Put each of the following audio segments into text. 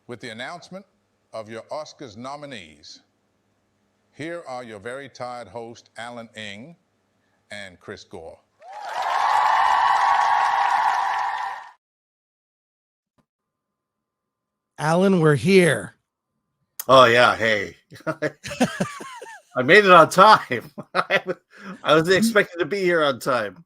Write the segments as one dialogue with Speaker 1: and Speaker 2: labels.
Speaker 1: with the announcement of your Oscars nominees. Here are your very tired hosts, Alan Ng and Chris Gore.
Speaker 2: Alan, we're here.
Speaker 3: Oh, yeah. Hey. I made it on time. I was expecting to be here on time.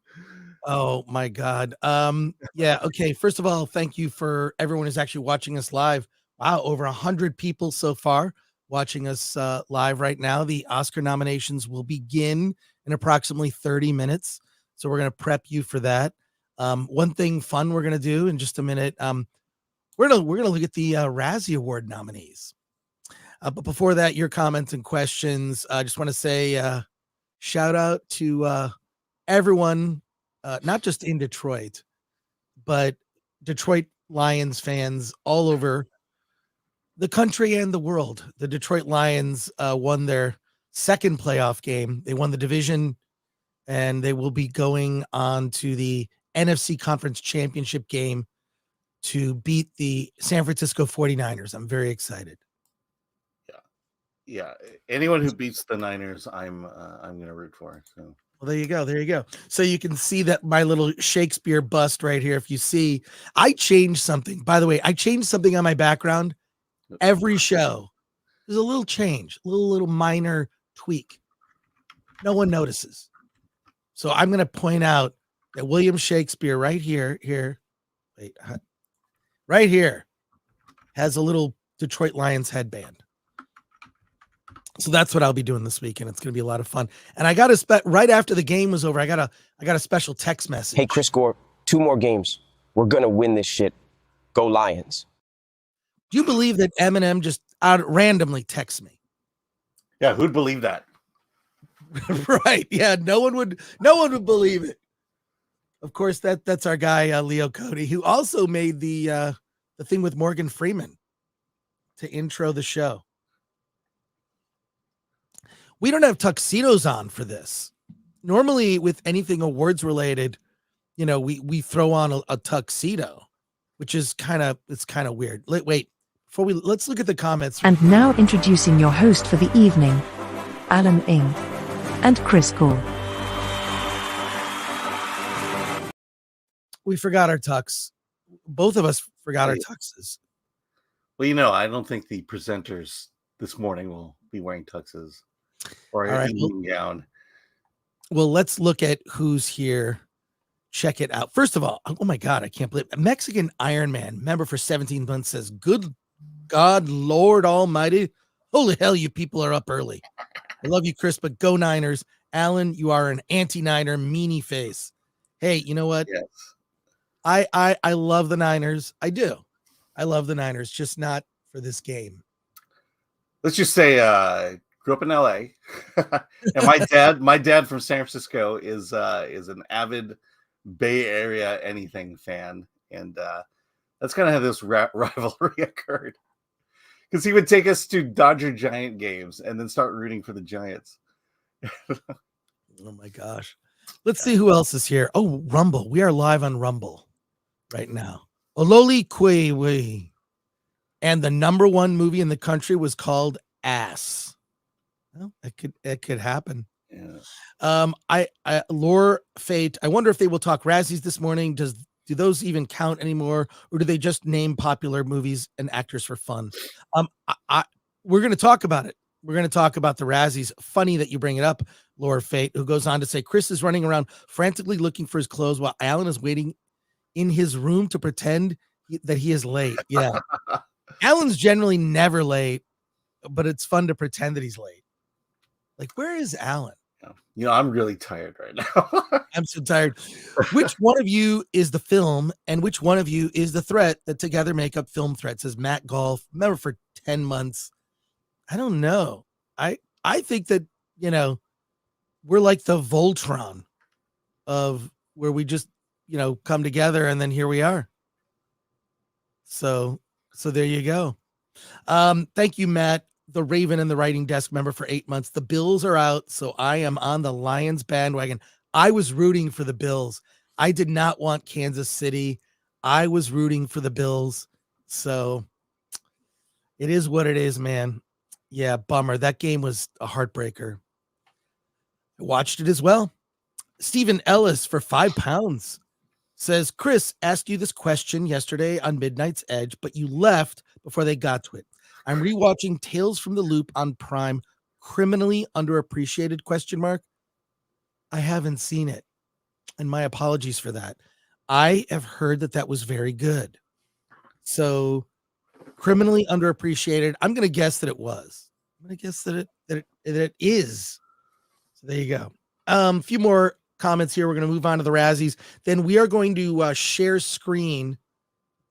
Speaker 2: Oh, my God. Yeah, okay. First of all, thank you for everyone who's actually watching us live. Wow, over 100 people so far watching us live right now. The Oscar nominations will begin in approximately 30 minutes. So we're going to prep you for that. One thing fun we're going to do in just a minute. We're gonna look at the Razzie Award nominees. But before that, your comments and questions. I just want to say shout out to everyone, not just in Detroit, but Detroit Lions fans all over the country and the world. The Detroit Lions won their second playoff game. They won the division, and they will be going on to the NFC Conference Championship game to beat the San Francisco 49ers. I'm very excited.
Speaker 3: Yeah. Anyone who beats the Niners, I'm going to root for. So.
Speaker 2: Well, there you go. There you go. So you can see that my little Shakespeare bust right here. If you see, I changed something. By the way, I changed something on my background. Every show, there's a little change, a little minor tweak. No one notices. So I'm going to point out that William Shakespeare right here, right here, has a little Detroit Lions headband. So that's what I'll be doing this weekend. It's going to be a lot of fun. And I got right after the game was over, I got a special text message.
Speaker 4: Hey, Chris Gore, 2 more games. We're going to win this shit. Go Lions.
Speaker 2: Do you believe that Eminem just randomly texts me?
Speaker 3: Yeah, who'd believe that?
Speaker 2: Right. Yeah, no one would believe it. Of course, that's our guy Leo Cody, who also made the thing with Morgan Freeman to intro the show. We don't have tuxedos on for this. Normally, with anything awards related, we throw on a tuxedo, which is kind of weird. Wait, let's look at the comments.
Speaker 5: And now introducing your host for the evening, Alan Ng and Chris Gore.
Speaker 2: We forgot our tux. Both of us forgot our tuxes.
Speaker 3: Well, I don't think the presenters this morning will be wearing tuxes. Or an evening gown.
Speaker 2: Well, let's look at who's here. Check it out. First of all, oh my God, I can't believe it. Mexican Iron Man member for 17 months says, "Good God, Lord Almighty. Holy hell, you people are up early. I love you, Chris, but go Niners. Alan, you are an anti-Niner meanie face." Hey, you know what?
Speaker 3: Yes.
Speaker 2: I love the Niners. I do. I love the Niners, just not for this game.
Speaker 3: Let's just say grew up in LA. And my dad from San Francisco is an avid Bay Area anything fan. And that's kind of how this rivalry occurred. Because he would take us to Dodger Giant games and then start rooting for the Giants.
Speaker 2: Oh my gosh. Let's see who else is here. Oh, Rumble. We are live on Rumble right now. Ololi Kwewe. And the #1 movie in the country was called Ass. Well, it could happen.
Speaker 3: Yeah.
Speaker 2: Lore Fate. I wonder if they will talk Razzies this morning. Do those even count anymore, or do they just name popular movies and actors for fun? We're going to talk about it. We're going to talk about the Razzies. Funny that you bring it up, Lore Fate, who goes on to say Chris is running around frantically looking for his clothes while Alan is waiting in his room to pretend that he is late. Yeah. Alan's generally never late, but it's fun to pretend that he's late. Like, where is Alan?
Speaker 3: I'm really tired right now.
Speaker 2: I'm so tired. Which one of you is the film and which one of you is the threat that together make up Film Threat, says Matt Golf, member for 10 months. I don't know. I think that, we're like the Voltron of where we just, come together and then here we are. So there you go. Thank you, Matt, the Raven and the Writing Desk member for 8 months. The Bills are out, so I am on the Lions bandwagon. I was rooting for the Bills. I did not want Kansas City. I was rooting for the Bills. So It is what it is, man. Yeah, bummer. That game was a heartbreaker. I watched it as well. Stephen Ellis for £5 says, Chris asked you this question yesterday on Midnight's Edge, but you left before they got to it. I'm rewatching Tales from the Loop on Prime. Criminally underappreciated ? I haven't seen it, and my apologies for that. I have heard that was very good. So criminally underappreciated. I'm going to guess that it was. I'm going to guess that it is. So there you go. A few more comments here. We're going to move on to the Razzies. Then we are going to share screen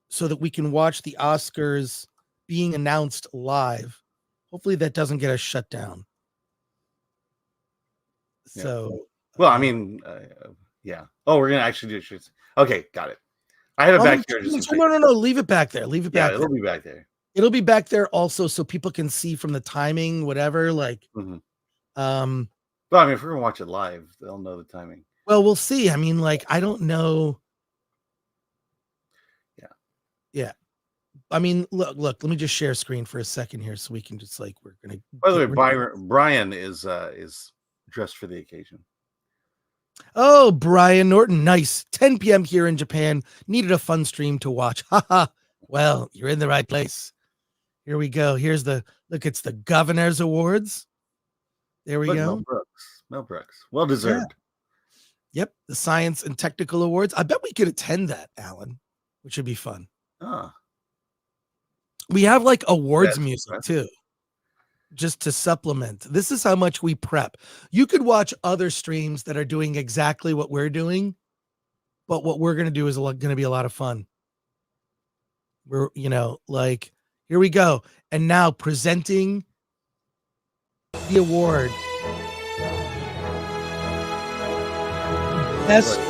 Speaker 2: so that we can watch the Oscars being announced live. Hopefully that doesn't get us shut down.
Speaker 3: Yeah.
Speaker 2: So,
Speaker 3: well, I mean, yeah. Oh, we're going to actually do shoots. Okay, got it. I have it back here.
Speaker 2: No. Leave it back there. Leave it back.
Speaker 3: It'll be back there.
Speaker 2: It'll be back there also so people can see from the timing, whatever. Like,
Speaker 3: well, I mean, if we're gonna watch it live, they'll know the timing.
Speaker 2: Well, we'll see. I mean, like, I don't know. Yeah. I mean, look. Let me just share screen for a second here, so we can just like we're gonna.
Speaker 3: By the way, Brian is dressed for the occasion.
Speaker 2: Oh, Brian Norton, nice. 10 p.m. here in Japan. Needed a fun stream to watch. Haha. Well, you're in the right place. Here we go. Here's the look. It's the Governor's Awards. There we go.
Speaker 3: Mel Brooks. Well deserved.
Speaker 2: Yeah. Yep. The Science and Technical Awards. I bet we could attend that, Alan, which would be fun. We have like awards music too, just to supplement. This is how much we prep. You could watch other streams that are doing exactly what we're doing, but what we're going to do is going to be a lot of fun. We're, like, here we go. And now presenting the award. Best.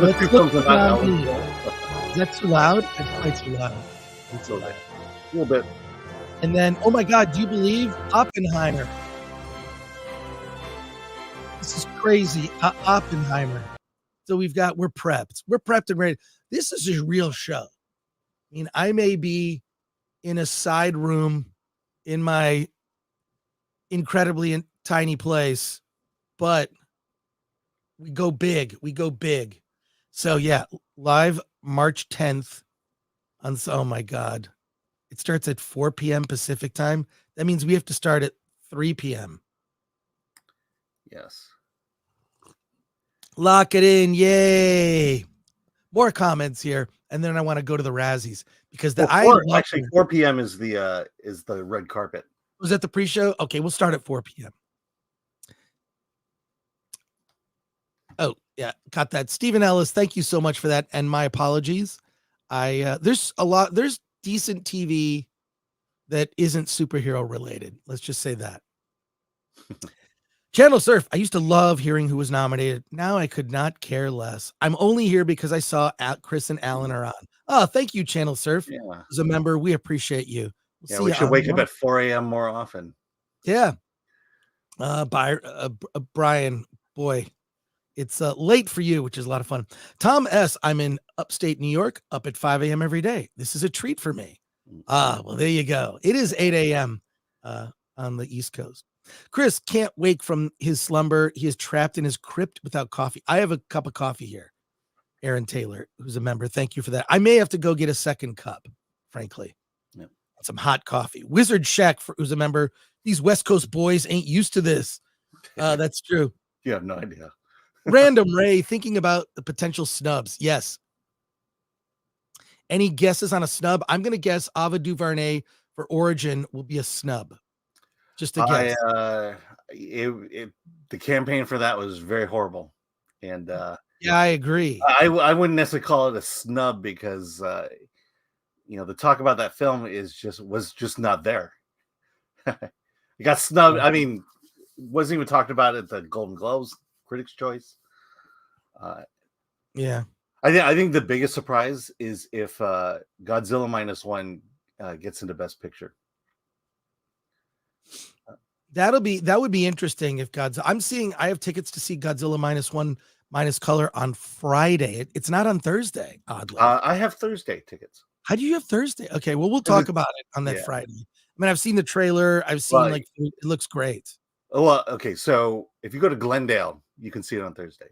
Speaker 2: Let's look around me. Is that too loud? That's quite too loud. It's
Speaker 3: a little bit.
Speaker 2: And then, oh my God, do you believe Oppenheimer? This is crazy. Oppenheimer. So we're prepped. We're prepped and ready. This is a real show. I mean, I may be in a side room in my incredibly tiny place, but we go big. So yeah, live March 10th. Oh my God. It starts at 4 p.m. Pacific time. That means we have to start at 3 p.m.
Speaker 3: Yes.
Speaker 2: Lock it in. Yay. More comments here. And then I want to go to the Razzies because
Speaker 3: 4 p.m. is the red carpet.
Speaker 2: Was that the pre-show? Okay, we'll start at 4 p.m. Oh, yeah, got that. Stephen Ellis, thank you so much for that. And my apologies. There's decent TV that isn't superhero related. Let's just say that. Channel Surf. I used to love hearing who was nominated. Now I could not care less. I'm only here because I saw Chris and Alan are on. Oh, thank you, Channel Surf.
Speaker 3: Yeah.
Speaker 2: As a member, we appreciate you.
Speaker 3: We should wake up at 4 a.m. more often.
Speaker 2: Yeah. Brian, boy, it's late for you, which is a lot of fun. Tom S. I'm in upstate New York, up at 5 a.m. every day. This is a treat for me. Well, there you go. It is 8 a.m. On the East Coast. Chris can't wake from his slumber. He is trapped in his crypt without coffee. I have a cup of coffee here. Aaron Taylor, who's a member. Thank you for that. I may have to go get a second cup, frankly.
Speaker 3: Yep.
Speaker 2: Some hot coffee. Wizard Shack, who's a member. These West Coast boys ain't used to this. That's true.
Speaker 3: You have no idea.
Speaker 2: Random Ray, thinking about the potential snubs. Yes. Any guesses on a snub? I'm going to guess Ava DuVernay for Origin will be a snub. Just a guess.
Speaker 3: The campaign for that was very horrible. And
Speaker 2: yeah, I agree.
Speaker 3: I wouldn't necessarily call it a snub because the talk about that film was just not there. It got snubbed. I mean, wasn't even talked about at the Golden Globes, Critics' Choice.
Speaker 2: Yeah.
Speaker 3: I think the biggest surprise is if Godzilla -1 gets into Best Picture.
Speaker 2: That would be interesting if Godzilla. I have tickets to see Godzilla -1 minus color on Friday. It's not on Thursday, oddly.
Speaker 3: I have Thursday tickets.
Speaker 2: How do you have Thursday? Okay, well, we'll talk about it on that Friday. mean, I've seen the trailer. I've seen
Speaker 3: Right.
Speaker 2: it looks great.
Speaker 3: Oh, well, okay. So if you go to Glendale, you can see it on Thursday.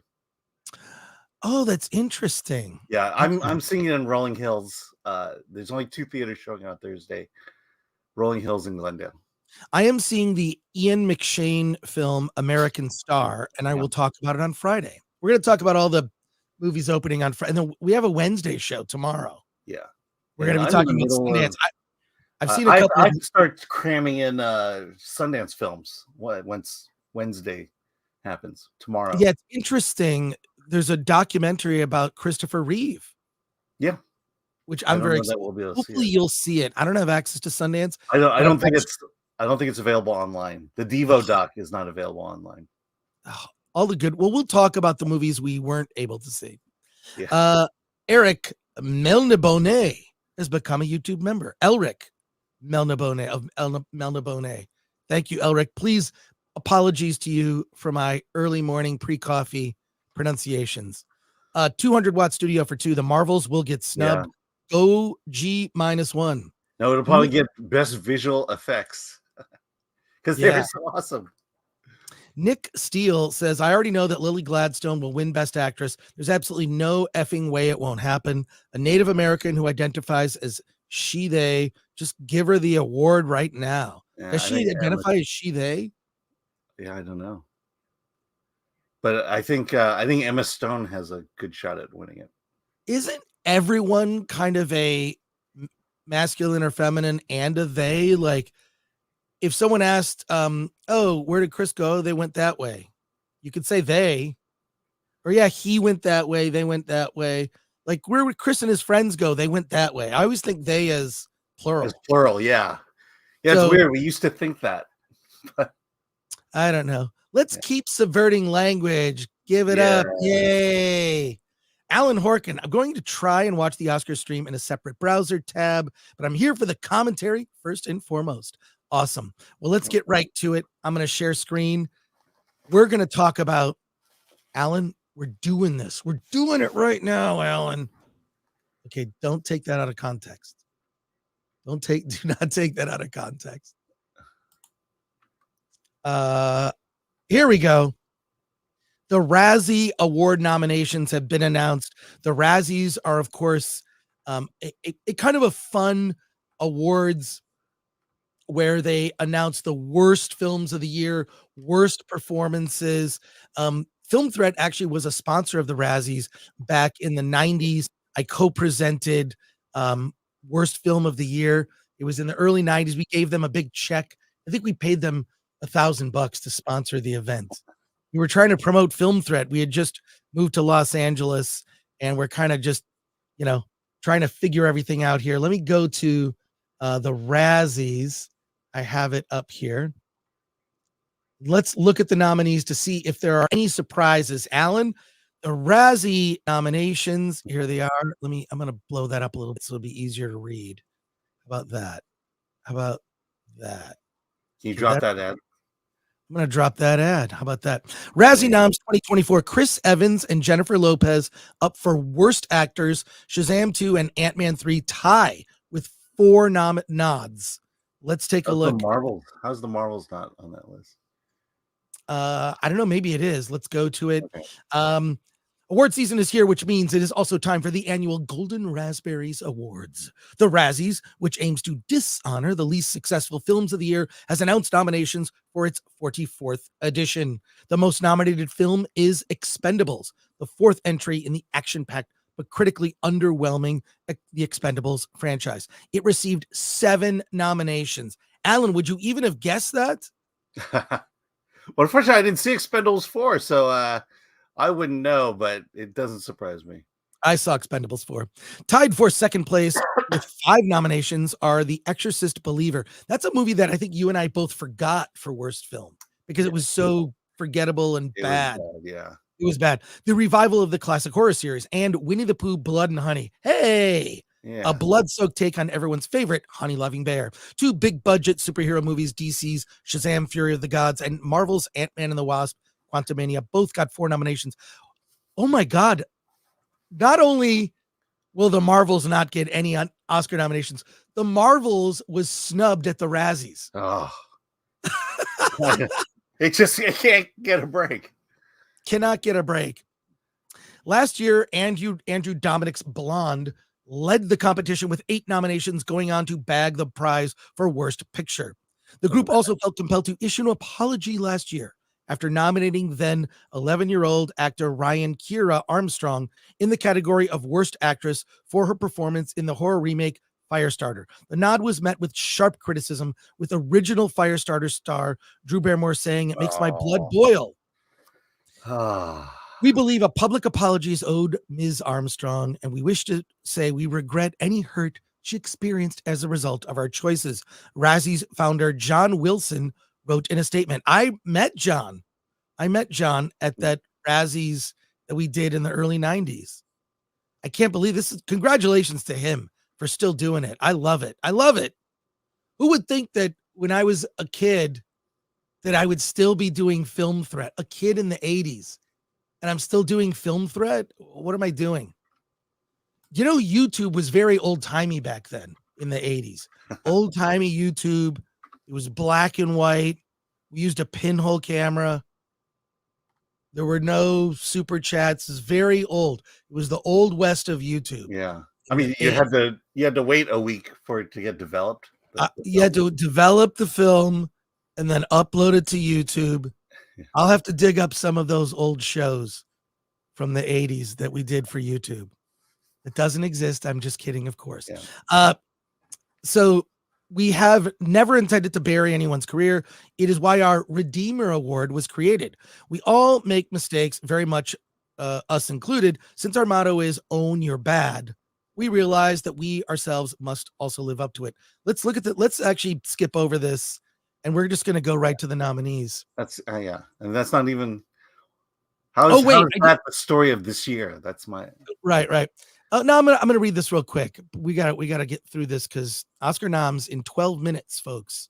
Speaker 2: Oh, that's interesting.
Speaker 3: Yeah,
Speaker 2: Okay.
Speaker 3: I'm seeing it in Rolling Hills. There's only 2 theaters showing on Thursday. Rolling Hills and Glendale.
Speaker 2: I am seeing the Ian McShane film American Star, and I will talk about it on Friday. We're going to talk about all the movies opening on Friday, and then we have a Wednesday show tomorrow.
Speaker 3: Yeah.
Speaker 2: We're going to be talking about Sundance. I've seen a couple.
Speaker 3: I have to start cramming in Sundance films once Wednesday happens tomorrow.
Speaker 2: Yeah, it's interesting. There's a documentary about Christopher Reeve.
Speaker 3: Yeah,
Speaker 2: which I'm very excited. Hopefully you'll see it. I don't have access to Sundance.
Speaker 3: I don't think it's available online. The Devo doc is not available online.
Speaker 2: All the good. Well, we'll talk about the movies we weren't able to see.
Speaker 3: Yeah.
Speaker 2: Eric Melnibone has become a YouTube member. Elric Melnibone of Melnibone. Thank you, Elric. Please, apologies to you for my early morning pre-coffee pronunciations. 200-watt studio for 2. The Marvels will get snubbed. Go G-1.
Speaker 3: No, it'll probably get best visual effects because they're so awesome.
Speaker 2: Nick Steele says, I already know that Lily Gladstone will win Best Actress. There's absolutely no effing way it won't happen. A Native American who identifies as she, they, just give her the award right now. Does she identify as she, they?
Speaker 3: Yeah, I don't know. But I think Emma Stone has a good shot at winning it.
Speaker 2: Isn't everyone kind of a masculine or feminine and a they? Like, if someone asked, oh, where did Chris go? They went that way. You could say they. Or yeah, he went that way. They went that way. Like, where would Chris and his friends go? They went that way. I always think they as plural.
Speaker 3: As plural, yeah. Yeah, it's weird. We used to think that.
Speaker 2: I don't know. Let's keep subverting language. Give it up. Yay. Alan Horkin, I'm going to try and watch the Oscar stream in a separate browser tab, but I'm here for the commentary first and foremost. Awesome. Well, let's get right to it. I'm going to share screen. We're going to talk about, Alan, we're doing this. We're doing it right now, Alan. Okay, don't take that out of context. Do not take that out of context. Here we go. The Razzie Award nominations have been announced. The Razzies are, of course, a kind of a fun awards where they announce the worst films of the year, worst performances. Film Threat actually was a sponsor of the Razzies back in the 90s. I co-presented worst film of the year. It was in the early 90s. We gave them a big check. I think we paid them $1,000 to sponsor the event. We were trying to promote Film Threat. We had just moved to Los Angeles and we're kind of just, trying to figure everything out here. Let me go to the Razzies. I have it up here. Let's look at the nominees to see if there are any surprises. Alan, the Razzie nominations, here they are. I'm going to blow that up a little bit so it'll be easier to read. How about that?
Speaker 3: Can you drop that ad?
Speaker 2: I'm going to drop that ad. How about that? Razzie noms 2024, Chris Evans and Jennifer Lopez up for worst actors. Shazam 2 and Ant-Man 3 tie with 4 nods. Let's take a look.
Speaker 3: How's the Marvels not on that list?
Speaker 2: I don't know. Maybe it is. Let's go to it. Okay. Award season is here, which means it is also time for the annual Golden Raspberries Awards. The Razzies, which aims to dishonor the least successful films of the year, has announced nominations for its 44th edition. The most nominated film is Expendables, the 4th entry in the action-packed but critically underwhelming The Expendables franchise. It received 7 nominations. Alan, would you even have guessed that?
Speaker 3: Well, unfortunately, I didn't see Expendables 4, so I wouldn't know, but it doesn't surprise me.
Speaker 2: I saw Expendables 4. Tied for second place with 5 nominations are The Exorcist Believer. That's a movie that I think you and I both forgot for worst film because it was so forgettable and bad. It was bad. The revival of the classic horror series and Winnie the Pooh Blood and Honey. Hey, a blood-soaked take on everyone's favorite honey-loving bear. 2 big-budget superhero movies, DC's Shazam! Fury of the Gods and Marvel's Ant-Man and the Wasp Quantumania, both got 4 nominations. Oh my God. Not only will the Marvels not get any Oscar nominations. The Marvels was snubbed at the Razzies.
Speaker 3: Oh, it can't get a break.
Speaker 2: Cannot get a break. Last year, Andrew Dominik's Blonde led the competition with 8 nominations, going on to bag the prize for Worst Picture. The group also felt compelled to issue an apology last year after nominating then 11-year-old actor Ryan Kiera Armstrong in the category of Worst Actress for her performance in the horror remake Firestarter. The nod was met with sharp criticism, with original Firestarter star Drew Barrymore saying, "It makes my blood boil." We believe a public apology is owed Ms. Armstrong, and we wish to say we regret any hurt she experienced as a result of our choices. Razzie's founder, John Wilson, wrote in a statement, I met John at that Razzies that we did in the early 90s. I can't believe this. Congratulations to him for still doing it. I love it. I love it. Who would think that when I was a kid that I would still be doing Film Threat, a kid in the 80s, and I'm still doing Film Threat? What am I doing? You know, YouTube was very old-timey back then in the 80s. Old-timey YouTube. It was black and white. We used a pinhole camera. There were no super chats. It's very old. It was the old west of YouTube.
Speaker 3: Yeah. I mean, you had to wait a week for it to get developed.
Speaker 2: You had to develop the film and then upload it to YouTube. I'll have to dig up some of those old shows from the 80s that we did for YouTube. It doesn't exist. I'm just kidding, of course. Yeah. So we have never intended to bury anyone's career. It is why our Redeemer Award was created. We all make mistakes, very much us included. Since our motto is own your bad, we realize that we ourselves must also live up to it. Let's look at that. Let's actually skip over this, and we're just going to go right to the nominees.
Speaker 3: That's yeah, and that's not even. How is that the story of this year? That's my
Speaker 2: right. No, I'm gonna read this real quick. We gotta get through this because Oscar noms in 12 minutes, folks.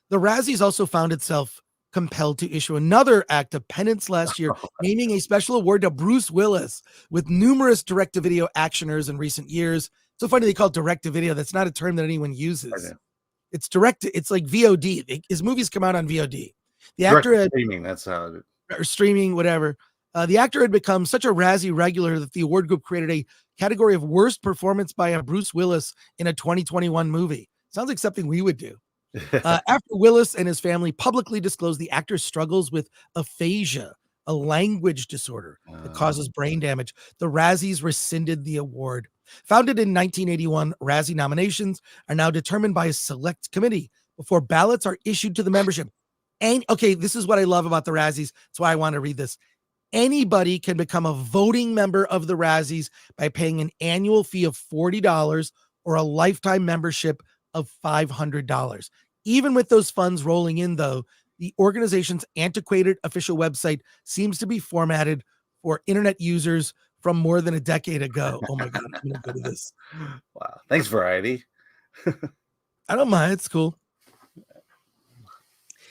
Speaker 2: The Razzies also found itself compelled to issue another act of penance last year, naming a special award to Bruce Willis, with numerous direct-to-video actioners in recent years. So funny they call it direct-to-video. That's not a term that anyone uses. It's direct. It's like VOD. His movies come out on VOD. The actor had
Speaker 3: streaming. That's how it,
Speaker 2: or streaming, whatever. The actor had become such a Razzie regular that the award group created a category of worst performance by a Bruce Willis in a 2021 movie. Sounds like something we would do. After Willis and his family publicly disclosed the actor's struggles with aphasia, a language disorder that causes brain damage, the Razzies rescinded the award. Founded in 1981, Razzie nominations are now determined by a select committee before ballots are issued to the membership. And okay, this is what I love about the Razzies. That's why I want to read this. Anybody can become a voting member of the Razzies by paying an annual fee of $40 or a lifetime membership of $500. Even with those funds rolling in, though, the organization's antiquated official website seems to be formatted for internet users from more than a decade ago. Oh my God, I'm going to go to this.
Speaker 3: Wow. Thanks, Variety.
Speaker 2: I don't mind. It's cool.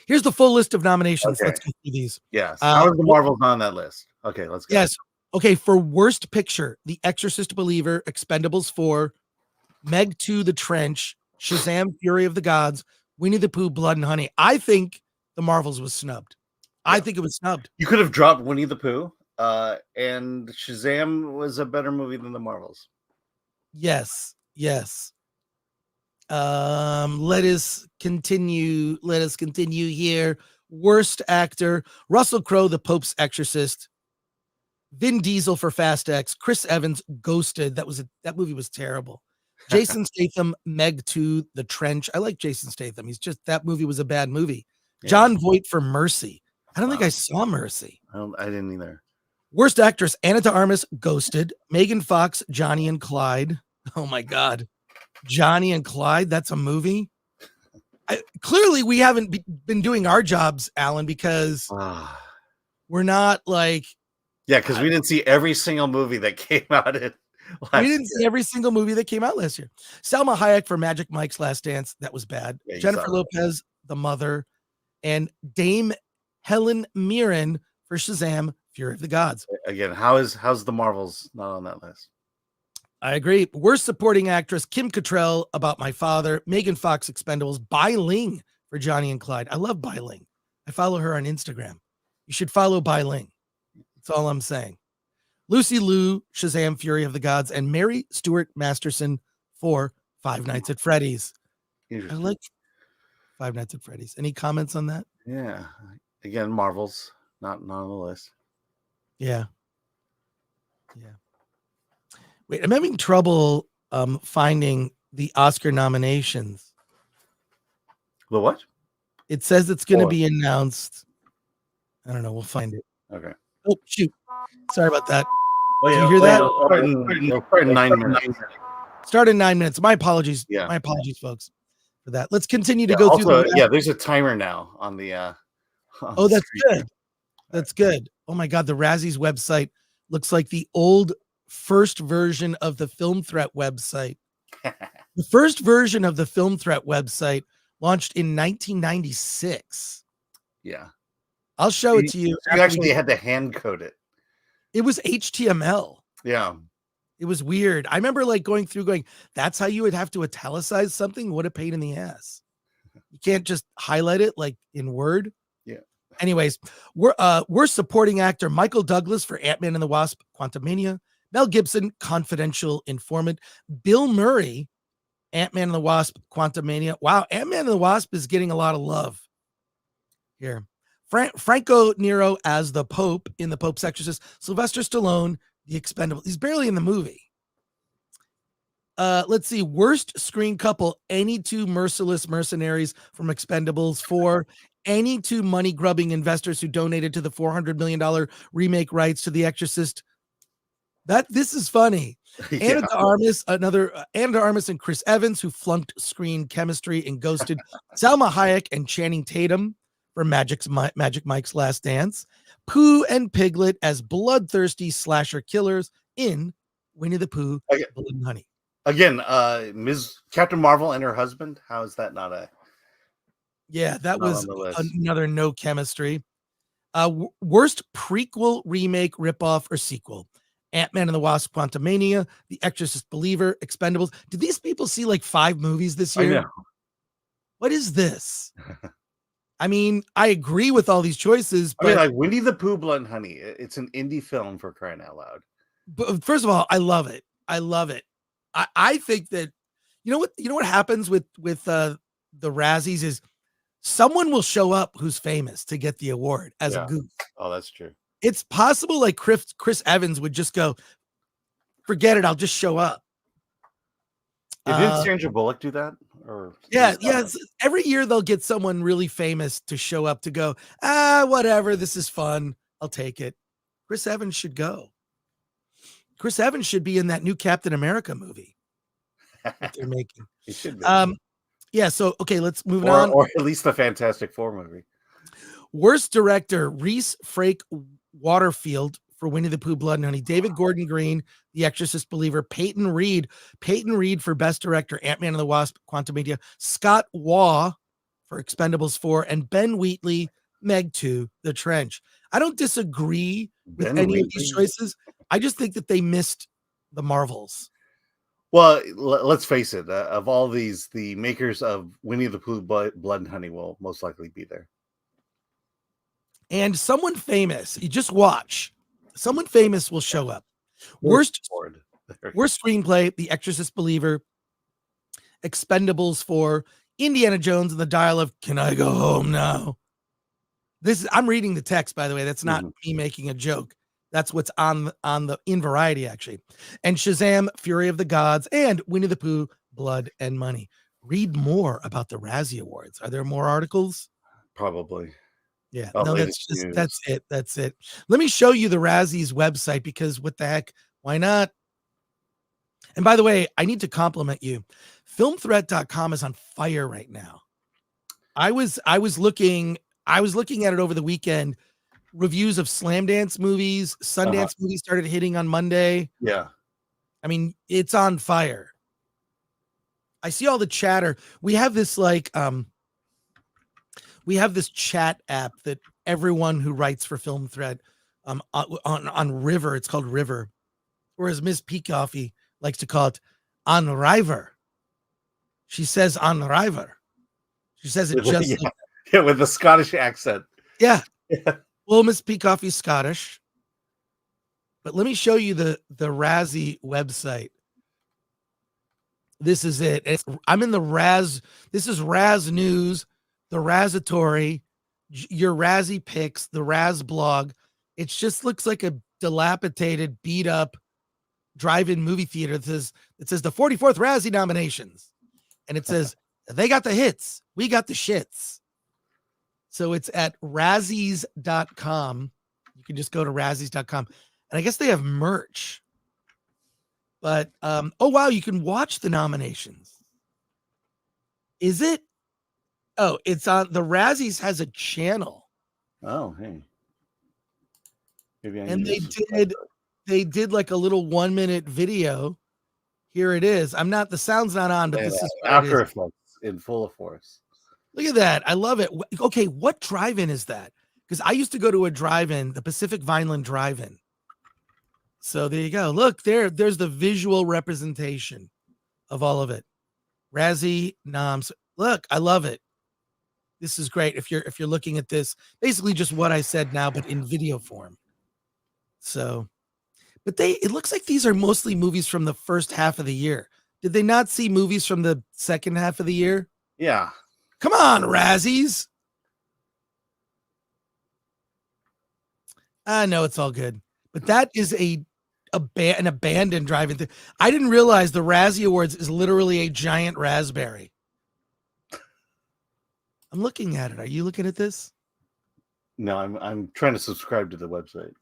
Speaker 2: Here's the full list of nominations.
Speaker 3: Okay.
Speaker 2: Let's go through these.
Speaker 3: Yes. How are the Marvels on that list? Okay, let's go.
Speaker 2: Yes. Okay, for Worst Picture, The Exorcist Believer, Expendables 4, Meg 2, The Trench, Shazam, Fury of the Gods, Winnie the Pooh, Blood and Honey. I think the Marvels was snubbed. Yeah. I think it was snubbed.
Speaker 3: You could have dropped Winnie the Pooh, and Shazam was a better movie than the Marvels.
Speaker 2: Yes. Let us continue here. Worst actor: Russell Crowe, The Pope's Exorcist, Vin Diesel for Fast X, Chris Evans, Ghosted. That movie was terrible. Jason Statham, Meg 2, The Trench. I like Jason Statham. That movie was a bad movie. Yeah. John Voight for Mercy. I don't think I saw Mercy.
Speaker 3: I didn't either.
Speaker 2: Worst actress: Ana de Armas, Ghosted, Megan Fox, Johnny and Clyde. Oh my God. Johnny and Clyde, that's a movie. Clearly we haven't been doing our jobs, Alan, because we're not like
Speaker 3: because we didn't see every single movie that came out
Speaker 2: see every single movie that came out last year. Salma Hayek for Magic Mike's Last Dance, that was bad. Jennifer Lopez, The Mother, and Dame Helen Mirren for Shazam, Fury of the Gods.
Speaker 3: Again, how's the Marvels not on that list?
Speaker 2: I agree. Worst supporting actress, Kim Cattrall, About My Father, Megan Fox, Expendables, Bai Ling for Johnny and Clyde. I love Bai Ling. I follow her on Instagram. You should follow Bai Ling. That's all I'm saying. Lucy Liu, Shazam, Fury of the Gods, and Mary Stuart Masterson for Five Nights at Freddy's. I like Five Nights at Freddy's. Any comments on that?
Speaker 3: Yeah. Again, Marvel's not on the list.
Speaker 2: Yeah. Wait, I'm having trouble finding the Oscar nominations.
Speaker 3: The what?
Speaker 2: It says it's going to be announced. I don't know. We'll find it.
Speaker 3: Okay.
Speaker 2: Oh, shoot. Sorry about that.
Speaker 3: Oh,
Speaker 2: Did you hear that?
Speaker 3: Start in 9 minutes.
Speaker 2: Start in 9 minutes. My apologies.
Speaker 3: Yeah.
Speaker 2: My apologies, folks, for that. Let's continue to go through.
Speaker 3: There's a timer now on the.
Speaker 2: Oh, that's good. That's good. Oh my God, the Razzies website looks like the old first version of the Film Threat website. The first version of the Film Threat website launched in 1996.
Speaker 3: Yeah.
Speaker 2: I'll show it to you.
Speaker 3: You actually had to hand code it.
Speaker 2: It was HTML.
Speaker 3: Yeah.
Speaker 2: It was weird. I remember like going, that's how you would have to italicize something. What a pain in the ass. You can't just highlight it like in Word.
Speaker 3: Yeah.
Speaker 2: Anyways, we're supporting actor Michael Douglas for Ant-Man and the Wasp, Quantumania. Mel Gibson, Confidential Informant. Bill Murray, Ant-Man and the Wasp, Quantumania. Wow, Ant-Man and the Wasp is getting a lot of love here. Franco Nero as the Pope in The Pope's Exorcist. Sylvester Stallone, The Expendable. He's barely in the movie. Let's see. Worst screen couple, any two merciless mercenaries from Expendables 4. Any two money-grubbing investors who donated to the $400 million remake rights to The Exorcist. This is funny.
Speaker 3: Yeah.
Speaker 2: Anna de Armas and Chris Evans, who flunked screen chemistry and ghosted Salma Hayek and Channing Tatum for Magic Mike's Last Dance. Pooh and Piglet as bloodthirsty slasher killers in Winnie the Pooh,
Speaker 3: Okay.
Speaker 2: Blood and Honey.
Speaker 3: Again, Ms. Captain Marvel and her husband. How is that not a?
Speaker 2: Yeah, that
Speaker 3: Not
Speaker 2: was
Speaker 3: on the list.
Speaker 2: another no chemistry. Worst prequel, remake, ripoff, or sequel. Ant-Man and the Wasp, Quantumania, The Exorcist Believer, Expendables. Did these people see like 5 movies this year?
Speaker 3: I know.
Speaker 2: What is this? I mean, I agree with all these choices,
Speaker 3: I mean,
Speaker 2: but,
Speaker 3: like Winnie the Pooh, Blood and Honey. It's an indie film, for crying out loud.
Speaker 2: but first of all, I love it. I think that you know what happens with the Razzies is someone will show up who's famous to get the award as a goof.
Speaker 3: Oh, that's true.
Speaker 2: It's possible like Chris Evans would just go, forget it, I'll just show up.
Speaker 3: Didn't Sandra Bullock do that? Or
Speaker 2: Yeah. Every year they'll get someone really famous to show up to go, whatever, this is fun, I'll take it. Chris Evans should go. Chris Evans should be in that new Captain America movie that they're making.
Speaker 3: He should be.
Speaker 2: Yeah, so okay, let's move on.
Speaker 3: Or at least the Fantastic Four movie.
Speaker 2: Worst director, Reese Frake Waterfield for Winnie the Pooh, Blood and Honey. David Gordon Green, The Exorcist Believer. Peyton Reed for Best Director, Ant-Man and the Wasp, Quantumania. Scott Waugh for Expendables 4. And Ben Wheatley, Meg 2, The Trench. I don't disagree with any of these choices. I just think that they missed the Marvels.
Speaker 3: Well, let's face it. Of all these, the makers of Winnie the Pooh, Blood and Honey will most likely be there.
Speaker 2: And someone famous, you just watch. Someone famous will show up. Worst screenplay, The Exorcist Believer, Expendables 4, Indiana Jones and the Dial of Can I Go Home Now? I'm reading the text, by the way. That's not me making a joke. That's what's on in Variety, actually. And Shazam, Fury of the Gods, and Winnie the Pooh, Blood and Money. Read more about the Razzie Awards. Are there more articles?
Speaker 3: Probably.
Speaker 2: Yeah. No, that's it. Let me show you the Razzies website because what the heck? Why not? And by the way, I need to compliment you. Filmthreat.com is on fire right now. I was looking at it over the weekend. Reviews of Slam Dance movies, Sundance movies started hitting on Monday.
Speaker 3: Yeah.
Speaker 2: I mean, it's on fire. I see all the chatter. We have this chat app that everyone who writes for Film Threat on River, it's called River. Or as Ms. P Coffee likes to call it Anriver. She says Anriver. She says it just
Speaker 3: yeah, with the Scottish accent.
Speaker 2: yeah. Well, Miss Peacoff is Scottish. But let me show you the Razzie website. This is it. I'm in the Raz. This is Raz News, the Razzatory, your Razzie picks, the Raz blog. It just looks like a dilapidated, beat up drive-in movie theater. It says the 44th Razzie nominations. And it says, they got the hits. We got the shits. So it's at razzies.com. You can just go to razzies.com. And I guess they have merch. But, oh, wow, you can watch the nominations. Is it? Oh, it's on, the Razzies has a channel.
Speaker 3: Oh, hey. Maybe I
Speaker 2: And
Speaker 3: need
Speaker 2: they did like a little 1-minute video. Here it is. The sound's not on, but this is
Speaker 3: After Effects in full force.
Speaker 2: Look at that. I love it. Okay, what drive-in is that? Because I used to go to a drive-in, the Pacific Vineland Drive-In. So there you go. Look, there's the visual representation of all of it. Razzie noms. Look, I love it. This is great. If you're looking at this, basically just what I said now, but in video form. So, but it looks like these are mostly movies from the first half of the year. Did they not see movies from the second half of the year?
Speaker 3: Yeah.
Speaker 2: Come on, Razzies. I know it's all good, but that is an abandoned drive-in thing. I didn't realize the Razzie Awards is literally a giant raspberry. I'm looking at it. Are you looking at this?
Speaker 3: No, I'm trying to subscribe to the website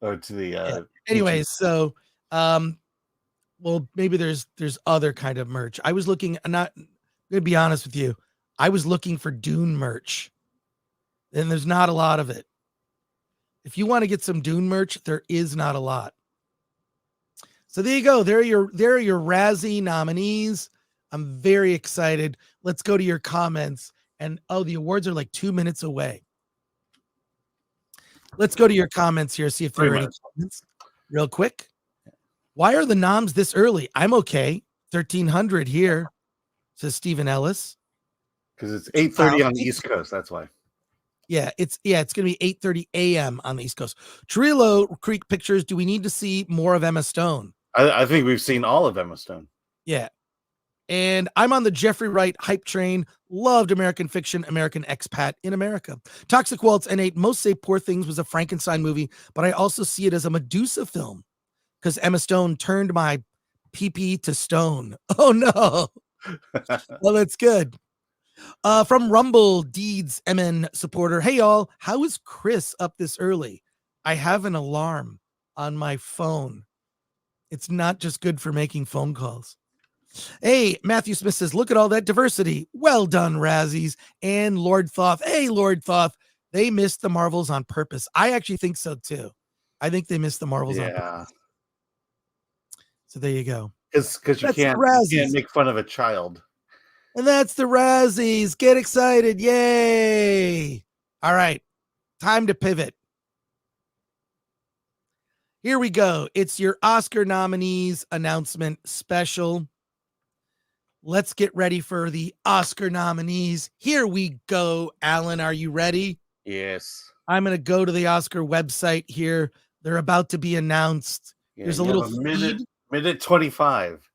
Speaker 3: or to the
Speaker 2: Anyways, so well, maybe there's other kind of merch. I was looking, I'm gonna be honest with you. I was looking for Dune merch. And there's not a lot of it. If you want to get some Dune merch, there is not a lot. So there you go. There are your Razzie nominees. I'm very excited. Let's go to your comments. And the awards are like 2 minutes away. Let's go to your comments here, see if there are any comments real quick. Why are the noms this early? I'm okay. 1300 here, says Stephen Ellis.
Speaker 3: Because it's 8:30 on the East Coast. That's why.
Speaker 2: Yeah, it's going to be 8:30 a.m. on the East Coast. Trillo Creek Pictures. Do we need to see more of Emma Stone?
Speaker 3: I think we've seen all of Emma Stone.
Speaker 2: Yeah. And I'm on the Jeffrey Wright hype train. Loved American Fiction, American Expat in America. Toxic Waltz N8. Most say Poor Things was a Frankenstein movie, but I also see it as a Medusa film because Emma Stone turned my PP to stone. Oh, no. Well, that's good. From Rumble Deeds MN supporter. Hey, y'all. How is Chris up this early? I have an alarm on my phone. It's not just good for making phone calls. Hey, Matthew Smith says, look at all that diversity. Well done, Razzies. And Lord Thoth. Hey, Lord Thoth. They missed the Marvels on purpose. I actually think so, too. I think they missed the Marvels on purpose. So there you go.
Speaker 3: Because you can't make fun of a child.
Speaker 2: And that's the Razzies. Get excited. Yay. All right. Time to pivot. Here we go. It's your Oscar nominees announcement special. Let's get ready for the Oscar nominees. Here we go. Alan, are you ready?
Speaker 3: Yes.
Speaker 2: I'm going to go to the Oscar website here. They're about to be announced.
Speaker 3: Yeah,
Speaker 2: there's a little
Speaker 3: minute 25.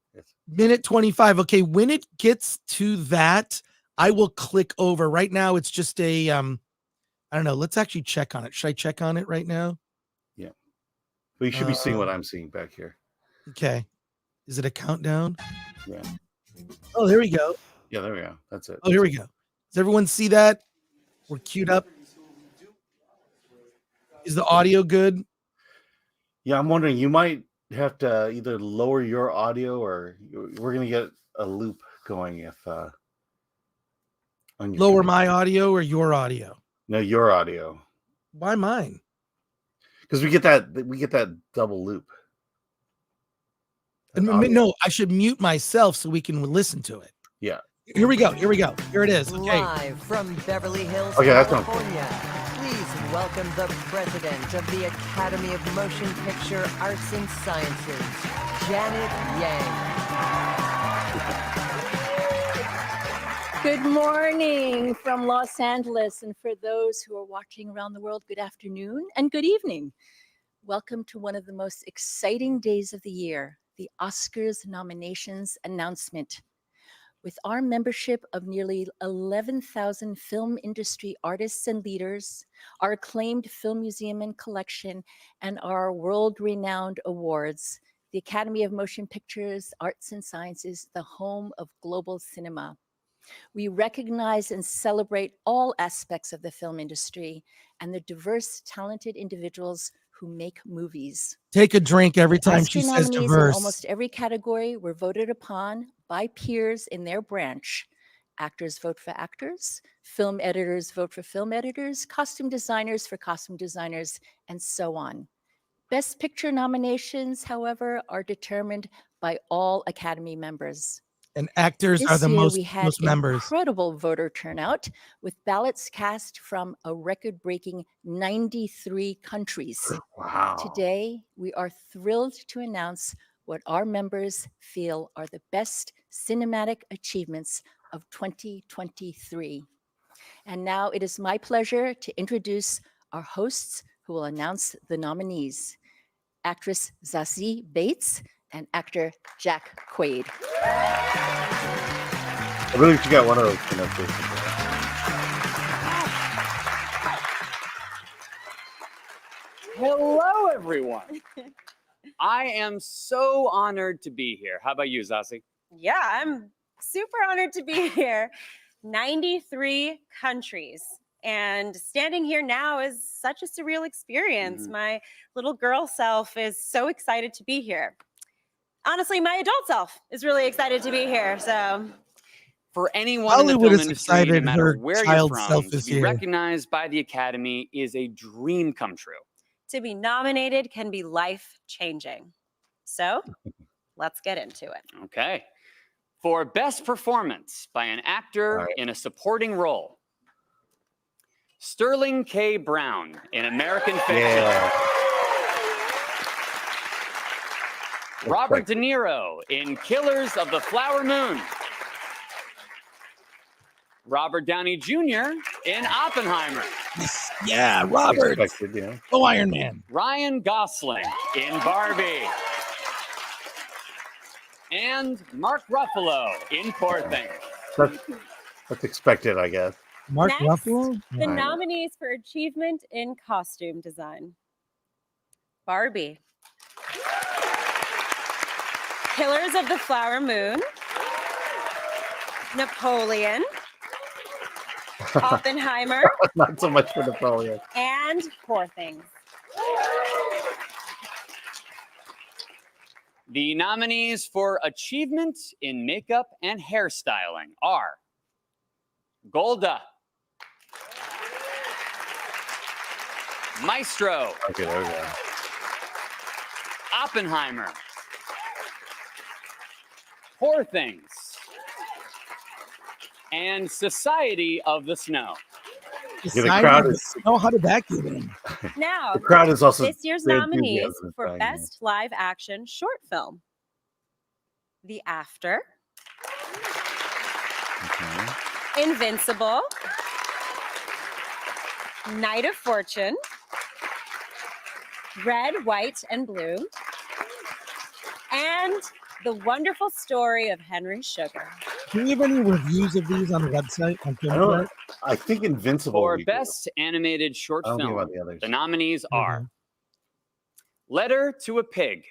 Speaker 2: Minute 25. Okay, when it gets to that, I will click over. Right now, it's just a I don't know. Let's actually check on it. Should I check on it right now?
Speaker 3: Yeah. Well, you should be seeing what I'm seeing back here.
Speaker 2: Okay. Is it a countdown?
Speaker 3: Yeah.
Speaker 2: Oh, there we go.
Speaker 3: Yeah, there we go. That's it.
Speaker 2: Oh, here we go. Does everyone see that? We're queued up. Is the audio good? Yeah,
Speaker 3: I'm wondering, you might have to either lower your audio or we're going to get a loop going if on your
Speaker 2: lower my audio or your audio?
Speaker 3: No, your audio.
Speaker 2: Why mine?
Speaker 3: Because we get that double loop.
Speaker 2: No, I should mute myself so we can listen to it.
Speaker 3: Yeah.
Speaker 2: Here we go. Here it is. Okay.
Speaker 6: Live from Beverly Hills,
Speaker 3: California.
Speaker 6: Please welcome the president of the Academy of Motion Picture Arts and Sciences, Janet Yang.
Speaker 7: Good morning from Los Angeles, and for those who are watching around the world, good afternoon and good evening. Welcome to one of the most exciting days of the year, the Oscars nominations announcement. With our membership of nearly 11,000 film industry artists and leaders, our acclaimed film museum and collection, and our world-renowned awards, the Academy of Motion Pictures, Arts and Sciences, the home of global cinema. We recognize and celebrate all aspects of the film industry and the diverse, talented individuals who make movies.
Speaker 2: Take a drink every time
Speaker 7: Oscar
Speaker 2: she says
Speaker 7: nominees in
Speaker 2: diverse.
Speaker 7: almost every category were voted upon by peers in their branch. Actors vote for actors, film editors vote for film editors, costume designers for costume designers, and so on. Best Picture nominations, however, are determined by all Academy members.
Speaker 2: And actors are
Speaker 7: This
Speaker 2: the
Speaker 7: year
Speaker 2: most
Speaker 7: we had
Speaker 2: members.
Speaker 7: incredible voter turnout with ballots cast from a record-breaking 93 countries.
Speaker 3: Wow.
Speaker 7: Today, we are thrilled to announce what our members feel are the best cinematic achievements of 2023. And now it is my pleasure to introduce our hosts who will announce the nominees. Actress Razzie Bates and actor Jack Quaid.
Speaker 3: I really forgot one of those pronunciations.
Speaker 8: Hello, everyone. I am so honored to be here. How about you, Zassi?
Speaker 9: Yeah, I'm super honored to be here. 93 countries. And standing here now is such a surreal experience. My little girl self is so excited to be here. Honestly, my adult self is really excited to be here. So,
Speaker 8: for anyone in the
Speaker 2: Hollywood
Speaker 8: film
Speaker 2: is
Speaker 8: industry, no
Speaker 2: excited
Speaker 8: matter
Speaker 2: her
Speaker 8: where you're
Speaker 2: child
Speaker 8: from,
Speaker 2: self
Speaker 8: to
Speaker 2: is
Speaker 8: be
Speaker 2: here.
Speaker 8: recognized by the Academy is a dream come true.
Speaker 9: to be nominated can be life changing. So, let's get into it.
Speaker 8: Okay. For Best Performance by an actor in a supporting role, Sterling K. Brown in American Fiction.
Speaker 3: Yeah.
Speaker 8: Robert De Niro in Killers of the Flower Moon. Robert Downey Jr. in Oppenheimer.
Speaker 2: Yeah, Robert.
Speaker 3: Expected, yeah.
Speaker 2: Oh, Iron Man.
Speaker 8: Ryan Gosling in Barbie. And Mark Ruffalo in Poor Things.
Speaker 3: That's expected, I guess.
Speaker 2: Mark
Speaker 9: Next,
Speaker 2: Ruffalo?
Speaker 9: The nominees for achievement in costume design. Barbie. Killers of the Flower Moon. Napoleon. Oppenheimer.
Speaker 3: Not so much for Napoleon.
Speaker 9: And Poor Things.
Speaker 8: The nominees for achievement in makeup and hairstyling are Golda, Maestro,
Speaker 3: Okay, there we go.
Speaker 8: Oppenheimer, Poor Things, and Society of the Snow.
Speaker 3: Yeah, the crowd is,
Speaker 2: How did that get in?
Speaker 9: Now,
Speaker 3: the crowd is also
Speaker 9: this year's
Speaker 3: very
Speaker 9: nominees
Speaker 3: enthusiastic
Speaker 9: for
Speaker 3: about it.
Speaker 9: Best Live Action Short Film. The After.
Speaker 3: Okay.
Speaker 9: Invincible. Night of Fortune. Red, White, and Blue. And The Wonderful Story of Henry Sugar.
Speaker 2: Do you have any reviews of these on the website? On
Speaker 3: I don't- I think Invincible.
Speaker 8: For
Speaker 3: would be good.
Speaker 8: Best Animated Short
Speaker 3: I don't think
Speaker 8: Film,
Speaker 3: about the others.
Speaker 8: the nominees are Letter to a Pig,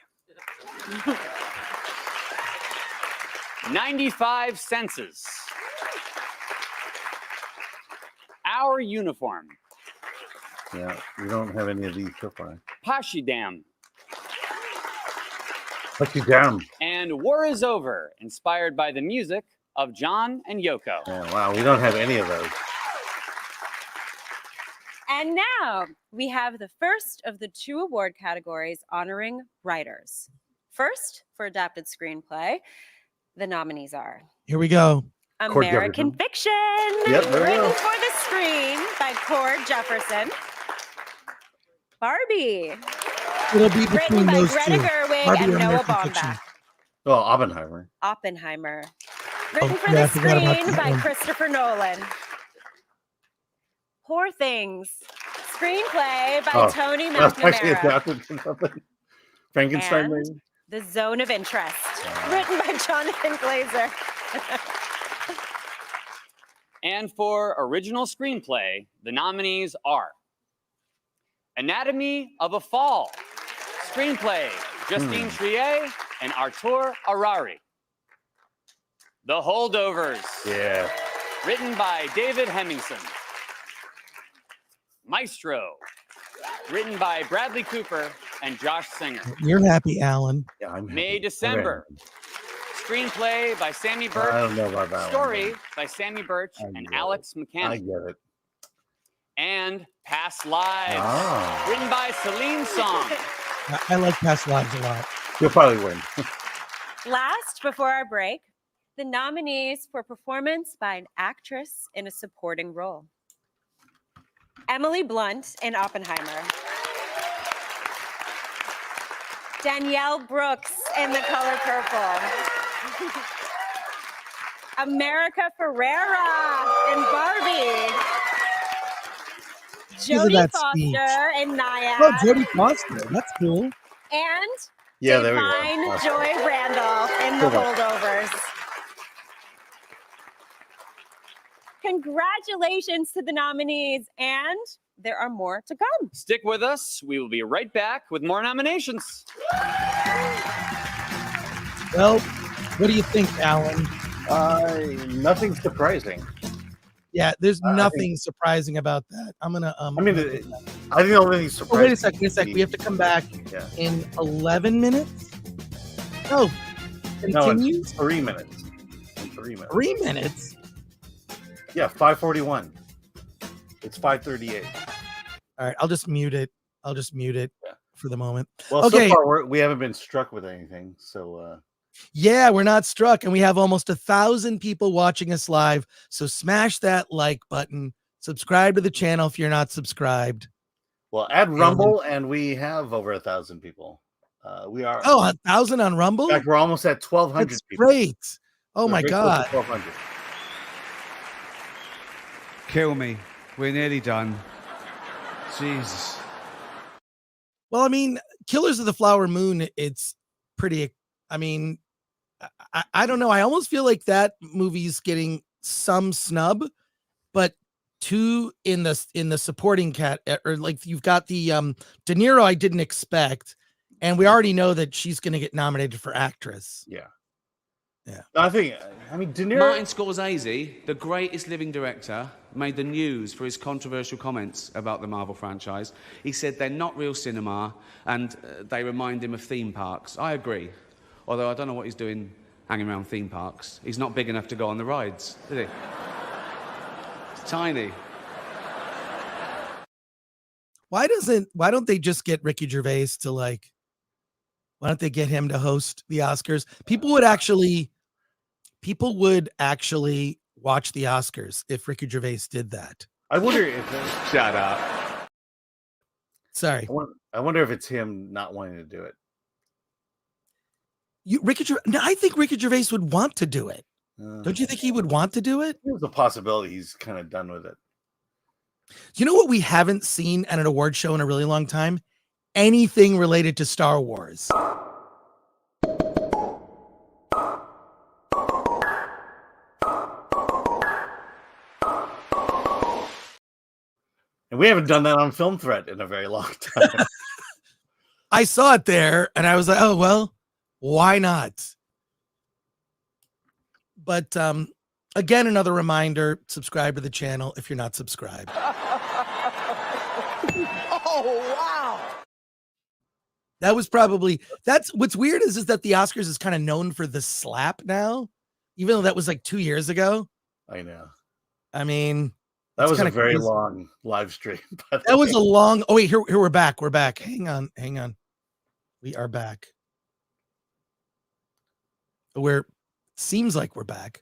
Speaker 8: 95 Senses, Our Uniform,
Speaker 3: Yeah, we don't have any of these so far.
Speaker 8: Pashidam,
Speaker 3: Put you down.
Speaker 8: and War is Over, inspired by the music of John and Yoko.
Speaker 3: Yeah, wow, we don't have any of those.
Speaker 9: And now we have the first of the two award categories honoring writers. First, for adapted screenplay, the nominees are
Speaker 2: Here we go.
Speaker 3: Cord
Speaker 9: American Fiction,
Speaker 3: Yep, there we
Speaker 9: written
Speaker 3: go.
Speaker 9: for the screen by Cord Jefferson. Barbie,
Speaker 2: It'll be
Speaker 9: Written
Speaker 2: between
Speaker 9: by
Speaker 2: those
Speaker 9: Greta
Speaker 2: two.
Speaker 9: Gerwig
Speaker 2: Barbie
Speaker 9: and
Speaker 2: or
Speaker 9: Noah
Speaker 2: American Fiction.
Speaker 9: Baumbach.
Speaker 3: Well, Oppenheimer.
Speaker 9: Oppenheimer. Written for
Speaker 2: yeah, I
Speaker 9: the
Speaker 2: forgot about
Speaker 9: screen
Speaker 2: that
Speaker 9: by
Speaker 2: one.
Speaker 9: Christopher Nolan. Poor Things. Screenplay by Tony
Speaker 3: That's actually
Speaker 9: McNamara.
Speaker 3: adapted from something. Frankenstein.
Speaker 9: And
Speaker 3: maybe?
Speaker 9: The Zone of Interest. Written by Jonathan Glazer.
Speaker 8: And for original screenplay, the nominees are Anatomy of a Fall. Screenplay, Justine Triet and Artur Arari. The Holdovers.
Speaker 3: Yeah.
Speaker 8: Written by David Hemmingson. Maestro. Written by Bradley Cooper and Josh Singer.
Speaker 2: You're happy, Alan.
Speaker 3: Yeah, I'm happy.
Speaker 8: May December. Screenplay by Sammy Birch.
Speaker 3: I don't know about that
Speaker 8: Story
Speaker 3: one.
Speaker 8: by Sammy Birch
Speaker 3: I
Speaker 8: and
Speaker 3: get it.
Speaker 8: Alex
Speaker 3: I
Speaker 8: McCann.
Speaker 3: get it.
Speaker 8: And Past Lives.
Speaker 3: Ah.
Speaker 8: Written by Celine Song.
Speaker 2: I like Past Lives a lot.
Speaker 3: You'll probably win.
Speaker 9: Last, before our break, the nominees for performance by an actress in a supporting role. Emily Blunt in Oppenheimer. Danielle Brooks in The Color Purple. America Ferrera in Barbie.
Speaker 2: Because of
Speaker 9: Jodie
Speaker 2: that
Speaker 9: Foster
Speaker 2: speech.
Speaker 9: in Naiad.
Speaker 2: Oh, Jodie Foster. That's cool.
Speaker 9: And
Speaker 3: Yeah, there we go.
Speaker 9: Divine
Speaker 3: Awesome.
Speaker 9: Joy Randall in The
Speaker 3: Good one.
Speaker 9: Holdovers. Congratulations to the nominees, and there are more to come.
Speaker 8: Stick with us. We will be right back with more nominations.
Speaker 2: Well, what do you think, Alan?
Speaker 3: Nothing surprising.
Speaker 2: Yeah, there's
Speaker 3: I
Speaker 2: nothing surprising about that. I'm gonna.
Speaker 3: I mean, I think the only thing surprising.
Speaker 2: Oh, wait a second. Wait a second. We have to come back
Speaker 3: Yeah.
Speaker 2: in 11 minutes. No,
Speaker 3: No, in
Speaker 2: continues.
Speaker 3: 3 minutes. In 3 minutes.
Speaker 2: 3 minutes.
Speaker 3: Yeah, 5:41. It's 5:38.
Speaker 2: All right, I'll just mute it.
Speaker 3: Yeah.
Speaker 2: For the moment.
Speaker 3: Well,
Speaker 2: Okay.
Speaker 3: so far we haven't been struck with anything. So
Speaker 2: Yeah, we're not struck, and we have almost 1,000 people watching us live. So smash that like button. Subscribe to the channel if you're not subscribed.
Speaker 3: well, add Rumble, and we have over 1,000 people. We are.
Speaker 2: Oh, 1,000 on Rumble.
Speaker 3: In fact, we're almost at 1,200
Speaker 2: That's
Speaker 3: people.
Speaker 2: great. Oh
Speaker 3: We're
Speaker 2: my
Speaker 3: very close
Speaker 2: God.
Speaker 3: to 1,200.
Speaker 10: Kill me. We're nearly done. Jesus.
Speaker 2: Well, I mean, Killers of the Flower Moon, it's pretty, I mean, I don't know. I almost feel like that movie's getting some snub, but two in the supporting cat, or like you've got the De Niro I didn't expect, and we already know that she's going to get nominated for actress.
Speaker 3: Yeah.
Speaker 2: Yeah.
Speaker 3: I mean, De Niro.
Speaker 10: Martin Scorsese, the greatest living director, made the news for his controversial comments about the Marvel franchise. He said they're not real cinema and they remind him of theme parks. I agree. Although I don't know what he's doing hanging around theme parks. He's not big enough to go on the rides, is he? It's tiny.
Speaker 2: Why don't they just get Ricky Gervais to why don't they get him to host the Oscars? People would actually watch the Oscars if Ricky Gervais did that.
Speaker 3: I wonder if.
Speaker 10: Shut up.
Speaker 2: Sorry.
Speaker 3: I wonder if it's him not wanting to do it.
Speaker 2: No, I think Ricky Gervais would want to do it. Don't you think he would want to do it?
Speaker 3: There's a possibility he's kind of done with it.
Speaker 2: You know what we haven't seen at an award show in a really long time? Anything related to Star Wars.
Speaker 3: And we haven't done that on Film Threat in a very long time.
Speaker 2: I saw it there and I was like, oh, well, why not? But again, another reminder, subscribe to the channel if you're not subscribed.
Speaker 6: Oh, wow.
Speaker 2: That's what's weird is that the Oscars is kind of known for the slap now, even though that was like 2 years ago.
Speaker 3: I know.
Speaker 2: I mean,
Speaker 3: that was a very
Speaker 2: crazy.
Speaker 3: long live stream.
Speaker 2: That was a long. Oh wait, here we're back. We're back. Hang on. We are back. Seems like we're back.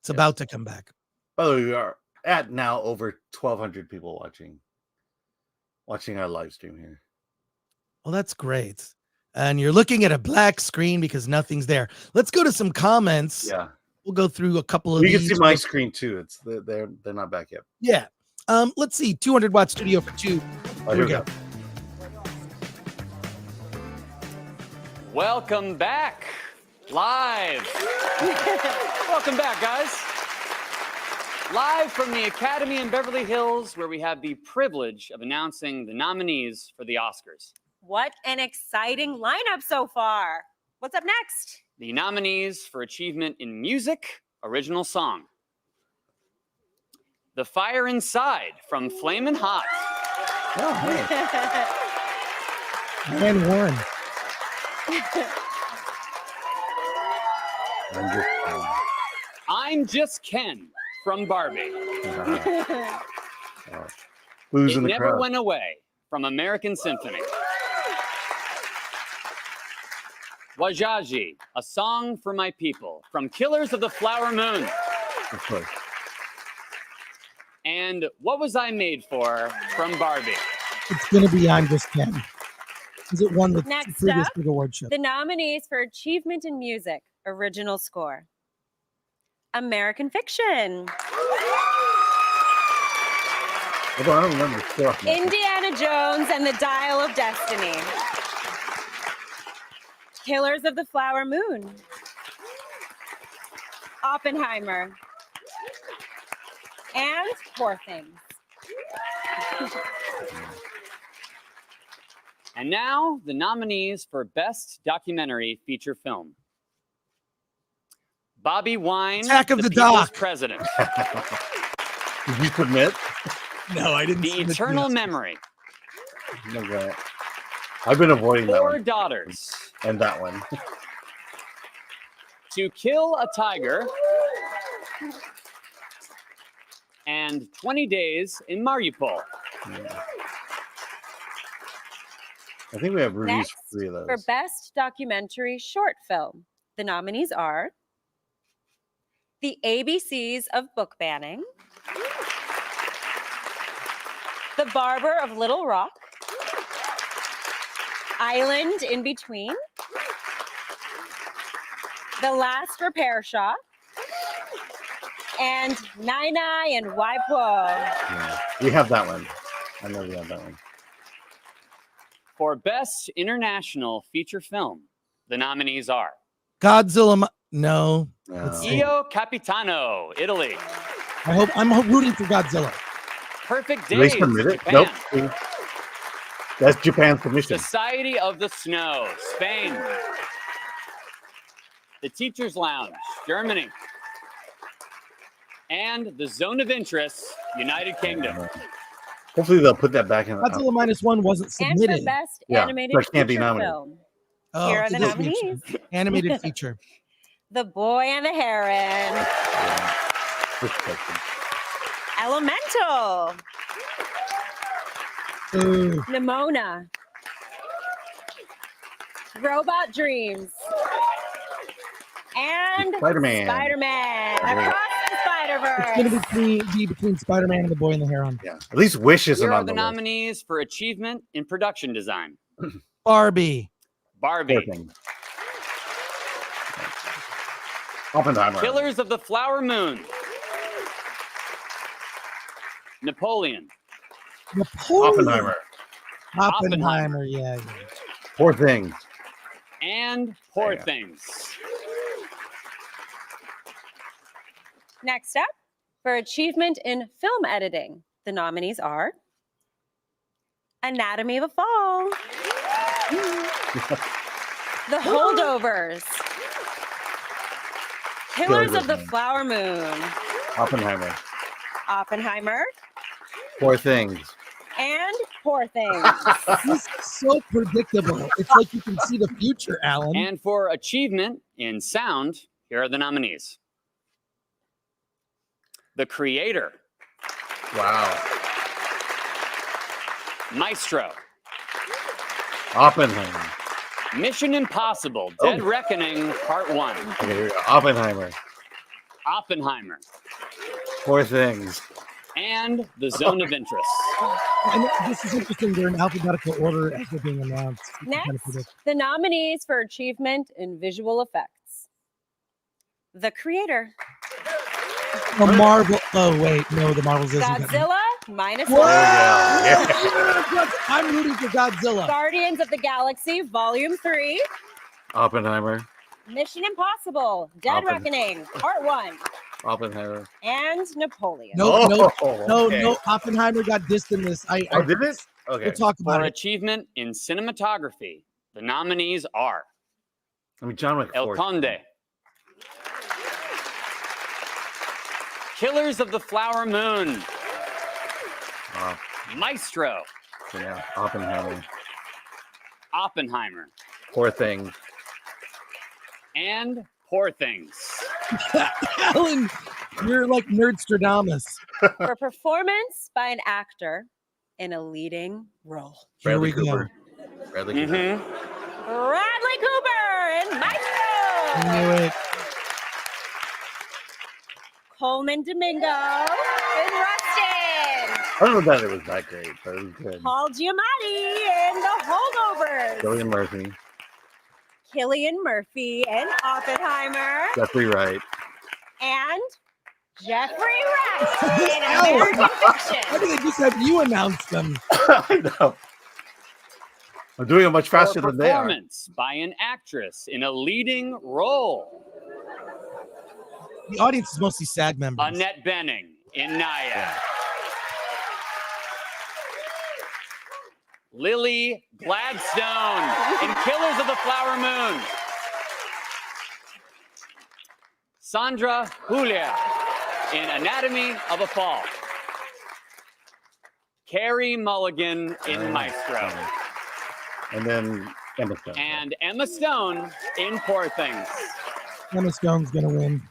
Speaker 2: It's about to come back.
Speaker 3: By the way, we are at now over 1,200 people watching our live stream here.
Speaker 2: Oh, that's great. And you're looking at a black screen because nothing's there. Let's go to some comments.
Speaker 3: Yeah.
Speaker 2: We'll go through a couple of
Speaker 3: You can
Speaker 2: these.
Speaker 3: see my screen too. They're not back yet.
Speaker 2: Yeah. Let's see. 200 watt studio for 2.
Speaker 3: Oh, here we go.
Speaker 8: Welcome back. Live. Welcome back, guys. Live from the Academy in Beverly Hills, where we have the privilege of announcing the nominees for the Oscars.
Speaker 9: What an exciting lineup so far. What's up next?
Speaker 8: The nominees for Achievement in Music, Original Song. The Fire Inside from Flamin' Hot.
Speaker 3: Oh, hey.
Speaker 2: And Warren.
Speaker 8: I'm Just Ken from Barbie.
Speaker 3: Who's
Speaker 8: It
Speaker 3: in the
Speaker 8: Never
Speaker 3: crowd?
Speaker 8: Went Away from American Symphony. Wajaji, A Song for My People from Killers of the Flower Moon.
Speaker 3: Of course.
Speaker 8: And What Was I Made For from Barbie.
Speaker 2: It's going to be I'm Just Ken. Is it one with
Speaker 9: Next
Speaker 2: previous
Speaker 9: up,
Speaker 2: big award show?
Speaker 9: The nominees for Achievement in Music, Original Score. American Fiction.
Speaker 3: I don't remember stuff.
Speaker 9: Indiana Jones and the Dial of Destiny. Killers of the Flower Moon. Oppenheimer. And Poor Things.
Speaker 8: And now, the nominees for Best Documentary Feature Film. Bobby Wine,
Speaker 2: Attack of the
Speaker 8: People's
Speaker 2: Doc.
Speaker 8: President.
Speaker 3: Did you submit?
Speaker 2: No, I didn't.
Speaker 8: The Eternal Memory.
Speaker 3: No, I've been avoiding that
Speaker 8: 4
Speaker 3: one.
Speaker 8: Daughters.
Speaker 3: And that one.
Speaker 8: To Kill a Tiger. And 20 Days in Mariupol.
Speaker 3: Yeah. I think we have reviews
Speaker 9: Next,
Speaker 3: for 3 of those.
Speaker 9: for Best Documentary Short Film, the nominees are The ABCs of Book Banning, The Barber of Little Rock, Island in Between, The Last Repair Shop, and Nine and Waipo.
Speaker 3: Yeah. We have that one. I know we have that one.
Speaker 8: For Best International Feature Film, the nominees are
Speaker 2: Godzilla. No.
Speaker 3: No.
Speaker 2: Let's see.
Speaker 8: Io Capitano, Italy.
Speaker 2: I'm rooting for Godzilla.
Speaker 8: Perfect
Speaker 3: Did they
Speaker 8: Days,
Speaker 3: submit it?
Speaker 8: Japan.
Speaker 3: Nope. That's Japan's submission.
Speaker 8: Society of the Snow, Spain. The Teacher's Lounge, Germany. And The Zone of Interest, United Kingdom.
Speaker 3: Hopefully they'll put that back in.
Speaker 2: Godzilla -1 wasn't
Speaker 9: And
Speaker 2: submitted.
Speaker 9: for Best
Speaker 3: Yeah,
Speaker 9: Animated
Speaker 3: so it can't be
Speaker 9: Feature
Speaker 3: nominated.
Speaker 9: Film,
Speaker 2: Oh,
Speaker 9: here are the
Speaker 2: it is feature.
Speaker 9: nominees.
Speaker 2: Animated feature.
Speaker 9: The Boy and the Heron,
Speaker 3: Good question.
Speaker 9: Elemental,
Speaker 2: Ooh.
Speaker 9: Nimona, Robot Dreams, and
Speaker 3: Spider-Man.
Speaker 9: Spider-Man
Speaker 3: Yeah.
Speaker 9: Across the
Speaker 2: It's
Speaker 9: Spider-Verse.
Speaker 2: going to be between Spider-Man and the Boy and the Heron.
Speaker 3: Yeah. At least Wish isn't
Speaker 8: Here are
Speaker 3: on
Speaker 8: the
Speaker 3: the list.
Speaker 8: nominees for Achievement in Production Design.
Speaker 2: Barbie.
Speaker 8: Barbie.
Speaker 3: Poor thing. Oppenheimer.
Speaker 8: Killers of the Flower Moon. Napoleon.
Speaker 2: Napoleon.
Speaker 3: Oppenheimer.
Speaker 2: Oppenheimer. Yeah.
Speaker 3: Poor thing.
Speaker 8: And Poor
Speaker 3: Yeah.
Speaker 8: Things.
Speaker 9: Next up, for Achievement in Film Editing, the nominees are Anatomy of a Fall, The Holdovers, Killers of the Flower Moon,
Speaker 3: Oppenheimer.
Speaker 9: Oppenheimer,
Speaker 3: Poor things.
Speaker 9: and Poor Things.
Speaker 2: This is so predictable. It's like you can see the future, Alan.
Speaker 8: And for Achievement in Sound, here are the nominees. The Creator.
Speaker 3: Wow.
Speaker 8: Maestro.
Speaker 3: Oppenheimer.
Speaker 8: Mission Impossible, Dead
Speaker 3: Oh.
Speaker 8: Reckoning, Part 1.
Speaker 3: Okay, here we go. Oppenheimer.
Speaker 8: Oppenheimer.
Speaker 3: Poor things.
Speaker 8: And The Zone of Interest.
Speaker 2: And this is interesting. They're in alphabetical order as they're being announced. You can kind of
Speaker 9: Next,
Speaker 2: predict.
Speaker 9: the nominees for achievement in visual effects. The creator,
Speaker 2: The Marvel. Oh wait, no, the Marvels isn't.
Speaker 9: Godzilla, minus
Speaker 2: Whoa!
Speaker 9: 1.
Speaker 3: Yeah.
Speaker 2: I'm rooting for Godzilla.
Speaker 9: Guardians of the Galaxy, Volume 3.
Speaker 3: Oppenheimer.
Speaker 9: Mission Impossible, Dead Reckoning, Part 1.
Speaker 3: Oppenheimer.
Speaker 9: And Napoleon.
Speaker 2: No,
Speaker 3: okay.
Speaker 2: no. Oppenheimer got dissed in this.
Speaker 3: Did it? Okay.
Speaker 2: We'll talk about
Speaker 8: For
Speaker 2: it.
Speaker 8: achievement in cinematography, the nominees are
Speaker 3: I mean, John
Speaker 8: El
Speaker 3: McForce.
Speaker 8: Conde, Killers of the Flower Moon, Maestro,
Speaker 3: Yeah. Oppenheimer.
Speaker 8: Oppenheimer,
Speaker 3: Poor Thing.
Speaker 8: and Poor Things.
Speaker 2: Alan, you're like Nerdstradamus.
Speaker 9: For performance by an actor in a leading role.
Speaker 2: Here
Speaker 3: Bradley
Speaker 2: we go.
Speaker 3: Cooper. Bradley Cooper.
Speaker 9: Bradley Cooper and Maestro.
Speaker 2: I knew it.
Speaker 9: Coleman Domingo and Rustin.
Speaker 3: I don't know that it was that great, but it was good.
Speaker 9: Paul Giamatti and The Holdovers.
Speaker 3: Cillian Murphy.
Speaker 9: Cillian Murphy and Oppenheimer.
Speaker 3: Jeffrey Wright.
Speaker 9: And Jeffrey Wright in American
Speaker 2: Why
Speaker 9: Fiction.
Speaker 2: do they just have you announce them?
Speaker 3: I know. I'm doing it much faster
Speaker 8: For
Speaker 3: than they are.
Speaker 8: performance by an actress in a leading role,
Speaker 2: The audience is mostly SAG members.
Speaker 8: Annette Bening in Naya. Lily Gladstone in Killers of the Flower Moon. Sandra Julia in Anatomy of a Fall. Carrie Mulligan in Maestro.
Speaker 3: And then Emma Stone.
Speaker 8: And Emma Stone in Poor Things.
Speaker 2: Emma Stone's gonna win.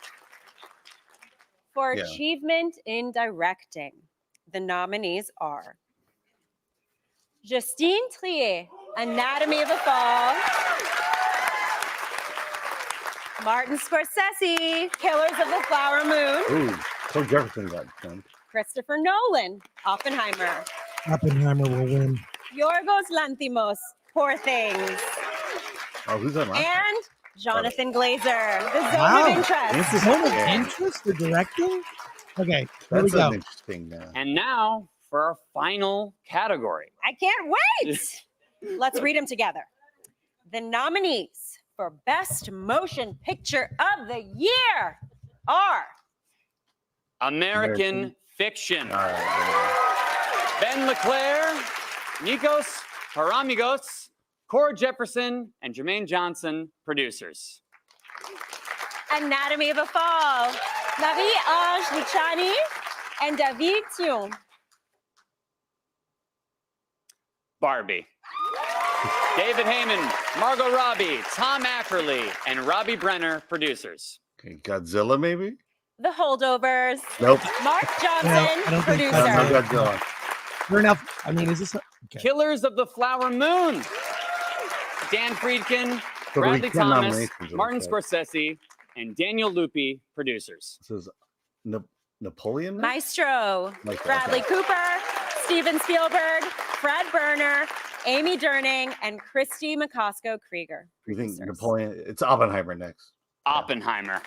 Speaker 9: For
Speaker 3: Yeah.
Speaker 9: achievement in directing, the nominees are Justine Trier, Anatomy of a Fall. Martin Scorsese, Killers of the Flower Moon.
Speaker 3: Ooh, so Jefferson got jumped.
Speaker 9: Christopher Nolan, Oppenheimer.
Speaker 2: Oppenheimer will win.
Speaker 9: Yorgos Lanthimos, Poor Things.
Speaker 3: Oh, who's that?
Speaker 9: And Jonathan Glazer, The Zone
Speaker 2: Wow.
Speaker 9: of Interest.
Speaker 2: Zone of interest for directing? Okay, here we
Speaker 3: That's
Speaker 2: go.
Speaker 3: an interesting.
Speaker 8: And now for our final category.
Speaker 9: I can't wait. Let's read them together. The nominees for Best Motion Picture of the Year are
Speaker 8: American Fiction.
Speaker 3: All right.
Speaker 8: Ben LeClaire, Nikos Paramigos, Core Jefferson, and Jermaine Johnson, producers.
Speaker 9: Anatomy of a Fall, Marie-Ange Luciani and David Thion.
Speaker 8: Barbie. David Heyman, Margot Robbie, Tom Ackerley, and Robbie Brenner, producers.
Speaker 3: Okay, Godzilla, maybe?
Speaker 9: The Holdovers.
Speaker 3: Nope.
Speaker 9: Mark
Speaker 2: I
Speaker 9: Johnson,
Speaker 2: don't think
Speaker 9: producer.
Speaker 3: No Godzilla.
Speaker 2: Fair enough. I mean, is this okay?
Speaker 8: Killers of the Flower Moon. Dan Friedkin,
Speaker 3: So
Speaker 8: Bradley
Speaker 3: we can
Speaker 8: Thomas,
Speaker 3: nominations, it
Speaker 8: Martin
Speaker 3: looks like.
Speaker 8: Scorsese, and Daniel Lupi, producers.
Speaker 3: This is Napoleon?
Speaker 9: Maestro,
Speaker 3: Maestro,
Speaker 9: Bradley
Speaker 3: okay.
Speaker 9: Cooper, Steven Spielberg, Fred Berner, Amy Durning, and Christy McCosco Krieger.
Speaker 3: You think
Speaker 9: producers.
Speaker 3: Napoleon? It's Oppenheimer next.
Speaker 8: Oppenheimer.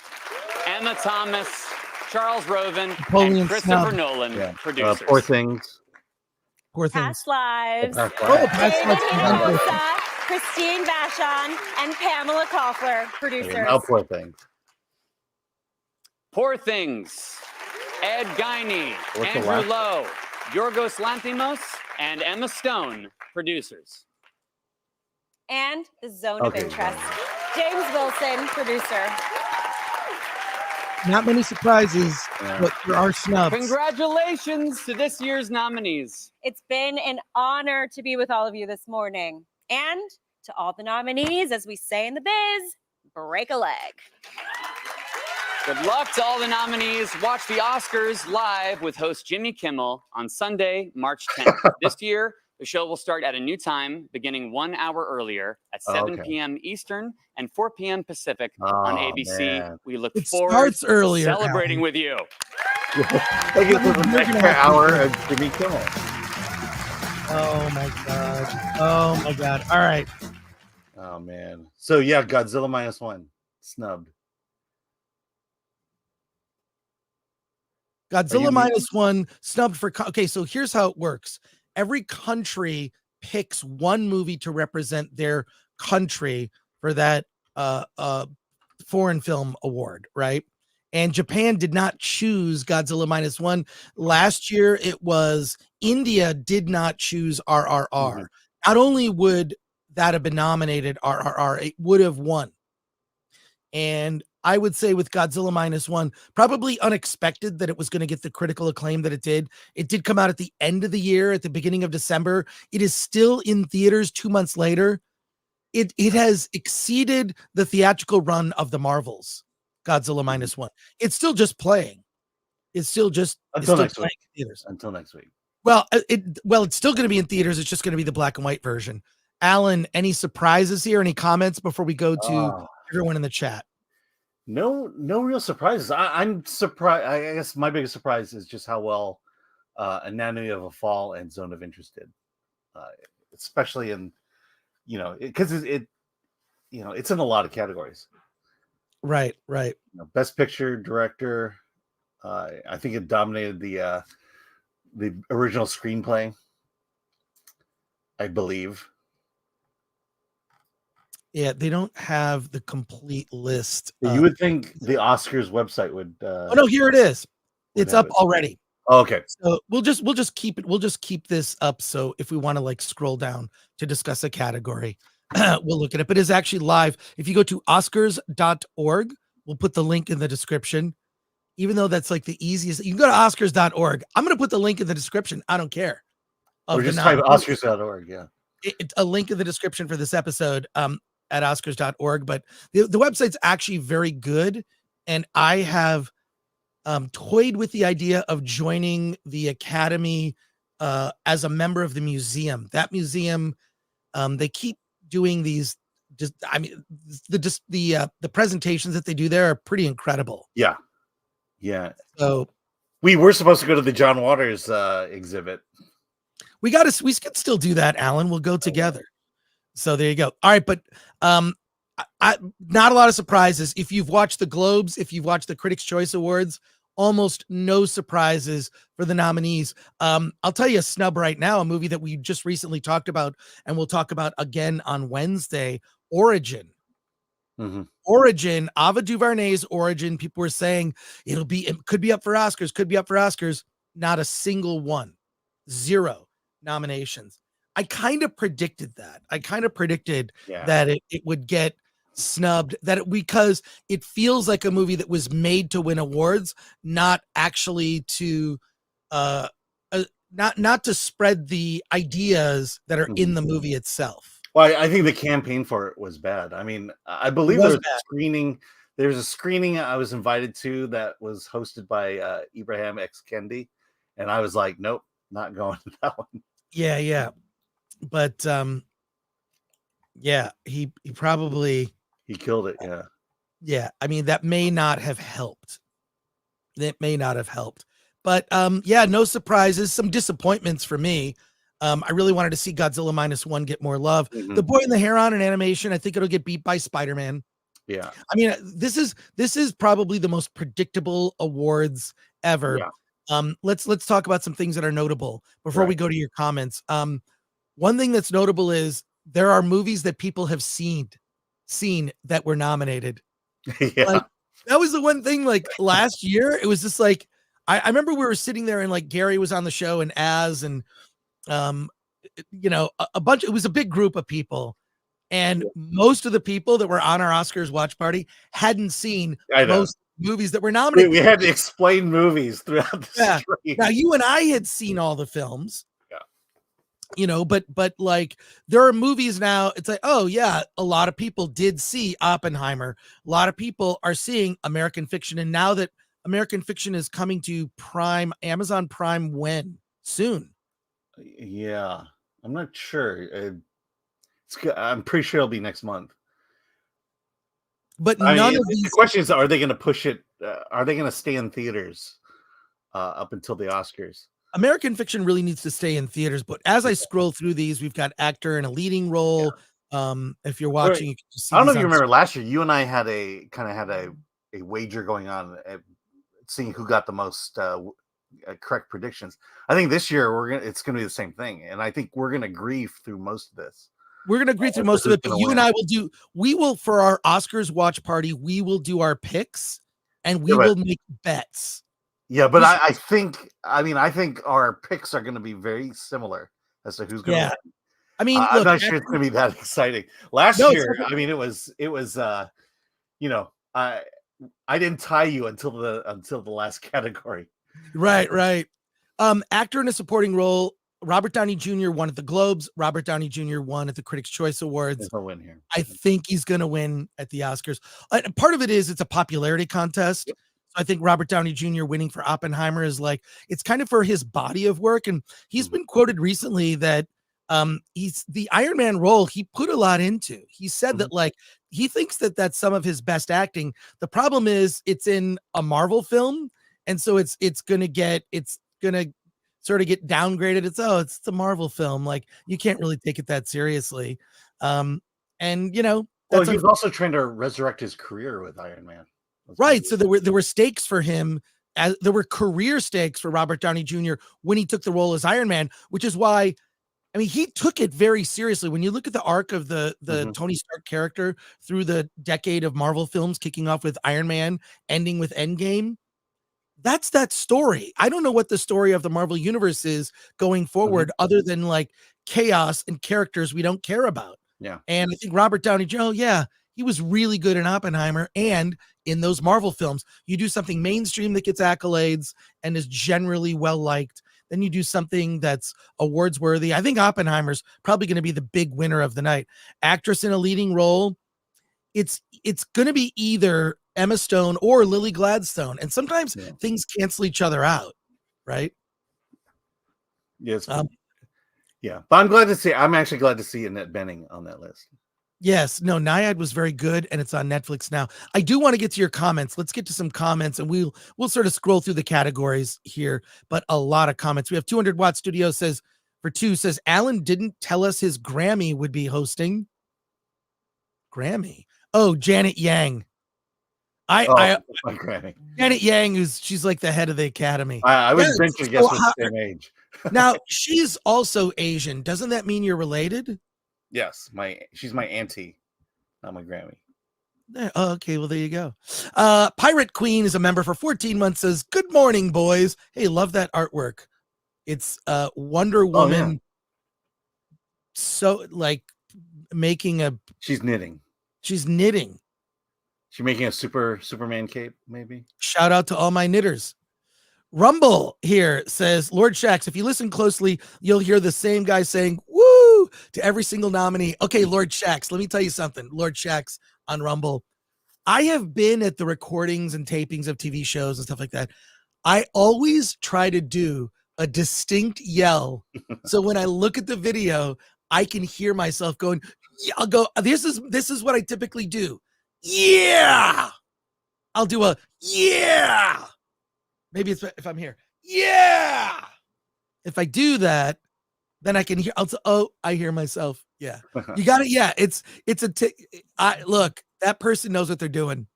Speaker 8: Emma Thomas, Charles Roven,
Speaker 2: Napoleon
Speaker 8: and Christopher
Speaker 2: snub.
Speaker 8: Nolan,
Speaker 3: Yeah.
Speaker 8: producers.
Speaker 3: Poor Things.
Speaker 2: Poor things.
Speaker 9: Past Lives,
Speaker 3: Past
Speaker 2: Oh,
Speaker 3: Lives.
Speaker 2: Past
Speaker 9: David
Speaker 2: Lives.
Speaker 9: Hinojosa, Christine Vachon, and Pamela Koffler,
Speaker 3: Okay,
Speaker 9: producers.
Speaker 3: now Poor Things.
Speaker 8: Poor Things. Ed Guiney,
Speaker 3: What's the
Speaker 8: Andrew
Speaker 3: last-
Speaker 8: Lowe, Yorgos Lanthimos, and Emma Stone, producers.
Speaker 9: And The Zone
Speaker 3: Okay.
Speaker 9: of Interest, James Wilson, producer.
Speaker 2: Not many surprises,
Speaker 3: Yeah.
Speaker 2: but there are snubs.
Speaker 8: Congratulations to this year's nominees.
Speaker 9: It's been an honor to be with all of you this morning. And to all the nominees, as we say in the biz, break a leg.
Speaker 8: Good luck to all the nominees. Watch the Oscars live with host Jimmy Kimmel on Sunday, March 10th. This year, the show will start at a new time, beginning 1 hour earlier at 7
Speaker 3: Okay.
Speaker 8: p.m. Eastern and 4 p.m. Pacific on
Speaker 3: Oh,
Speaker 8: ABC.
Speaker 3: man.
Speaker 8: We look
Speaker 2: It
Speaker 8: forward
Speaker 2: starts
Speaker 8: to
Speaker 2: earlier,
Speaker 8: celebrating
Speaker 2: Alan.
Speaker 8: with you.
Speaker 3: Thank you for the
Speaker 2: You're gonna
Speaker 3: extra
Speaker 2: have to-
Speaker 3: hour of Jimmy Kimmel.
Speaker 2: Oh my god. Oh my god. All right.
Speaker 3: Oh man. So yeah, Godzilla -1 snubbed.
Speaker 2: Godzilla -1 snubbed for okay, so here's how it works. Every country picks one movie to represent their country for that foreign film award, right? And Japan did not choose Godzilla -1. Last year it was India did not choose RRR. Not only would that have been nominated RRR, it would have won. And I would say with Godzilla -1, probably unexpected that it was going to get the critical acclaim that it did. It did come out at the end of the year, at the beginning of December. It is still in theaters 2 months later. It has exceeded the theatrical run of the Marvels, Godzilla -1. It's still just playing. It's still just
Speaker 3: until
Speaker 2: it's
Speaker 3: next
Speaker 2: still
Speaker 3: week.
Speaker 2: Theaters.
Speaker 3: Until next week.
Speaker 2: Well, it's still going to be in theaters. It's just going to be the black and white version. Alan, any surprises here? Any comments before we go to everyone in the chat?
Speaker 3: No real surprises. I'm surprised. I guess my biggest surprise is just how well Anatomy of a Fall and Zone of Interest did, especially in because it's in a lot of categories.
Speaker 2: Right.
Speaker 3: Best Picture, Director. I think it dominated the original screenplay, I believe.
Speaker 2: Yeah, they don't have the complete list.
Speaker 3: You would think the Oscars website would.
Speaker 2: Oh no, here it is. It's up already.
Speaker 3: Oh, okay.
Speaker 2: So we'll just keep it. We'll just keep this up. So if we want to scroll down to discuss a category, we'll look at it. But it's actually live. If you go to Oscars.org, we'll put the link in the description. Even though that's the easiest, you can go to Oscars.org. I'm going to put the link in the description. I don't care.
Speaker 3: Or just type Oscars.org. Yeah.
Speaker 2: It's a link in the description for this episode. At Oscars.org, but the website's actually very good, and I have toyed with the idea of joining the Academy as a member of the museum. That museum, they keep doing these. The presentations that they do there are pretty incredible.
Speaker 3: Yeah.
Speaker 2: So
Speaker 3: we were supposed to go to the John Waters exhibit.
Speaker 2: We can still do that, Alan. We'll go together. So there you go. All right, but not a lot of surprises. If you've watched the Globes, if you've watched the Critics' Choice Awards, almost no surprises for the nominees. I'll tell you a snub right now, a movie that we just recently talked about and we'll talk about again on Wednesday, Origin. Origin, Ava DuVernay's Origin. People were saying it could be up for Oscars, Not a single one. 0 nominations. I kind of predicted that. That it would get snubbed, because it feels like a movie that was made to win awards, not actually to not to spread the ideas that are in the movie itself.
Speaker 3: Well, I think the campaign for it was bad. I mean, I believe there was a screening. There's a screening I was invited to that was hosted by Ibrahim X. Kendi, and I was like, nope, not going to that one.
Speaker 2: Yeah. But he probably
Speaker 3: killed it.
Speaker 2: Yeah. I mean, that may not have helped. But no surprises, some disappointments for me. I really wanted to see Godzilla -1 get more love. The Boy and the Heron in animation, I think it'll get beat by Spider-Man.
Speaker 3: Yeah.
Speaker 2: I mean, this is probably the most predictable awards ever.
Speaker 3: Yeah.
Speaker 2: Let's talk about some things that are notable before we go to your comments. One thing that's notable is there are movies that people have seen that were nominated.
Speaker 3: Yeah.
Speaker 2: That was the one thing, last year, it was just I remember we were sitting there and Gary was on the show and it was a big group of people. And most of the people that were on our Oscars watch party hadn't seen most movies that were nominated.
Speaker 3: We had to explain movies throughout the stream.
Speaker 2: Now you and I had seen all the films. But there are movies now. It's oh yeah, a lot of people did see Oppenheimer. A lot of people are seeing American Fiction, and now that American Fiction is coming to Amazon Prime soon.
Speaker 3: Yeah, I'm not sure. I'm pretty sure it'll be next month.
Speaker 2: But the
Speaker 3: question is, are they going to push it? Are they going to stay in theaters up until the Oscars?
Speaker 2: American Fiction really needs to stay in theaters. But as I scroll through these, we've got actor in a leading role. If you're watching, you can just see
Speaker 3: I don't know if
Speaker 2: these
Speaker 3: you
Speaker 2: on
Speaker 3: remember last year, you and I had a wager going on, seeing who got the most correct predictions. I think this year it's gonna be the same thing, and I think we're gonna agree through most of this.
Speaker 2: We're gonna agree through most of it, but you and I will for our Oscars watch party, we will do our picks and we will make bets.
Speaker 3: Yeah, but I think our picks are gonna be very similar as to who's gonna win.
Speaker 2: I mean,
Speaker 3: I'm not sure it's gonna be that exciting. Last year, I mean, it was you know, I didn't tie you until the last category.
Speaker 2: Right. Actor in a supporting role, Robert Downey Jr. won at the Globes. Robert Downey Jr. won at the Critics' Choice Awards.
Speaker 3: There's no win here.
Speaker 2: I think he's going to win at the Oscars. Part of it is it's a popularity contest. Yep. So I think Robert Downey Jr. winning for Oppenheimer is like, it's kind of for his body of work. And he's been quoted recently that he's the Iron Man role he put a lot into. He said that like he thinks that that's some of his best acting. The problem is it's in a Marvel film, and so it's gonna sort of get downgraded. It's a Marvel film, like you can't really take it that seriously. And you know,
Speaker 3: well, he was also trying to resurrect his career with Iron Man.
Speaker 2: Right. So there were stakes for him. There were career stakes for Robert Downey Jr. when he took the role as Iron Man, which is why, I mean, he took it very seriously. When you look at the arc of the Tony Stark character through the decade of Marvel films, kicking off with Iron Man, ending with Endgame, that's that story. I don't know what the story of the Marvel universe is going forward, other than like chaos and characters we don't care about.
Speaker 3: Yeah.
Speaker 2: And I think Robert Downey Jr., he was really good in Oppenheimer and in those Marvel films. You do something mainstream that gets accolades and is generally well liked, then you do something that's awards worthy. I think Oppenheimer's probably going to be the big winner of the night. Actress in a leading role, it's going to be either Emma Stone or Lily Gladstone, and sometimes things cancel each other out, right?
Speaker 3: Yes. Yeah, but I'm actually glad to see Annette Bening on that list.
Speaker 2: Yes, no, Naiad was very good, and it's on Netflix now. I do want to get to your comments. Let's get to some comments, and we'll sort of scroll through the categories here, but a lot of comments. We have 200 Watt Studio says, Alan didn't tell us his Grammy would be hosting. Grammy. Oh, Janet Yang.
Speaker 3: Grammy.
Speaker 2: Janet Yang, she's like the head of the Academy.
Speaker 3: I would venture to guess we're the same age.
Speaker 2: Now, she's also Asian. Doesn't that mean you're related?
Speaker 3: Yes, she's my auntie, not my Grammy.
Speaker 2: Oh, okay, well, there you go. Pirate Queen is a member for 14 months, says, good morning, boys. Hey, love that artwork. It's Wonder Woman. Oh, yeah. So, like, making
Speaker 3: She's knitting.
Speaker 2: She's knitting.
Speaker 3: She's making a Superman cape, maybe?
Speaker 2: Shout out to all my knitters. Rumble here says, Lord Shax, if you listen closely, you'll hear the same guy saying, woo, to every single nominee. Okay, Lord Shax, let me tell you something. Lord Shax on Rumble. I have been at the recordings and tapings of TV shows and stuff like that. I always try to do a distinct yell. So when I look at the video, I can hear myself going, yeah, I'll go, this is what I typically do. Yeah. I'll do a, yeah. Maybe it's if I'm here. Yeah. If I do that, then I can hear. I hear myself. Yeah. You got it. Yeah. Look, that person knows what they're doing.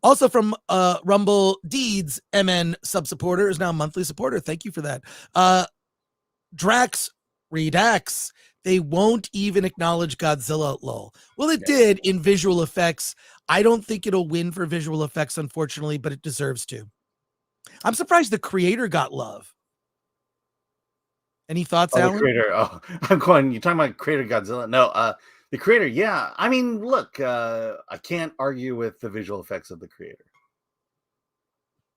Speaker 2: Also from Rumble Deeds, MN sub supporter is now a monthly supporter. Thank you for that. Drax Redax. They won't even acknowledge Godzilla, lol. Well, it did in visual effects. I don't think it'll win for visual effects, unfortunately, but it deserves to. I'm surprised the creator got love. Any thoughts, Alan?
Speaker 3: The creator. I'm going. You're talking about creator Godzilla? No, the creator. Yeah. I mean, look, I can't argue with the visual effects of the creator.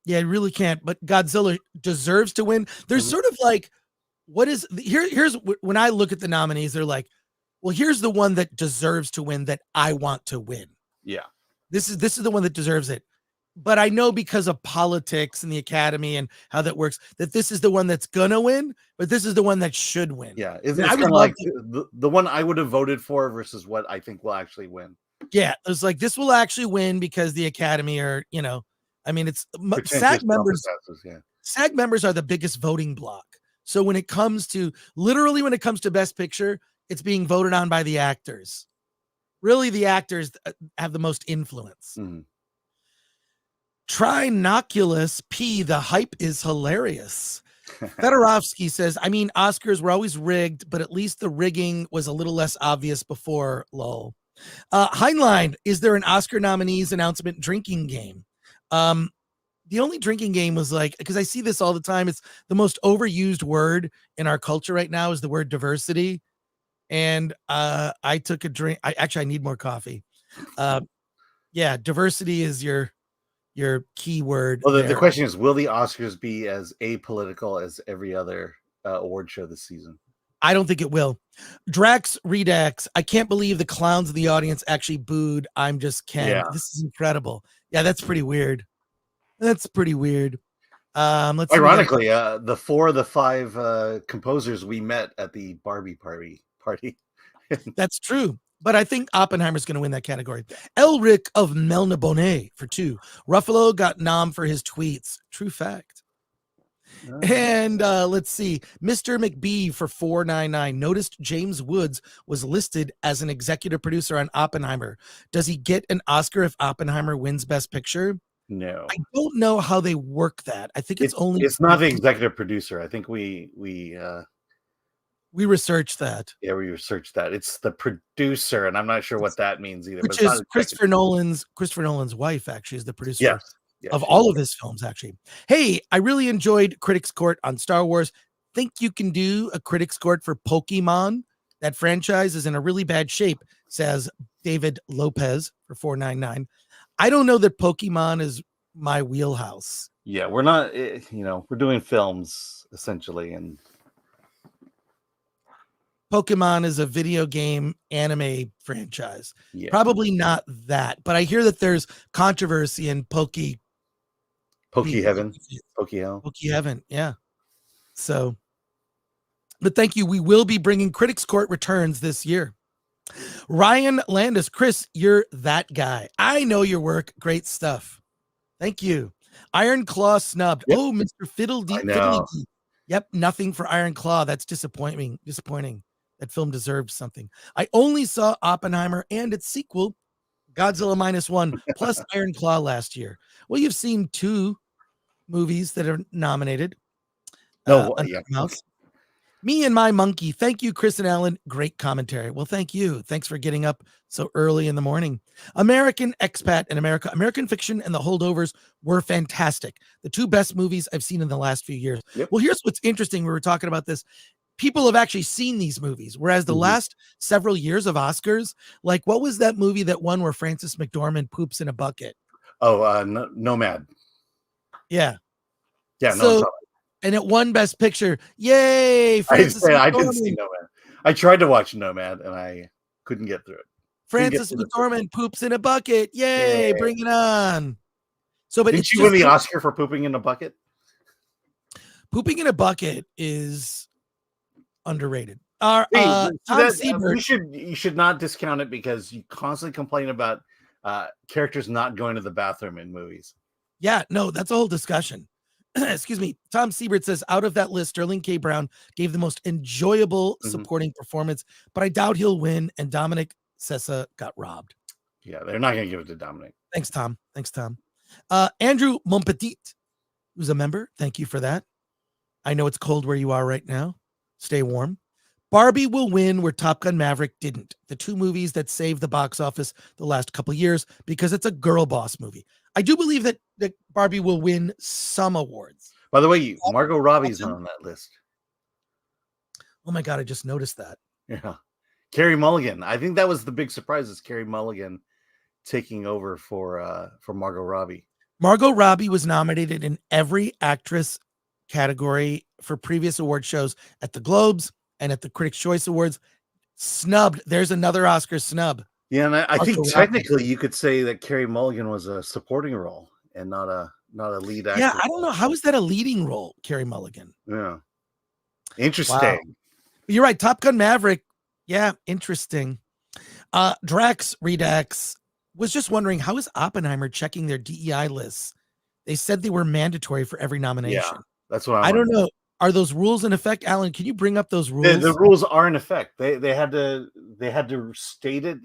Speaker 2: Yeah, I really can't. But Godzilla deserves to win. There's sort of like, here's when I look at the nominees, they're like, well, here's the one that deserves to win that I want to win.
Speaker 3: Yeah.
Speaker 2: This is the one that deserves it. But I know because of politics and the Academy and how that works, that this is the one that's gonna win, but this is the one that should win.
Speaker 3: Yeah, it's kind of like the one I would have voted for versus what I think will actually win.
Speaker 2: Yeah, it's like this will actually win because the Academy are, I mean, it's SAG members. SAG members are the biggest voting block. So when it comes to Best Picture, it's being voted on by the actors. Really, the actors have the most influence. Trinoculus P, the hype is hilarious. Fedorovsky says, I mean, Oscars were always rigged, but at least the rigging was a little less obvious before, lol. Heinlein, is there an Oscar nominees announcement drinking game? The only drinking game was like, because I see this all the time, it's the most overused word in our culture right now is the word diversity. And I took a drink. I need more coffee. Yeah, diversity is your key word.
Speaker 3: Well, the question is, will the Oscars be as apolitical as every other award show this season?
Speaker 2: I don't think it will. Drax Redax, I can't believe the clowns in the audience actually booed I'm Just Ken.
Speaker 3: Yeah.
Speaker 2: This is incredible. Yeah, that's pretty weird. Let's
Speaker 3: Ironically, the 4 of the 5 composers we met at the Barbie party.
Speaker 2: That's true. But I think Oppenheimer's going to win that category. Elric of Melnibone for 2. Ruffalo got nom for his tweets. True fact. And let's see. Mr. McBee for 499 noticed James Woods was listed as an executive producer on Oppenheimer. Does he get an Oscar if Oppenheimer wins Best Picture?
Speaker 3: No.
Speaker 2: I don't know how they work that. I think it's
Speaker 3: not the executive producer. I think we
Speaker 2: researched that.
Speaker 3: Yeah, we researched that. It's the producer, and I'm not sure what that means either.
Speaker 2: Which
Speaker 3: but
Speaker 2: is Christopher Nolan's wife, actually, is the producer
Speaker 3: Yes,
Speaker 2: of all of his films, actually. Hey, I really enjoyed Critics Court on Star Wars. Think you can do a Critics Court for Pokemon? That franchise is in a really bad shape, says David Lopez for 499. I don't know that Pokemon is my wheelhouse.
Speaker 3: Yeah, we're not, we're doing films essentially, and
Speaker 2: Pokemon is a video game anime franchise.
Speaker 3: Yeah.
Speaker 2: Probably not that, but I hear that there's controversy in Poke
Speaker 3: Heaven.
Speaker 2: Yeah. So, but thank you. We will be bringing Critics Court returns this year. Ryan Landis, Chris, you're that guy. I know your work. Great stuff. Thank you. Iron Claw snubbed.
Speaker 3: Yep.
Speaker 2: Oh, Mr. Fiddledee. Yep, nothing for Iron Claw. That's disappointing. That film deserves something. I only saw Oppenheimer and its sequel, Godzilla -1, plus Iron Claw last year. Well, you've seen 2 movies that are nominated. Me and My Monkey. Thank you, Chris and Alan. Great commentary. Well, thank you. Thanks for getting up so early in the morning. American Expat and American Fiction and The Holdovers were fantastic. The 2 best movies I've seen in the last few years.
Speaker 3: Yep.
Speaker 2: Well, here's what's interesting. We were talking about this. People have actually seen these movies, whereas the last several years of Oscars, like what was that movie that won where Frances McDormand poops in a bucket?
Speaker 3: Nomad.
Speaker 2: Yeah.
Speaker 3: Yeah,
Speaker 2: so, and it won Best Picture. Yay!
Speaker 3: I didn't see Nomad. I tried to watch Nomad and I couldn't get through it.
Speaker 2: Frances McDormand poops in a bucket. Yay! Bring it on. So, but
Speaker 3: did she win the Oscar for pooping in a bucket?
Speaker 2: Pooping in a bucket is underrated. Tom Siebert,
Speaker 3: you should not discount it because you constantly complain about characters not going to the bathroom in movies.
Speaker 2: Yeah, no, that's a whole discussion. Excuse me. Tom Siebert says, out of that list, Sterling K. Brown gave the most enjoyable supporting performance, but I doubt he'll win. And Dominic Sessa got robbed.
Speaker 3: Yeah, they're not going to give it to Dominic.
Speaker 2: Thanks, Tom. Andrew Monpetit, who's a member. Thank you for that. I know it's cold where you are right now. Stay warm. Barbie will win where Top Gun Maverick didn't. The 2 movies that saved the box office the last couple years because it's a girl boss movie. I do believe that Barbie will win some awards.
Speaker 3: By the way, Margot Robbie's not on that list.
Speaker 2: Oh my God, I just noticed that.
Speaker 3: Yeah. Carey Mulligan. I think that was the big surprise, is Carey Mulligan taking over for Margot Robbie.
Speaker 2: Margot Robbie was nominated in every actress category for previous award shows at the Globes and at the Critics' Choice Awards. Snubbed. There's another Oscar snub.
Speaker 3: Yeah, and I think technically you could say that Carey Mulligan was a supporting role and not a lead actor.
Speaker 2: Yeah, I don't know. How is that a leading role, Carey Mulligan?
Speaker 3: Yeah. Interesting.
Speaker 2: Wow. You're right. Top Gun Maverick. Yeah, interesting. Drax Redax was just wondering, how is Oppenheimer checking their DEI lists? They said they were mandatory for every nomination.
Speaker 3: Yeah, that's what
Speaker 2: I don't know. are those rules in effect? Alan, can you bring up those rules?
Speaker 3: The rules are in effect. They had to state it.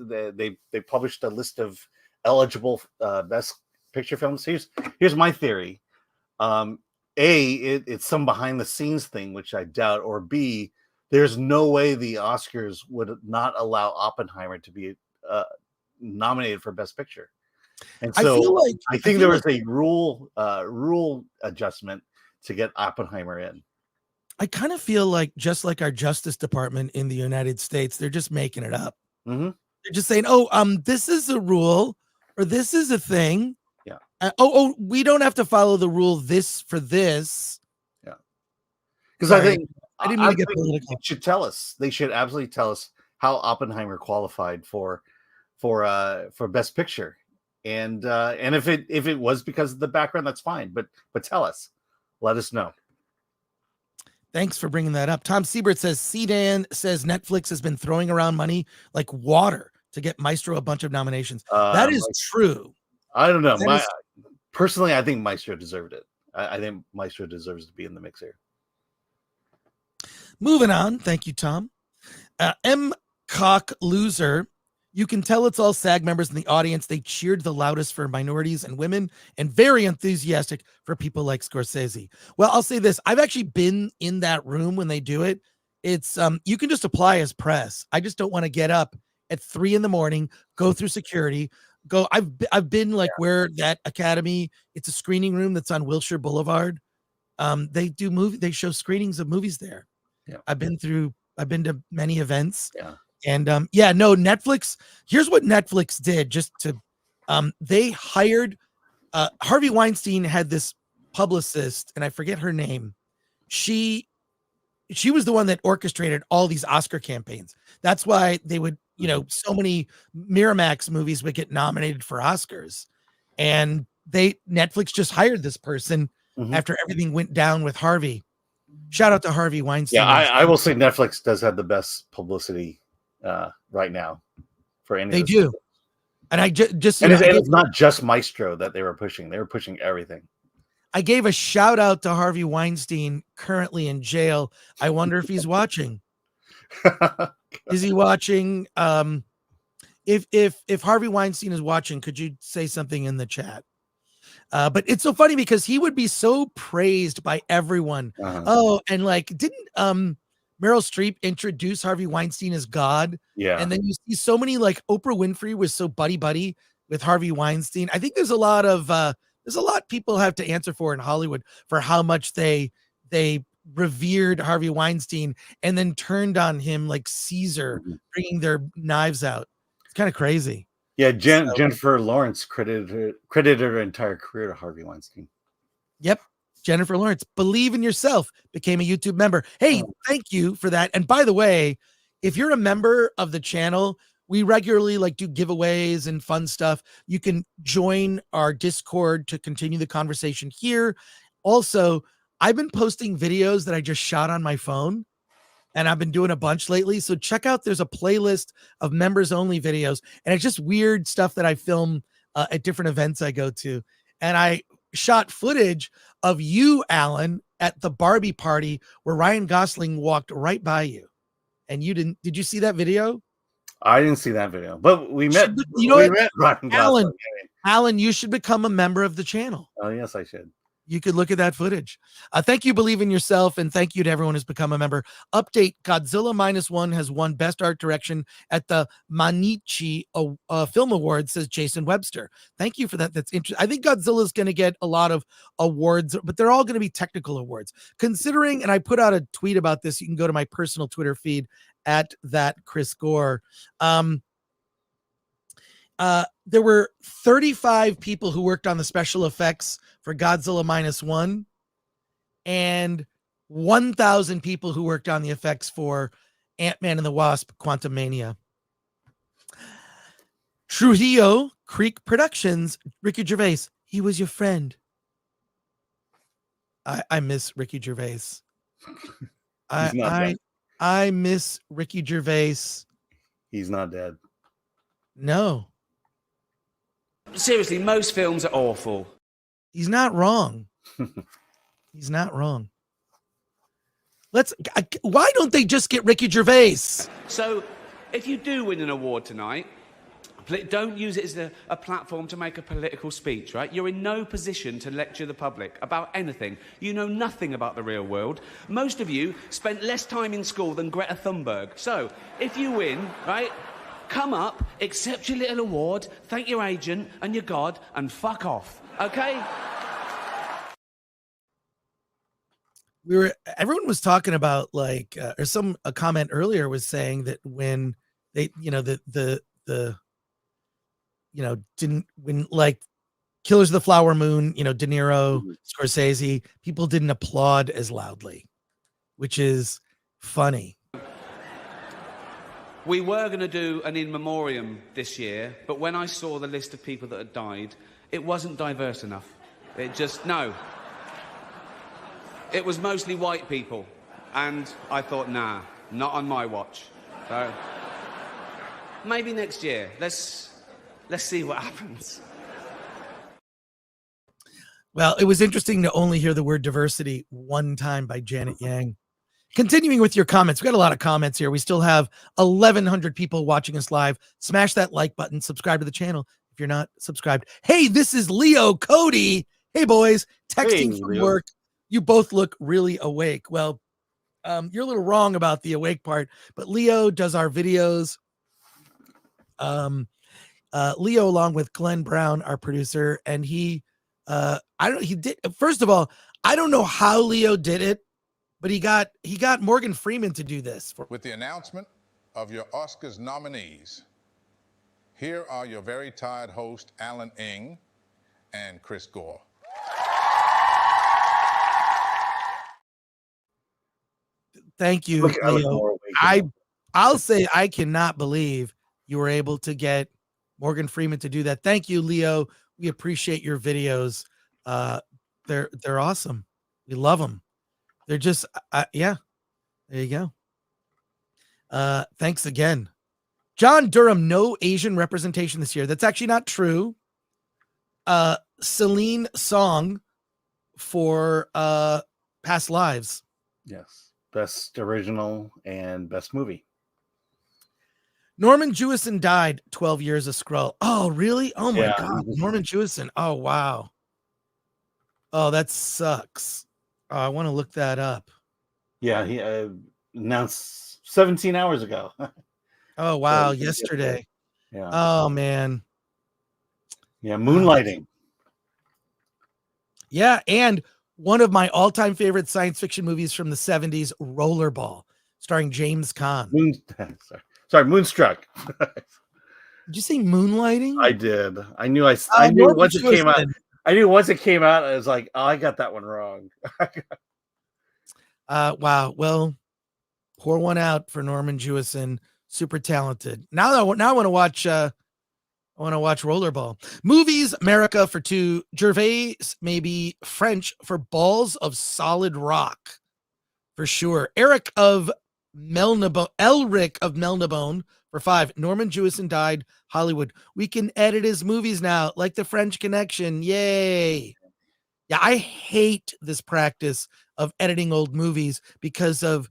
Speaker 3: They published a list of eligible best picture films. Here's my theory. It's some behind the scenes thing, which I doubt, or B, there's no way the Oscars would not allow Oppenheimer to be nominated for Best Picture. And so I think there was a rule adjustment to get Oppenheimer in.
Speaker 2: I kind of feel like, just like our Justice Department in the United States, they're just making it up.
Speaker 3: Mm-hmm.
Speaker 2: They're just saying, this is a rule, or this is a thing.
Speaker 3: Yeah.
Speaker 2: We don't have to follow the rule this for this.
Speaker 3: Yeah. Because I think
Speaker 2: I didn't mean to get political.
Speaker 3: They should tell us. They should absolutely tell us how Oppenheimer qualified for Best Picture, and if it was because of the background, that's fine. But tell us, let us know.
Speaker 2: Thanks for bringing that up. Tom Siebert says, CDan says Netflix has been throwing around money like water to get Maestro a bunch of nominations. That is true.
Speaker 3: I don't know. Personally, I think Maestro deserved it. I think Maestro deserves to be in the mix here.
Speaker 2: Moving on. Thank you, Tom. M. Cock Loser. You can tell it's all SAG members in the audience. They cheered the loudest for minorities and women and very enthusiastic for people like Scorsese. Well, I'll say this. I've actually been in that room when they do it. It's you can just apply as press. I just don't want to get up at 3 a.m, go through security, go. I've been like where that Academy, it's a screening room that's on Wilshire Boulevard. They show screenings of movies there.
Speaker 3: Yeah.
Speaker 2: I've been to many events.
Speaker 3: Yeah.
Speaker 2: And Netflix, here's what Netflix did just to they hired Harvey Weinstein had this publicist, and I forget her name. She was the one that orchestrated all these Oscar campaigns. That's why they would, so many Miramax movies would get nominated for Oscars. And Netflix just hired this person after everything went down with Harvey. Shout out to Harvey Weinstein.
Speaker 3: Yeah, I will say Netflix does have the best publicity right now for any.
Speaker 2: They do, and I just
Speaker 3: it's not just Maestro that they were pushing; they were pushing everything.
Speaker 2: I gave a shout out to Harvey Weinstein, currently in jail. I wonder if he's watching. Is he watching? If Harvey Weinstein is watching, could you say something in the chat? But it's so funny because he would be so praised by everyone. Oh, and didn't Meryl Streep introduce Harvey Weinstein as God?
Speaker 3: Yeah.
Speaker 2: And then you see so many, like Oprah Winfrey was so buddy with Harvey Weinstein. I think there's a lot people have to answer for in Hollywood for how much they revered Harvey Weinstein and then turned on him like Caesar, bringing their knives out. It's kind of crazy.
Speaker 3: Yeah, Jennifer Lawrence credited her entire career to Harvey Weinstein.
Speaker 2: Yep. Jennifer Lawrence, Believe in Yourself, became a YouTube member. Hey, thank you for that. And by the way, if you're a member of the channel, we regularly do giveaways and fun stuff. You can join our Discord to continue the conversation here. Also, I've been posting videos that I just shot on my phone, and I've been doing a bunch lately. So check out, there's a playlist of members only videos, and it's just weird stuff that I film at different events I go to. And I shot footage of you, Alan, at the Barbie party where Ryan Gosling walked right by you. And you didn't, did you see that video?
Speaker 3: I didn't see that video, but we met.
Speaker 2: Met
Speaker 3: Ryan Gosling.
Speaker 2: Alan, you should become a member of the channel.
Speaker 3: Oh, yes, I should.
Speaker 2: You could look at that footage. Thank you, Believe in Yourself, and thank you to everyone who's become a member. Update, Godzilla -1 has won Best Art Direction at the Manichi Film Awards, says Jason Webster. Thank you for that. That's interesting. I think Godzilla is going to get a lot of awards, but they're all going to be technical awards. Considering, and I put out a tweet about this, you can go to my personal Twitter feed at that Chris Gore. There were 35 people who worked on the special effects for Godzilla -1 and 1,000 people who worked on the effects for Ant-Man and the Wasp: Quantumania. Trujillo Creek Productions, Ricky Gervais, he was your friend. I miss Ricky Gervais. I miss Ricky Gervais.
Speaker 3: He's not dead.
Speaker 2: No.
Speaker 10: Seriously, most films are awful.
Speaker 2: He's not wrong. He's not wrong. Why don't they just get Ricky Gervais?
Speaker 10: So, if you do win an award tonight, don't use it as a platform to make a political speech, right? You're in no position to lecture the public about anything. You know nothing about the real world. Most of you spent less time in school than Greta Thunberg. So, if you win, right, come up, accept your little award, thank your agent and your God, and fuck off, okay?
Speaker 2: Everyone was talking about like, or a comment earlier was saying that when they, didn't when like Killers of the Flower Moon, De Niro, Scorsese, people didn't applaud as loudly, which is funny.
Speaker 10: We were going to do an in memoriam this year, but when I saw the list of people that had died, it wasn't diverse enough. No. It was mostly white people, and I thought, nah, not on my watch. So maybe next year. Let's see what happens.
Speaker 2: Well, it was interesting to only hear the word diversity one time by Janet Yang. Continuing with your comments, we got a lot of comments here. We still have 1,100 people watching us live. Smash that like button, subscribe to the channel if you're not subscribed. Hey, this is Leo Cody. Hey, boys, texting from
Speaker 3: Leo.
Speaker 2: work. You both look really awake. Well, you're a little wrong about the awake part, but Leo does our videos. Leo, along with Glenn Brown, our producer, and first of all, I don't know how Leo did it, but he got Morgan Freeman to do this.
Speaker 1: With the announcement of your Oscars nominees, here are your very tired host, Alan Ng and Chris Gore.
Speaker 2: Thank you, Leo. I'll say I cannot believe you were able to get Morgan Freeman to do that. Thank you, Leo. We appreciate your videos. They're awesome. We love them. They're just yeah. There you go. Thanks again. John Durham, no Asian representation this year. That's actually not true. Celine Song for Past Lives.
Speaker 3: Yes. Best original and best movie.
Speaker 2: Norman Jewison died 12 years a Skrull. Oh, really? Oh my God. Norman Jewison. Oh, wow. Oh, that sucks. Oh, I want to look that up.
Speaker 3: Yeah, he announced 17 hours ago.
Speaker 2: Oh, wow. Yesterday.
Speaker 3: Yeah.
Speaker 2: Oh, man.
Speaker 3: Yeah, Moonlighting.
Speaker 2: Yeah, and one of my all-time favorite science fiction movies from the 70s, Rollerball, starring James Caan.
Speaker 3: Sorry, Moonstruck.
Speaker 2: Did you say Moonlighting?
Speaker 3: I did. I knew once it came out. I knew once it came out, I was like, oh, I got that one wrong.
Speaker 2: Wow. Well, pour one out for Norman Jewison. Super talented. Now I want to watch. I want to watch Rollerball. Movies, America for 2. Gervais, maybe French for Balls of Solid Rock, for sure. Elric of Melnibone for 5. Norman Jewison died. Hollywood. We can edit his movies now, like The French Connection. Yay. Yeah, I hate this practice of editing old movies because of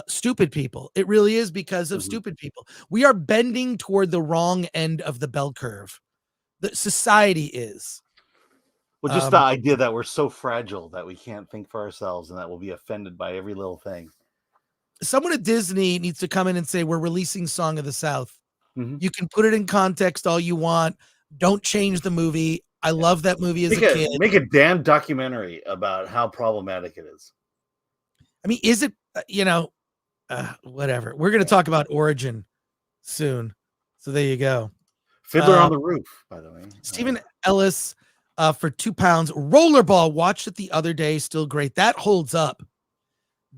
Speaker 2: stupid people. It really is because of stupid people. We are bending toward the wrong end of the bell curve. The society is.
Speaker 3: Well, just the idea that we're so fragile that we can't think for ourselves and that we'll be offended by every little thing.
Speaker 2: Someone at Disney needs to come in and say, we're releasing Song of the South. You can put it in context all you want. Don't change the movie. I love that movie as a kid.
Speaker 3: Make a damn documentary about how problematic it is.
Speaker 2: I mean, is it, whatever. We're going to talk about Origin soon. So there you go.
Speaker 3: Fiddler on the Roof, by the way.
Speaker 2: Stephen Ellis for £2. Rollerball, watched it the other day. Still great. That holds up.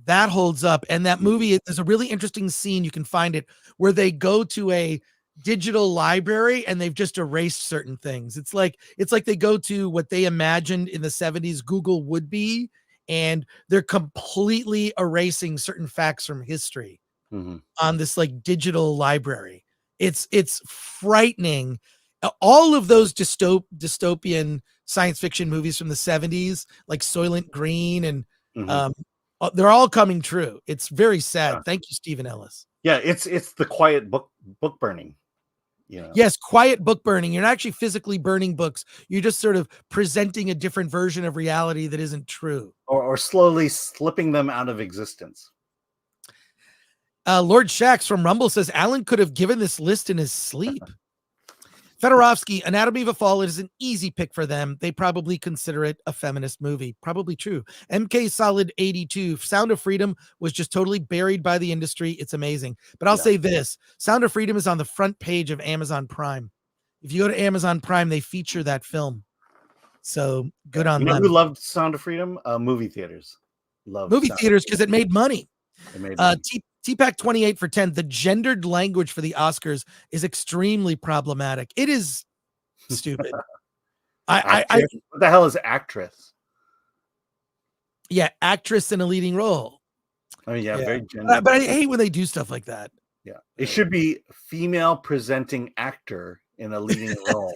Speaker 2: That holds up. And that movie, there's a really interesting scene. You can find it where they go to a digital library and they've just erased certain things. It's like they go to what they imagined in the 70s Google would be, and they're completely erasing certain facts from history on this like digital library. It's frightening. All of those dystopian science fiction movies from the 70s, like Soylent Green and they're all coming true. It's very sad.
Speaker 3: Yeah.
Speaker 2: Thank you, Stephen Ellis.
Speaker 3: Yeah, it's the quiet book burning.
Speaker 2: Yes, quiet book burning. You're not actually physically burning books. You're just sort of presenting a different version of reality that isn't true.
Speaker 3: Or slowly slipping them out of existence.
Speaker 2: Lord Shax from Rumble says Alan could have given this list in his sleep. Fedorovsky, Anatomy of a Fall is an easy pick for them. They probably consider it a feminist movie. Probably true. MK Solid 82, Sound of Freedom was just totally buried by the industry. It's amazing. But I'll say this, Sound of Freedom is on the front page of Amazon Prime. If you go to Amazon Prime, they feature that film. So good on them.
Speaker 3: Who loved Sound of Freedom? Movie theaters.
Speaker 2: Movie theaters because it made money.
Speaker 3: It made money.
Speaker 2: TPAC 28 for 10. The gendered language for the Oscars is extremely problematic. It is stupid.
Speaker 3: What the hell is actress?
Speaker 2: Yeah, actress in a leading role.
Speaker 3: I mean, very gendered.
Speaker 2: But I hate when they do stuff like that.
Speaker 3: Yeah, it should be female presenting actor in a leading role.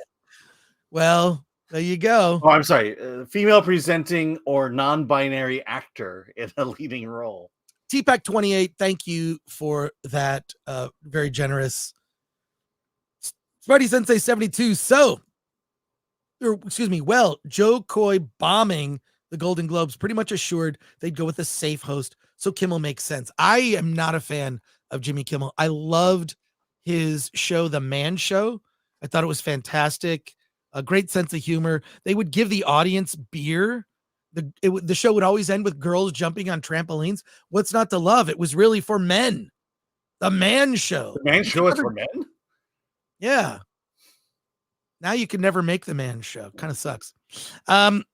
Speaker 2: Well, there you go.
Speaker 3: Oh, I'm sorry. Female presenting or non-binary actor in a leading role.
Speaker 2: TPAC 28, thank you for that. Very generous. Smarty Sensei 72. Well, Joe Coy bombing the Golden Globes pretty much assured they'd go with a safe host. So Kimmel makes sense. I am not a fan of Jimmy Kimmel. I loved his show, The Man Show. I thought it was fantastic. A great sense of humor. They would give the audience beer. The show would always end with girls jumping on trampolines. What's not to love? It was really for men. The Man Show.
Speaker 3: The Man Show is for men?
Speaker 2: Yeah. Now you can never make The Man Show. Kind of sucks. Elric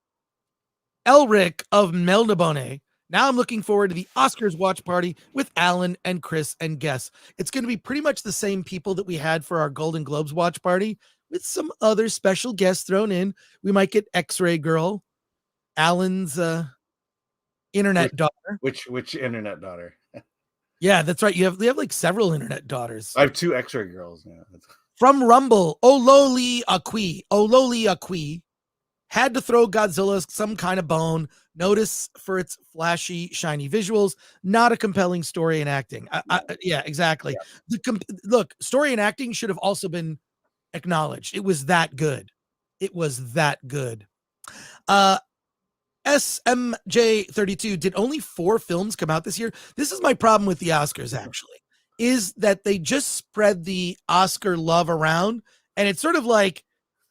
Speaker 2: of Melnibone. Now I'm looking forward to the Oscars watch party with Alan and Chris and guests. It's going to be pretty much the same people that we had for our Golden Globes watch party with some other special guests thrown in. We might get X-Ray Girl, Alan's internet daughter.
Speaker 3: Which internet daughter?
Speaker 2: Yeah, that's right. You have like several internet daughters.
Speaker 3: I have 2 X-ray girls. Yeah.
Speaker 2: From Rumble, Ololi Akwi had to throw Godzilla some kind of bone. Notice for its flashy, shiny visuals, not a compelling story and acting. Yeah, exactly. Yeah. Look, story and acting should have also been acknowledged. It was that good. SMJ32, did only 4 films come out this year? This is my problem with the Oscars, actually, is that they just spread the Oscar love around, and it's sort of like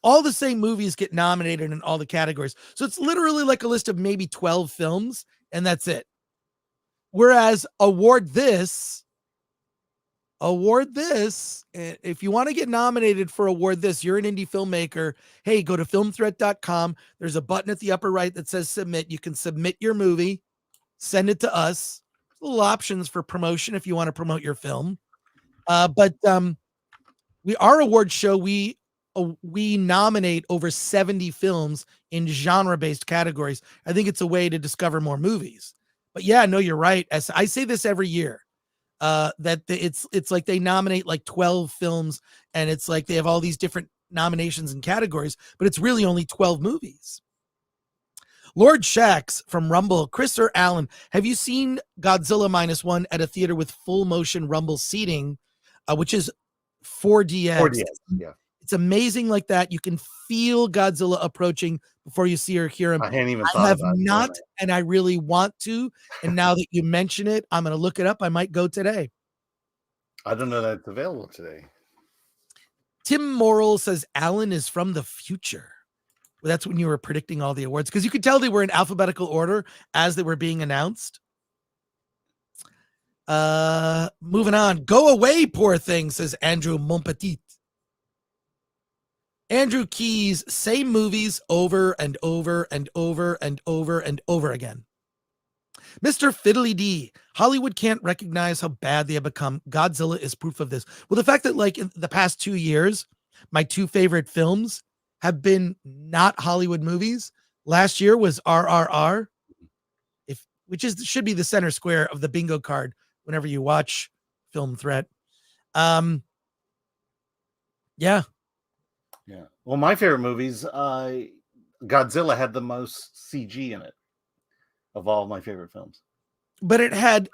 Speaker 2: all the same movies get nominated in all the categories. So it's literally like a list of maybe 12 films, and that's it. Whereas award this, if you want to get nominated for award this, you're an indie filmmaker. Hey, go to filmthreat.com. There's a button at the upper right that says submit. You can submit your movie, send it to us. Little options for promotion if you want to promote your film. But our award show, we nominate over 70 films in genre-based categories. I think it's a way to discover more movies. But yeah, no, you're right. As I say this every year. It's like they nominate like 12 films, and it's like they have all these different nominations and categories, but it's really only 12 movies. Lord Shax from Rumble, Chris or Alan, have you seen Godzilla -1 at a theater with full motion Rumble seating, which is 4DX?
Speaker 3: 4DX, yeah.
Speaker 2: It's amazing like that. You can feel Godzilla approaching before you see or hear him.
Speaker 3: I hadn't even
Speaker 2: I have not, and I really want to. And now that you mention it, I'm going to look it up. I might go today.
Speaker 3: I don't know that it's available today.
Speaker 2: Tim Morrill says Alan is from the future. Well, that's when you were predicting all the awards, because you could tell they were in alphabetical order as they were being announced. Moving on. Go away, poor thing, says Andrew Monpetit. Andrew Keys, same movies over and over and over and over and over again. Mr. Fiddly D, Hollywood can't recognize how bad they have become. Godzilla is proof of this. Well, the fact that like in the past 2 years, my 2 favorite films have been not Hollywood movies. Last year was RRR, which should be the center square of the bingo card whenever you watch Film Threat. Yeah.
Speaker 3: Yeah. Well, my favorite movies, Godzilla had the most CG in it of all my favorite films.
Speaker 2: but it had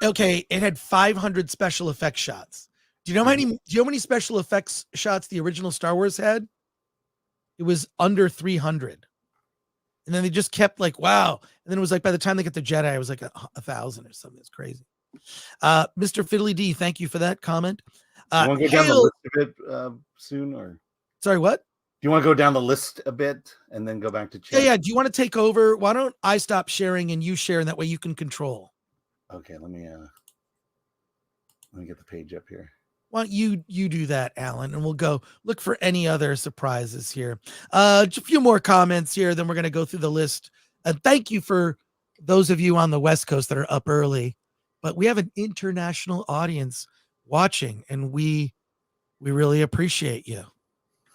Speaker 2: 500 special effects shots. Do you know how many special effects shots the original Star Wars had? It was under 300. And then they just kept like, wow. And then it was like, by the time they get to Jedi, it was like 1,000 or something. It's crazy. Mr. Fiddly D, thank you for that comment.
Speaker 3: You want to go down the list a bit soon, or
Speaker 2: sorry, what?
Speaker 3: Do you want to go down the list a bit and then go back to chat?
Speaker 2: Yeah. Do you want to take over? Why don't I stop sharing and you share, and that way you can control?
Speaker 3: Okay, let me get the page up here.
Speaker 2: Why don't you do that, Alan, and we'll go look for any other surprises here. Just a few more comments here, then we're going to go through the list. And thank you for those of you on the West Coast that are up early. But we have an international audience watching, and we really appreciate you.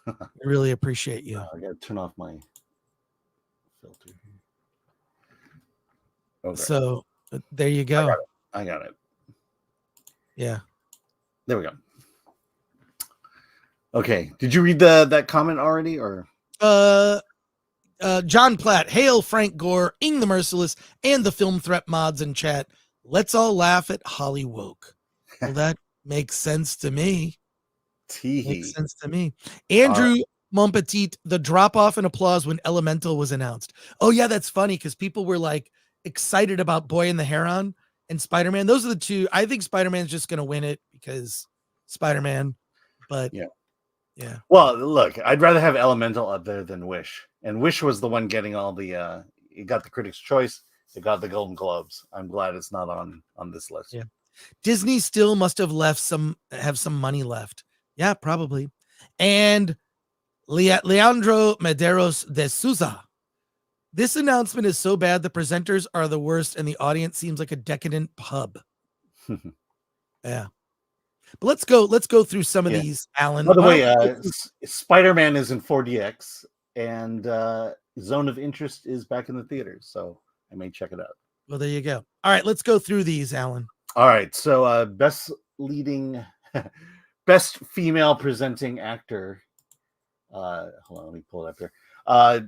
Speaker 2: We really appreciate you.
Speaker 3: I got to turn off my filter here. Okay.
Speaker 2: So there you go.
Speaker 3: I got it.
Speaker 2: Yeah.
Speaker 3: There we go. Okay. Did you read that comment already, or?
Speaker 2: John Platt, hail Frank Gore, Ing the Merciless, and the Film Threat mods in chat. Let's all laugh at Hollywood. Well, that makes sense to me. Makes sense to me. Andrew Monpetit, the drop off in applause when Elemental was announced. Oh yeah, that's funny because people were like excited about Boy and the Heron and Spider-Man. Those are the two. I think Spider-Man's just going to win it because Spider-Man. But yeah.
Speaker 3: Well, look, I'd rather have Elemental up there than Wish, and Wish was the one getting all the. It got the Critics' Choice. It got the Golden Globes. I'm glad it's not on this list.
Speaker 2: Yeah. Disney still must have some money left. Yeah, probably. And Leandro Medeiros de Souza. This announcement is so bad the presenters are the worst and the audience seems like a decadent pub. Yeah. But let's go through some of these, Alan.
Speaker 3: By the way, Spider-Man is in 4DX, and Zone of Interest is back in the theaters, so I may check it out.
Speaker 2: Well, there you go. All right, let's go through these, Alan.
Speaker 3: All right, so best female presenting actor. Hold on, let me pull it up here. Oh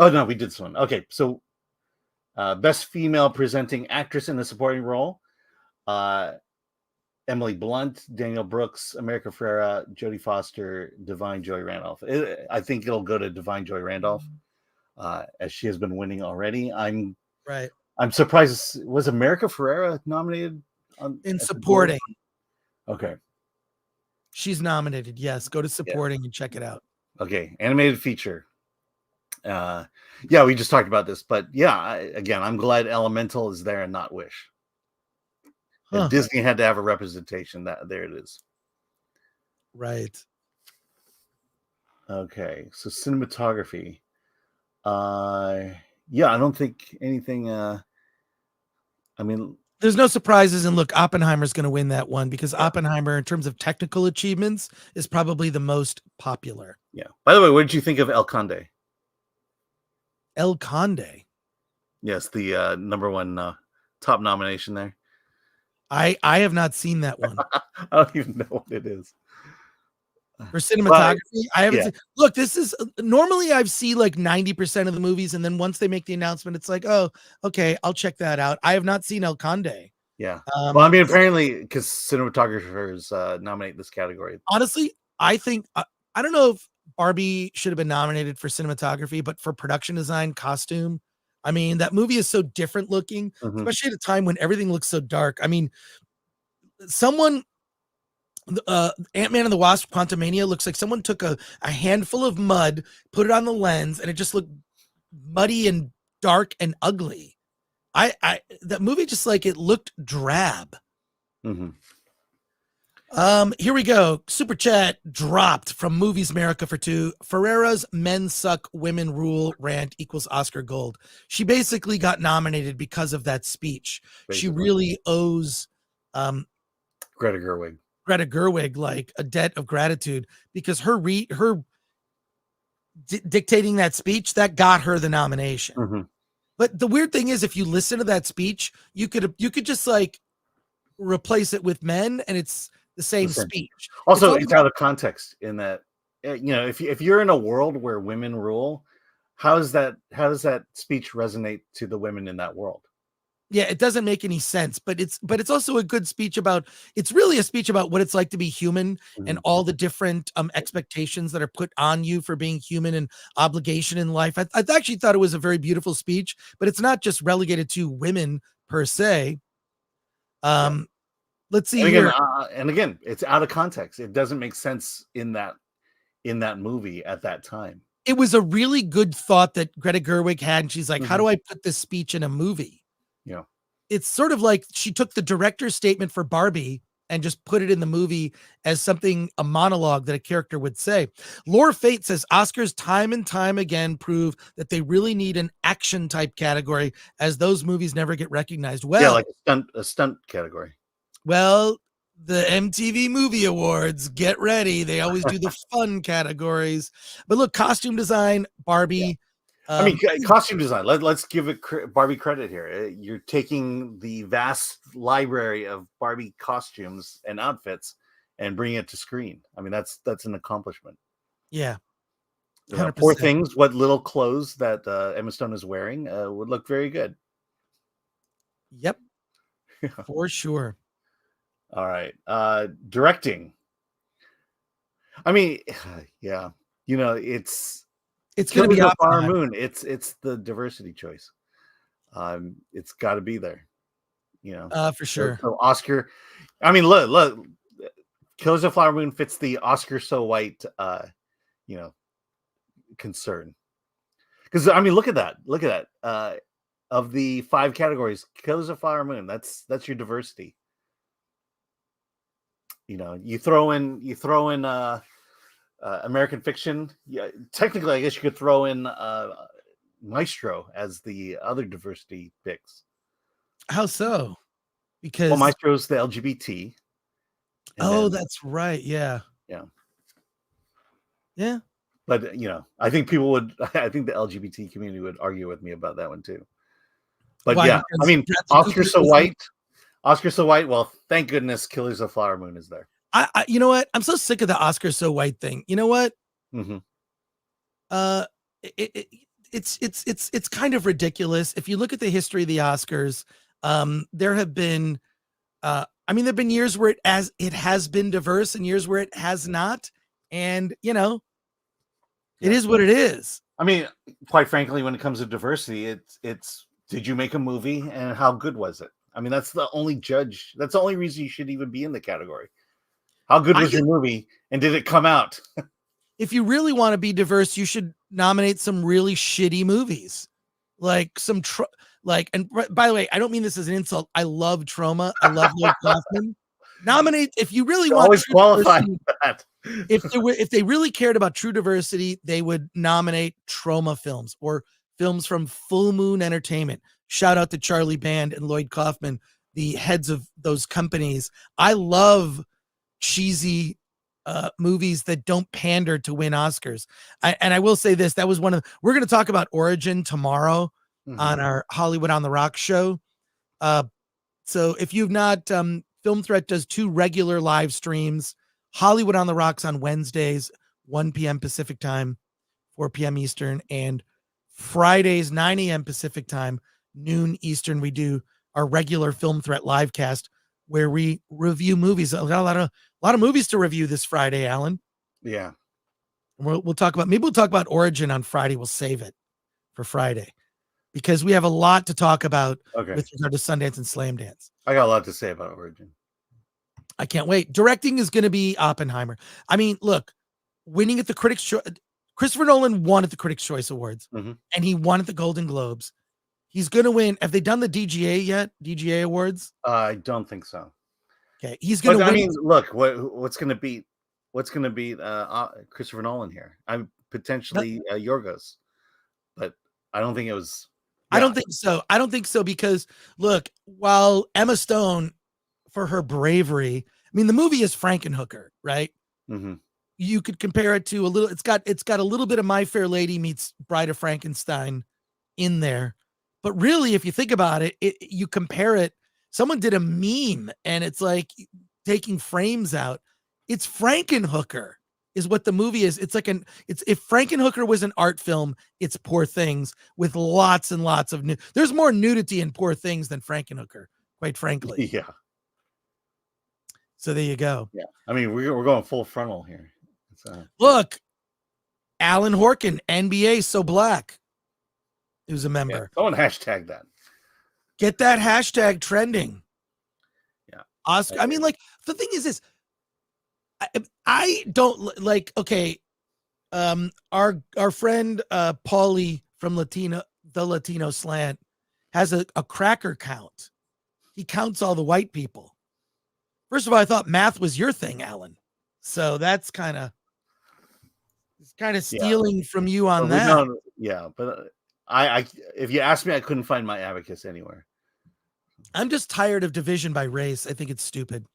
Speaker 3: no, we did this one. Okay, so best female presenting actress in a supporting role. Emily Blunt, Daniel Brooks, America Ferrera, Jodie Foster, Divine Joy Randolph. I think it'll go to Divine Joy Randolph, as she has been winning already. I'm surprised. Was America Ferrera nominated
Speaker 2: in supporting?
Speaker 3: Okay,
Speaker 2: she's nominated. Yes, go to supporting and check it out.
Speaker 3: Okay, animated feature. Yeah, we just talked about this, but yeah, again, I'm glad Elemental is there and not Wish. And Disney had to have a representation. There it is.
Speaker 2: Right.
Speaker 3: Okay, so cinematography. Yeah, I don't think anything. I mean,
Speaker 2: there's no surprises, and look, Oppenheimer's going to win that one because Oppenheimer, in terms of technical achievements, is probably the most popular.
Speaker 3: Yeah. By the way, what did you think of El Conde?
Speaker 2: El Conde.
Speaker 3: Yes, the #1 top nomination there.
Speaker 2: I have not seen that one.
Speaker 3: I don't even know what it is.
Speaker 2: For cinematography, I haven't seen. Look, this is normally I've seen like 90% of the movies, and then once they make the announcement, it's like, oh, okay, I'll check that out. I have not seen El Conde.
Speaker 3: Yeah. Well, I mean, apparently, because cinematographers nominate this category.
Speaker 2: Honestly, I think I don't know if Barbie should have been nominated for cinematography, but for production design, costume. I mean, that movie is so different looking, especially at a time when everything looks so dark. I mean, Ant-Man and the Wasp: Quantumania looks like someone took a handful of mud, put it on the lens, and it just looked muddy and dark and ugly. That movie just like it looked drab. Here we go. Super chat dropped from Movies America for 2. Ferrera's "Men Suck, Women Rule" rant equals Oscar gold. She basically got nominated because of that speech. She really owes
Speaker 3: Greta
Speaker 2: Gerwig like a debt of gratitude because her dictating that speech that got her the nomination. But the weird thing is, if you listen to that speech, you could just like replace it with men, and it's the same speech.
Speaker 3: Also, it's out of context in that, you know, if you're in a world where women rule, how does that speech resonate to the women in that world?
Speaker 2: Yeah, it doesn't make any sense, but it's also a good speech about, it's really a speech about what it's like to be human and all the different expectations that are put on you for being human and obligation in life. I actually thought it was a very beautiful speech, but it's not just relegated to women per se. Let's see here.
Speaker 3: And again, it's out of context. It doesn't make sense in that movie at that time.
Speaker 2: It was a really good thought that Greta Gerwig had, and she's like, how do I put this speech in a movie?
Speaker 3: Yeah.
Speaker 2: It's sort of like she took the director's statement for Barbie and just put it in the movie as something, a monologue that a character would say. Laura Fate says Oscars time and time again prove that they really need an action type category, as those movies never get recognized. Well,
Speaker 3: yeah, like a stunt category.
Speaker 2: Well, the MTV Movie Awards, get ready. They always do the fun categories. But look, costume design, Barbie.
Speaker 3: Yeah. I mean, costume design. Let's give it Barbie credit here. You're taking the vast library of Barbie costumes and outfits and bringing it to screen. I mean, that's an accomplishment.
Speaker 2: Yeah.
Speaker 3: Poor Things, what little clothes that Emma Stone is wearing would look very good.
Speaker 2: Yep. For sure.
Speaker 3: All right. Directing. I mean, yeah. It's going to be Fire Moon. It's the diversity choice. It's got to be there.
Speaker 2: For sure.
Speaker 3: So Oscar. I mean, look. Killers of the Flower Moon fits the Oscar so white, concern. Because I mean, look at that. Of the 5 categories, Killers of the Flower Moon. That's your diversity. You throw in American Fiction. Yeah, technically, I guess you could throw in Maestro as the other diversity picks.
Speaker 2: How so? Because
Speaker 3: Maestro's the LGBT.
Speaker 2: That's right. Yeah.
Speaker 3: Yeah.
Speaker 2: Yeah.
Speaker 3: But I think I think the LGBT community would argue with me about that one too. But
Speaker 2: why?
Speaker 3: Yeah, I mean, Oscar so white. Well, thank goodness, Killers of the Flower Moon is there.
Speaker 2: I you know what? I'm so sick of the Oscar so white thing. You know what?
Speaker 3: Mm-hmm.
Speaker 2: It's kind of ridiculous. If you look at the history of the Oscars, there have been there've been years where it has been diverse and years where it has not. And it is what it is.
Speaker 3: I mean, quite frankly, when it comes to diversity, it's did you make a movie and how good was it? I mean, that's the only judge. That's the only reason you should even be in the category. How good was your movie, and did it come out?
Speaker 2: If you really want to be diverse, you should nominate some really shitty movies, like some And by the way, I don't mean this as an insult. I love Trauma. I love Lloyd Kaufman. Nominate if you really want.
Speaker 3: Always qualify for that.
Speaker 2: If they really cared about true diversity, they would nominate Trauma films or films from Full Moon Entertainment. Shout out to Charlie Band and Lloyd Kaufman, the heads of those companies. I love cheesy movies that don't pander to win Oscars. And I will say this, that was we're going to talk about Origin tomorrow on our Hollywood on the Rocks show. So if you've not, Film Threat does 2 regular live streams, Hollywood on the Rocks on Wednesdays, 1 p.m. Pacific time, 4 p.m. Eastern, and Fridays, 9 a.m. Pacific time, noon Eastern. We do our regular Film Threat livecast where we review movies. I've got a lot of movies to review this Friday, Alan.
Speaker 3: Yeah.
Speaker 2: We'll talk about Origin on Friday. We'll save it for Friday because we have a lot to talk about with regard to Sundance and Slam Dance.
Speaker 3: I got a lot to say about Origin.
Speaker 2: I can't wait. Directing is going to be Oppenheimer. I mean, look, winning at the Critics' Choice. Christopher Nolan won at the Critics' Choice Awards, and he won at the Golden Globes. He's going to win. Have they done the DGA yet? DGA Awards?
Speaker 3: I don't think so.
Speaker 2: Okay, he's going to win.
Speaker 3: I mean, look, what's going to beat Christopher Nolan here? I'm potentially Yorgos, but I don't think it was. Yeah.
Speaker 2: I don't think so. I don't think so because look, while Emma Stone, for her bravery, I mean, the movie is Frankenhooker, right?
Speaker 3: Mm-hmm.
Speaker 2: You could compare it to a little. It's got a little bit of My Fair Lady meets Bride of Frankenstein in there, but really, if you think about it, you compare it. Someone did a meme, and it's like taking frames out. It's Frankenhooker. is what the movie is. It's like it's if Frankenhooker was an art film, it's Poor Things with lots and lots of there's more nudity in Poor Things than Frankenhooker, quite frankly.
Speaker 3: Yeah.
Speaker 2: So there you go.
Speaker 3: Yeah. I mean, we're going full frontal here.
Speaker 2: Look, Alan Horkin, NBA So Black. He was a member.
Speaker 3: Yeah, someone hashtag that.
Speaker 2: Get that hashtag trending.
Speaker 3: Yeah.
Speaker 2: Oscar. I mean, like, the thing is this. I don't like, okay. Our friend Paulie from the Latino Slant has a cracker count. He counts all the white people. First of all, I thought math was your thing, Alan. So that's kind of stealing from you on that.
Speaker 3: Yeah, but I if you ask me, I couldn't find my abacus anywhere.
Speaker 2: I'm just tired of division by race. I think it's stupid.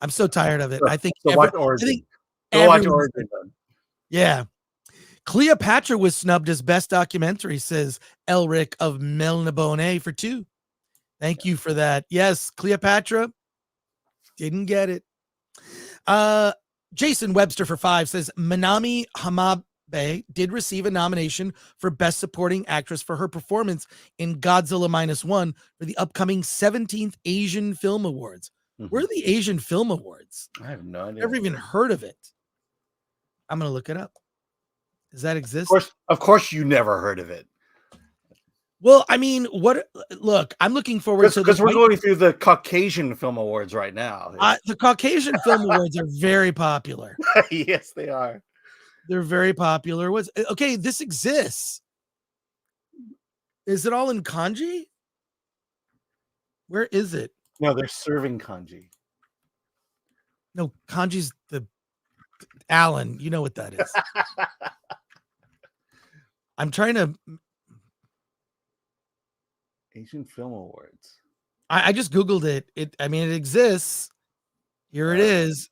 Speaker 2: I'm so tired of it. I think
Speaker 3: watch Origin. Watch Origin.
Speaker 2: Yeah. Cleopatra was snubbed as best documentary, says Elric of Melnibone for 2. Thank you for that. Yes, Cleopatra didn't get it. Jason Webster for 5 says Manami Hamabe did receive a nomination for Best Supporting Actress for her performance in Godzilla -1 for the upcoming 17th Asian Film Awards. Where are the Asian Film Awards?
Speaker 3: I have no idea.
Speaker 2: Never even heard of it. I'm going to look it up. Does that exist?
Speaker 3: Of course you never heard of it.
Speaker 2: Well, I mean, look, I'm looking forward to
Speaker 3: because we're going through the Caucasian Film Awards right now.
Speaker 2: The Caucasian Film Awards are very popular.
Speaker 3: Yes, they are.
Speaker 2: They're very popular. Okay, this exists. Is it all in kanji? Where is it?
Speaker 3: No, they're serving kanji.
Speaker 2: No, kanji's the Alan. You know what that is. I'm trying to.
Speaker 3: Asian Film Awards.
Speaker 2: I just Googled it. I mean, it exists. Here it is.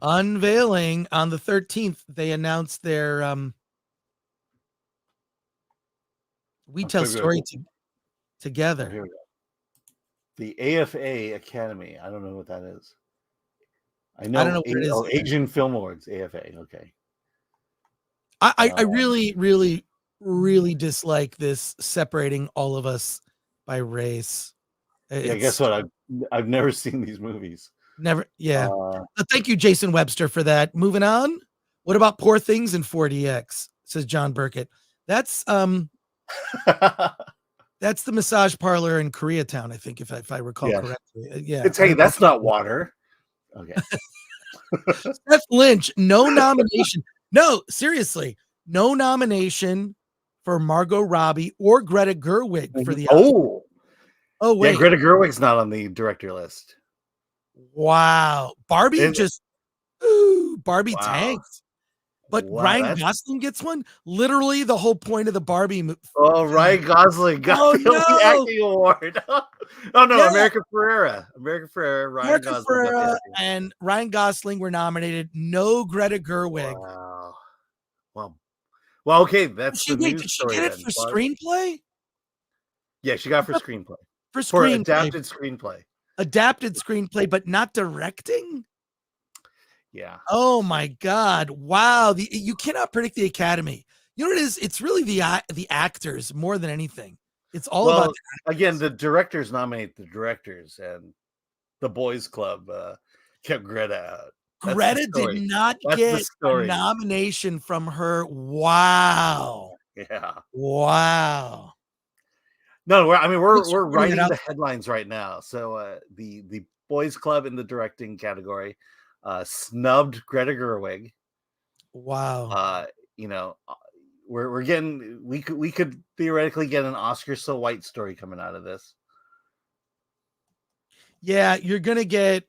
Speaker 2: Unveiling on the 13th. They announced their We Tell Story Together.
Speaker 3: Here we go. The AFA Academy. I don't know what that is. I don't know what it is. Asian Film Awards, AFA. Okay.
Speaker 2: I really, really, really dislike this separating all of us by race.
Speaker 3: Yeah, guess what? I've never seen these movies.
Speaker 2: Never. Yeah. Thank you, Jason Webster, for that. Moving on. What about Poor Things in 4DX? Says John Burkett. That's that's the massage parlor in Koreatown, I think, if I recall correctly. Yeah.
Speaker 3: Hey, that's not water. Okay.
Speaker 2: Seth Lynch, no nomination. No, seriously, no nomination for Margot Robbie or Greta Gerwig for the
Speaker 3: Oh
Speaker 2: wait,
Speaker 3: yeah, Greta Gerwig's not on the director list.
Speaker 2: Wow, Barbie Barbie tanked, but Ryan Gosling gets one. Literally, the whole point of the Barbie movie.
Speaker 3: Oh, Ryan Gosling got the acting award. Oh no, yeah. America Ferrera, Ryan Gosling,
Speaker 2: and Ryan Gosling were nominated. No Greta Gerwig.
Speaker 3: Wow. Well, okay, that's the news
Speaker 2: did she
Speaker 3: story.
Speaker 2: Get it for screenplay?
Speaker 3: Yeah, she got it for screenplay.
Speaker 2: For
Speaker 3: adapted screenplay.
Speaker 2: Adapted screenplay, but not directing.
Speaker 3: Yeah.
Speaker 2: Oh my God! Wow, you cannot predict the Academy. You know what it is? It's really the actors more than anything. It's all about
Speaker 3: again, the directors nominate the directors, and the Boys Club kept Greta out.
Speaker 2: Greta did not get a nomination from her. Wow.
Speaker 3: Yeah.
Speaker 2: Wow.
Speaker 3: No, we're writing the headlines right now. So the Boys Club in the directing category snubbed Greta Gerwig.
Speaker 2: Wow.
Speaker 3: We're getting we could theoretically get an Oscar So White story coming out of this.
Speaker 2: Yeah, you're gonna get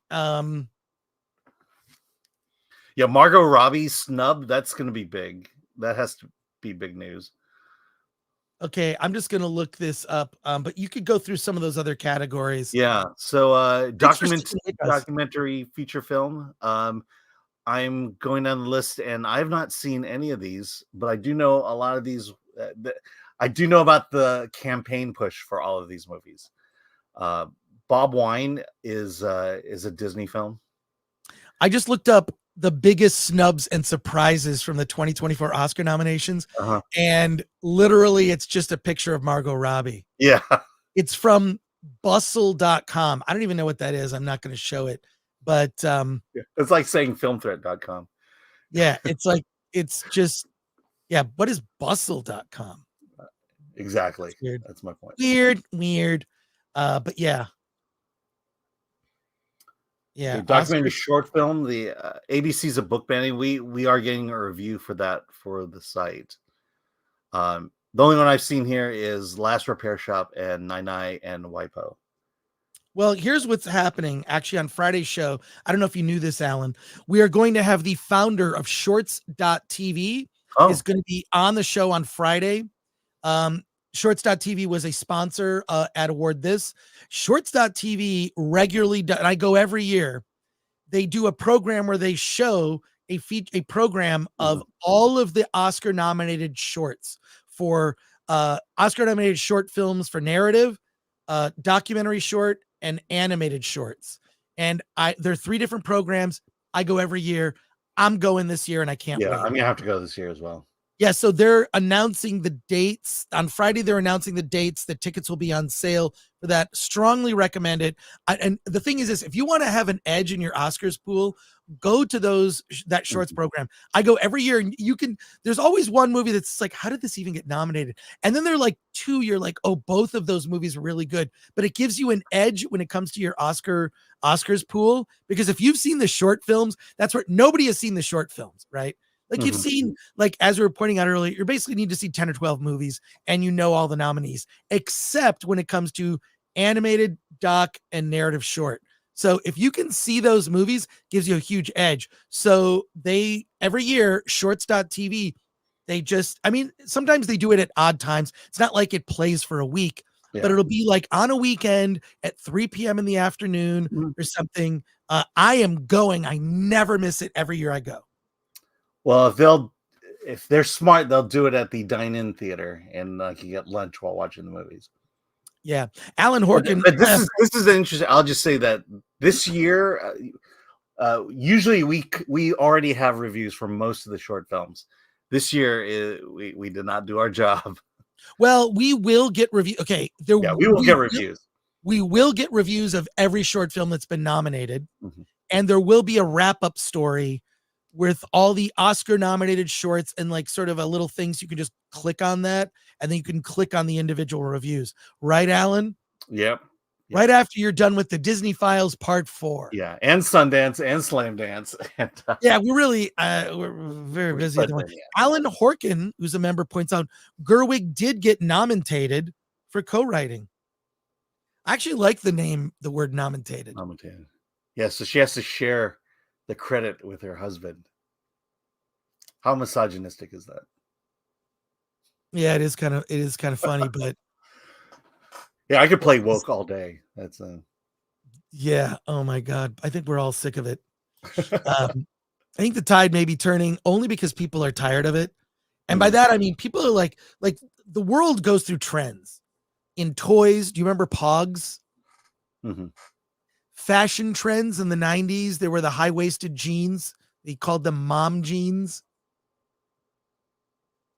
Speaker 3: yeah, Margot Robbie snubbed. That's gonna be big. That has to be big news.
Speaker 2: Okay, I'm just gonna look this up. But you could go through some of those other categories.
Speaker 3: Yeah. So documentary feature film. I'm going down the list, and I've not seen any of these, but I do know a lot of these. I do know about the campaign push for all of these movies. Bob Wine is a Disney film.
Speaker 2: I just looked up the biggest snubs and surprises from the 2024 Oscar nominations, and literally it's just a picture of Margot Robbie.
Speaker 3: Yeah.
Speaker 2: It's from bustle.com. I don't even know what that is. I'm not going to show it, but
Speaker 3: it's like saying filmthreat.com.
Speaker 2: Yeah, it's like, it's just, yeah, what is bustle.com?
Speaker 3: Exactly.
Speaker 2: That's weird.
Speaker 3: That's my point.
Speaker 2: Weird. But yeah. Yeah.
Speaker 3: The documentary short film, the ABC's a book banning. We are getting a review for that for the site. The only one I've seen here is Last Repair Shop and Nine and WIPO.
Speaker 2: Well, here's what's happening actually on Friday's show. I don't know if you knew this, Alan. We are going to have the founder of shorts.tv is going to be on the show on Friday. Shorts.tv was a sponsor at Award This. Shorts.tv regularly, and I go every year, they do a program where they show a program of all of the Oscar nominated shorts for Oscar nominated short films for narrative, documentary short, and animated shorts. And there are 3 different programs. I go every year. I'm going this year, and I can't wait.
Speaker 3: I'm gonna have to go this year as well.
Speaker 2: Yeah, so they're announcing the dates on Friday. They're announcing the dates. The tickets will be on sale for that. Strongly recommend it. And the thing is this: if you want to have an edge in your Oscars pool, go to that shorts program. I go every year, and you can. There's always one movie that's like, how did this even get nominated? And then there are like 2. You're like, oh, both of those movies are really good. But it gives you an edge when it comes to your Oscars pool, because if you've seen the short films, that's where nobody has seen the short films, right? Like you've seen, like, as we were pointing out earlier, you basically need to see 10 or 12 movies and you know all the nominees, except when it comes to animated, doc, and narrative short. So if you can see those movies, gives you a huge edge. So they, every year, shorts.tv, they just, I mean, sometimes they do it at odd times. It's not like it plays for a week, but it'll be like on a weekend at 3 p.m. in the afternoon or something. I am going. I never miss it every year I go.
Speaker 3: Well, if they're smart, they'll do it at the dine-in theater, and you get lunch while watching the movies.
Speaker 2: Yeah, Alan Horkin.
Speaker 3: But this is interesting. I'll just say that this year, usually we already have reviews for most of the short films. This year, we did not do our job.
Speaker 2: Well, we will get review. Okay,
Speaker 3: we will get reviews.
Speaker 2: We will get reviews of every short film that's been nominated, and there will be a wrap-up story with all the Oscar nominated shorts and like sort of a little things you can just click on that, and then you can click on the individual reviews. Right, Alan?
Speaker 3: Yep.
Speaker 2: Right after you're done with the Disney Files Part 4.
Speaker 3: Yeah, and Sundance and Slam Dance. And,
Speaker 2: yeah, we're very busy. Alan Horkin, who's a member, points out Gerwig did get nominated for co-writing. I actually like the word nominated.
Speaker 3: Yeah, so she has to share the credit with her husband. How misogynistic is that?
Speaker 2: Yeah, it is kind of funny, but
Speaker 3: yeah, I could play woke all day. That's
Speaker 2: yeah. Oh my God, I think we're all sick of it. I think the tide may be turning only because people are tired of it, and by that I mean people are like the world goes through trends in toys. Do you remember Pogs? Fashion trends in the 90s. There were the high-waisted jeans. They called them mom jeans.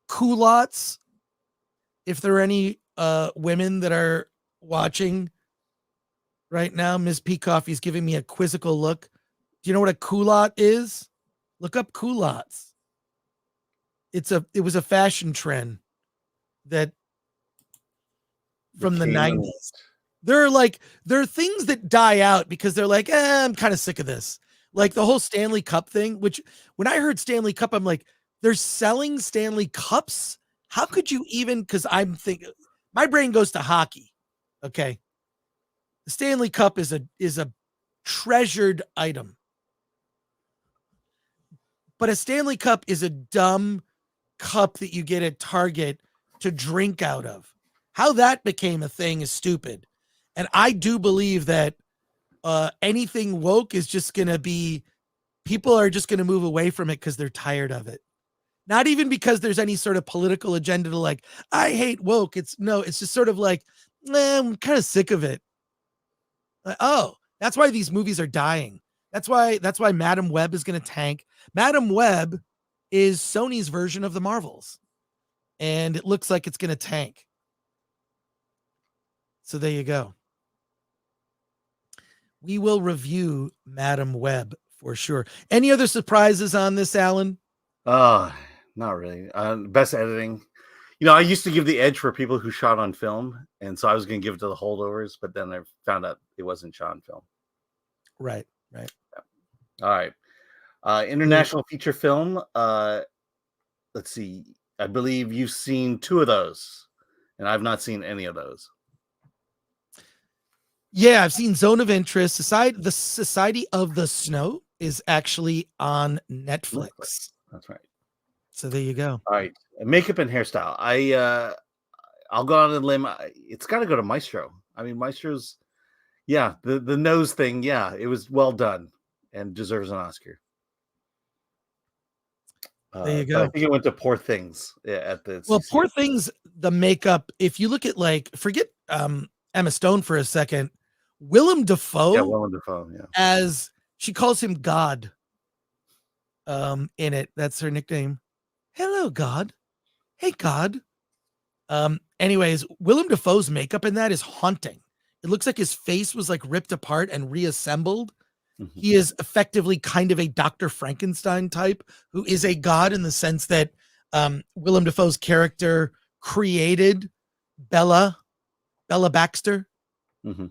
Speaker 2: Culottes. If there are any women that are watching right now, Ms. Peacoffey's giving me a quizzical look. Do you know what a culotte is? Look up culottes. It was a fashion trend that from the 90s. There are things that die out because they're like, I'm kind of sick of this. Like the whole Stanley Cup thing, which when I heard Stanley Cup, I'm like, they're selling Stanley Cups? How could you even, because I'm thinking, my brain goes to hockey. Okay. The Stanley Cup is a treasured item. But a Stanley Cup is a dumb cup that you get at Target to drink out of. How that became a thing is stupid. And I do believe that anything woke is just going to be, people are just going to move away from it because they're tired of it. Not even because there's any sort of political agenda to like, I hate woke. It's just sort of like, I'm kind of sick of it. Oh, that's why these movies are dying. That's why Madam Web is going to tank. Madam Web is Sony's version of the Marvels, and it looks like it's going to tank. So there you go. We will review Madam Web for sure. Any other surprises on this, Alan?
Speaker 3: Not really. Best editing. You know, I used to give the edge for people who shot on film, and so I was going to give it to the holdovers, but then I found out it wasn't shot on film.
Speaker 2: Right.
Speaker 3: All right. International feature film. Let's see. I believe you've seen 2 of those, and I've not seen any of those.
Speaker 2: Yeah, I've seen Zone of Interest. The Society of the Snow is actually on Netflix.
Speaker 3: That's right.
Speaker 2: So there you go.
Speaker 3: All right. Makeup and hairstyle. I'll go on a limb. It's got to go to Maestro. I mean, Maestro's, the nose thing. Yeah, it was well done and deserves an Oscar.
Speaker 2: There you go.
Speaker 3: I think it went to Poor Things at the.
Speaker 2: Well,
Speaker 3: CCA.
Speaker 2: Poor Things, the makeup. If you look at forget Emma Stone for a second, Willem Dafoe.
Speaker 3: Yeah, Willem Dafoe. Yeah,
Speaker 2: as she calls him God. In it, that's her nickname. Hello, God. Hey, God. Anyways, Willem Dafoe's makeup in that is haunting. It looks like his face was ripped apart and reassembled.
Speaker 3: Mm-hmm.
Speaker 2: He is effectively kind of a Dr. Frankenstein type who is a god in the sense that Willem Dafoe's character created Bella Baxter.
Speaker 3: Mm-hmm.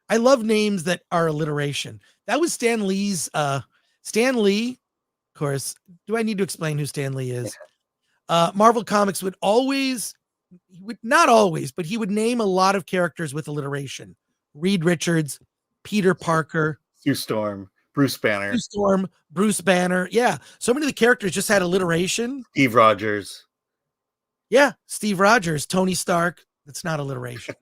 Speaker 2: I love names that are alliteration. That was Stan Lee's. Stan Lee, of course. Do I need to explain who Stan Lee is? Marvel Comics would not always, but he would name a lot of characters with alliteration. Reed Richards, Peter Parker,
Speaker 3: Sue Storm, Bruce Banner.
Speaker 2: Bruce Banner. Yeah. So many of the characters just had alliteration.
Speaker 3: Steve Rogers.
Speaker 2: Yeah. Steve Rogers, Tony Stark. That's not alliteration.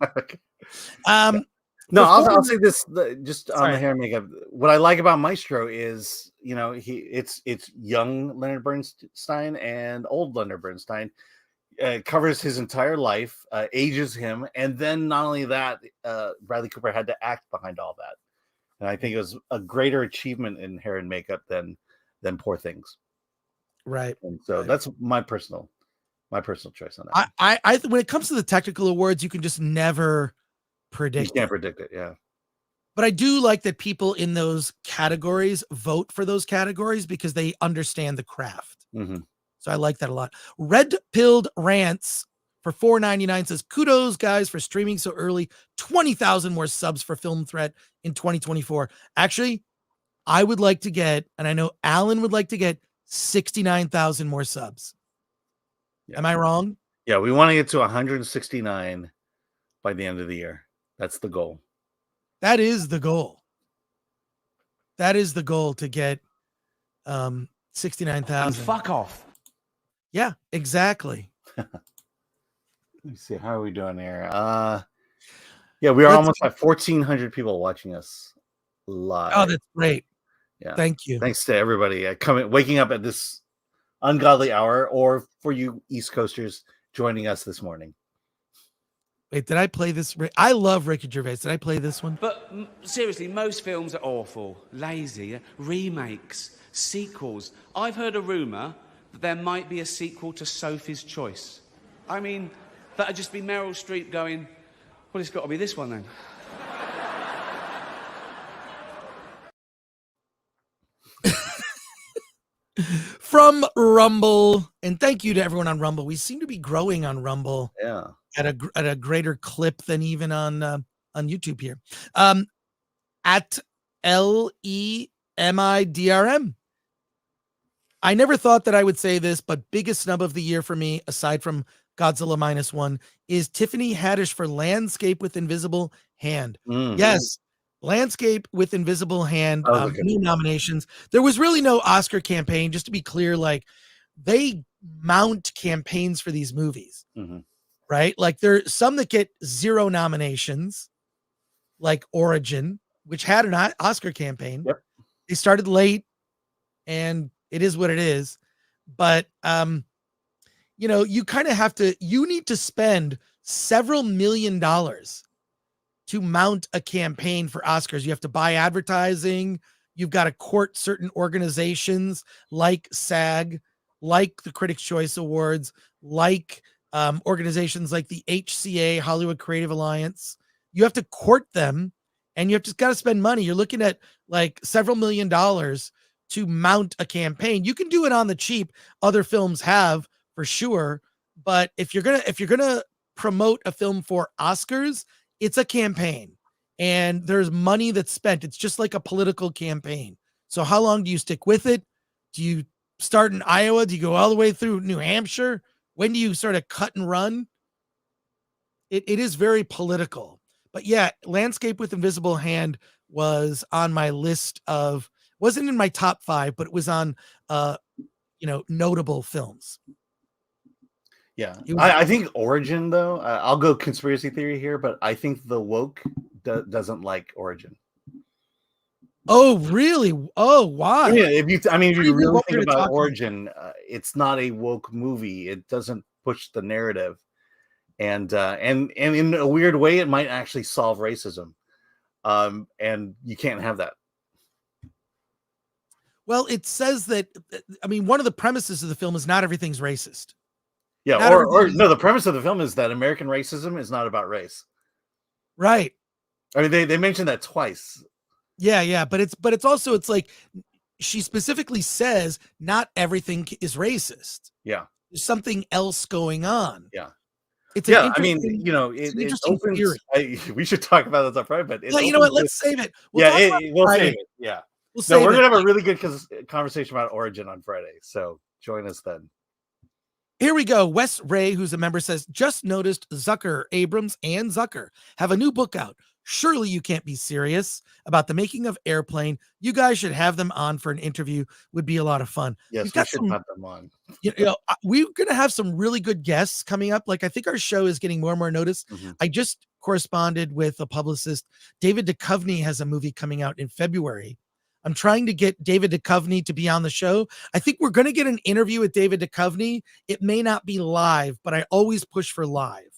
Speaker 3: No, I'll say this just on the hair and makeup. What I like about Maestro is, it's young Leonard Bernstein and old Leonard Bernstein. Covers his entire life, ages him, and then not only that, Bradley Cooper had to act behind all that. And I think it was a greater achievement in hair and makeup than Poor Things.
Speaker 2: Right.
Speaker 3: And so that's my personal choice on that.
Speaker 2: I when it comes to the technical awards, you can just never predict.
Speaker 3: You can't predict it, yeah.
Speaker 2: But I do like that people in those categories vote for those categories because they understand the craft.
Speaker 3: Mm-hmm.
Speaker 2: So I like that a lot. Red Pilled Rants for $4.99 says, kudos, guys, for streaming so early. 20,000 more subs for Film Threat in 2024. Actually, I would like to get, and I know Alan would like to get 69,000 more subs. Yeah. Am I wrong?
Speaker 3: Yeah, we want to get to 169 by the end of the year. That's the goal.
Speaker 2: That is the goal. That is the goal, to get 69,000.
Speaker 10: Fuck off.
Speaker 2: Yeah, exactly.
Speaker 3: Let me see. How are we doing here? Yeah, we are almost at 1,400 people watching us live.
Speaker 2: Oh, that's great.
Speaker 3: Yeah.
Speaker 2: Thank you.
Speaker 3: Thanks to everybody waking up at this ungodly hour, or for you East Coasters joining us this morning.
Speaker 2: Wait, did I play this? I love Ricky Gervais. Did I play this one?
Speaker 10: But seriously, most films are awful, lazy, remakes, sequels. I've heard a rumor that there might be a sequel to Sophie's Choice. I mean, that'd just be Meryl Streep going, well, it's got to be this one then.
Speaker 2: From Rumble, and thank you to everyone on Rumble. We seem to be growing on Rumble.
Speaker 3: Yeah.
Speaker 2: At a greater clip than even on YouTube here. At LEMIDRM. I never thought that I would say this, but biggest snub of the year for me, aside from Godzilla -1, is Tiffany Haddish for Landscape with Invisible Hand. Yes, Landscape with Invisible Hand. New nominations. There was really no Oscar campaign, just to be clear. They mount campaigns for these movies.
Speaker 3: Mm-hmm.
Speaker 2: Right? There's some that get 0 nominations, like Origin, which had an Oscar campaign.
Speaker 3: Yep.
Speaker 2: They started late, and it is what it is. But, you kind of you need to spend several $1 million to mount a campaign for Oscars. You have to buy advertising. You've got to court certain organizations like SAG, like the Critics' Choice Awards, like organizations like the HCA, Hollywood Creative Alliance. You have to court them, and you have just got to spend money. You're looking at like several $1,000,000 to mount a campaign. You can do it on the cheap. Other films have, for sure. But if you're gonna promote a film for Oscars, it's a campaign, and there's money that's spent. It's just like a political campaign. So how long do you stick with it? Do you start in Iowa? Do you go all the way through New Hampshire? When do you sort of cut and run? It is very political. But yeah, Landscape with Invisible Hand was on my list of, wasn't in my top 5, but it was on notable films.
Speaker 3: Yeah, I think Origin, though, I'll go conspiracy theory here, but I think the woke doesn't like Origin.
Speaker 2: Oh, really? Oh, why?
Speaker 3: Yeah, if you really think about Origin, it's not a woke movie. It doesn't push the narrative, and in a weird way, it might actually solve racism, and you can't have that.
Speaker 2: Well, it says that. I mean, one of the premises of the film is not everything's racist.
Speaker 3: Yeah, or no, the premise of the film is that American racism is not about race.
Speaker 2: Right.
Speaker 3: I mean, they mentioned that twice.
Speaker 2: Yeah, but it's also, it's like she specifically says not everything is racist.
Speaker 3: Yeah.
Speaker 2: There's something else going on.
Speaker 3: Yeah.
Speaker 2: It's
Speaker 3: I mean, it opens. We should talk about this up front, but
Speaker 2: you know what? Let's save it.
Speaker 3: We'll save it. Yeah. We're gonna have a really good conversation about Origin on Friday, so join us then.
Speaker 2: Here we go. Wes Ray, who's a member, says, just noticed Zucker, Abrams, and Zucker have a new book out. Surely you can't be serious about the making of Airplane. You guys should have them on for an interview. Would be a lot of fun.
Speaker 3: Yes, we should have them on.
Speaker 2: We're going to have some really good guests coming up. Like, I think our show is getting more and more notice.
Speaker 3: Mm-hmm.
Speaker 2: I just corresponded with a publicist. David Duchovny has a movie coming out in February. I'm trying to get David Duchovny to be on the show. I think we're going to get an interview with David Duchovny. It may not be live, but I always push for live.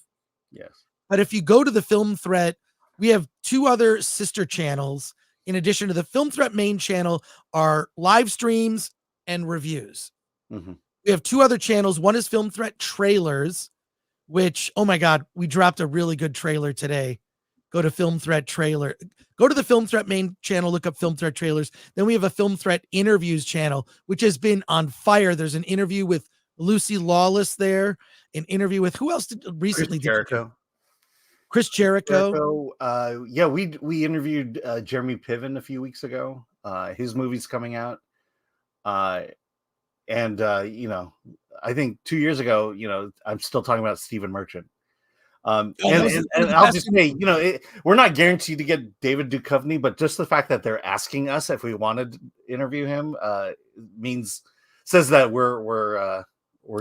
Speaker 3: Yes.
Speaker 2: But if you go to the Film Threat, we have 2 other sister channels. In addition to the Film Threat main channel are live streams and reviews.
Speaker 3: Mm-hmm.
Speaker 2: We have 2 other channels. One is Film Threat Trailers, which, oh my God, we dropped a really good trailer today. Go to Film Threat Trailer. Go to the Film Threat main channel, look up Film Threat Trailers. Then we have a Film Threat Interviews channel, which has been on fire. There's an interview with Lucy Lawless there, an interview with who else did recently? Chris Jericho.
Speaker 3: Yeah, we interviewed Jeremy Piven a few weeks ago. His movie's coming out. And I think 2 years ago, I'm still talking about Stephen Merchant. And I'll just say, we're not guaranteed to get David Duchovny, but just the fact that they're asking us if we wanted to interview him says that we're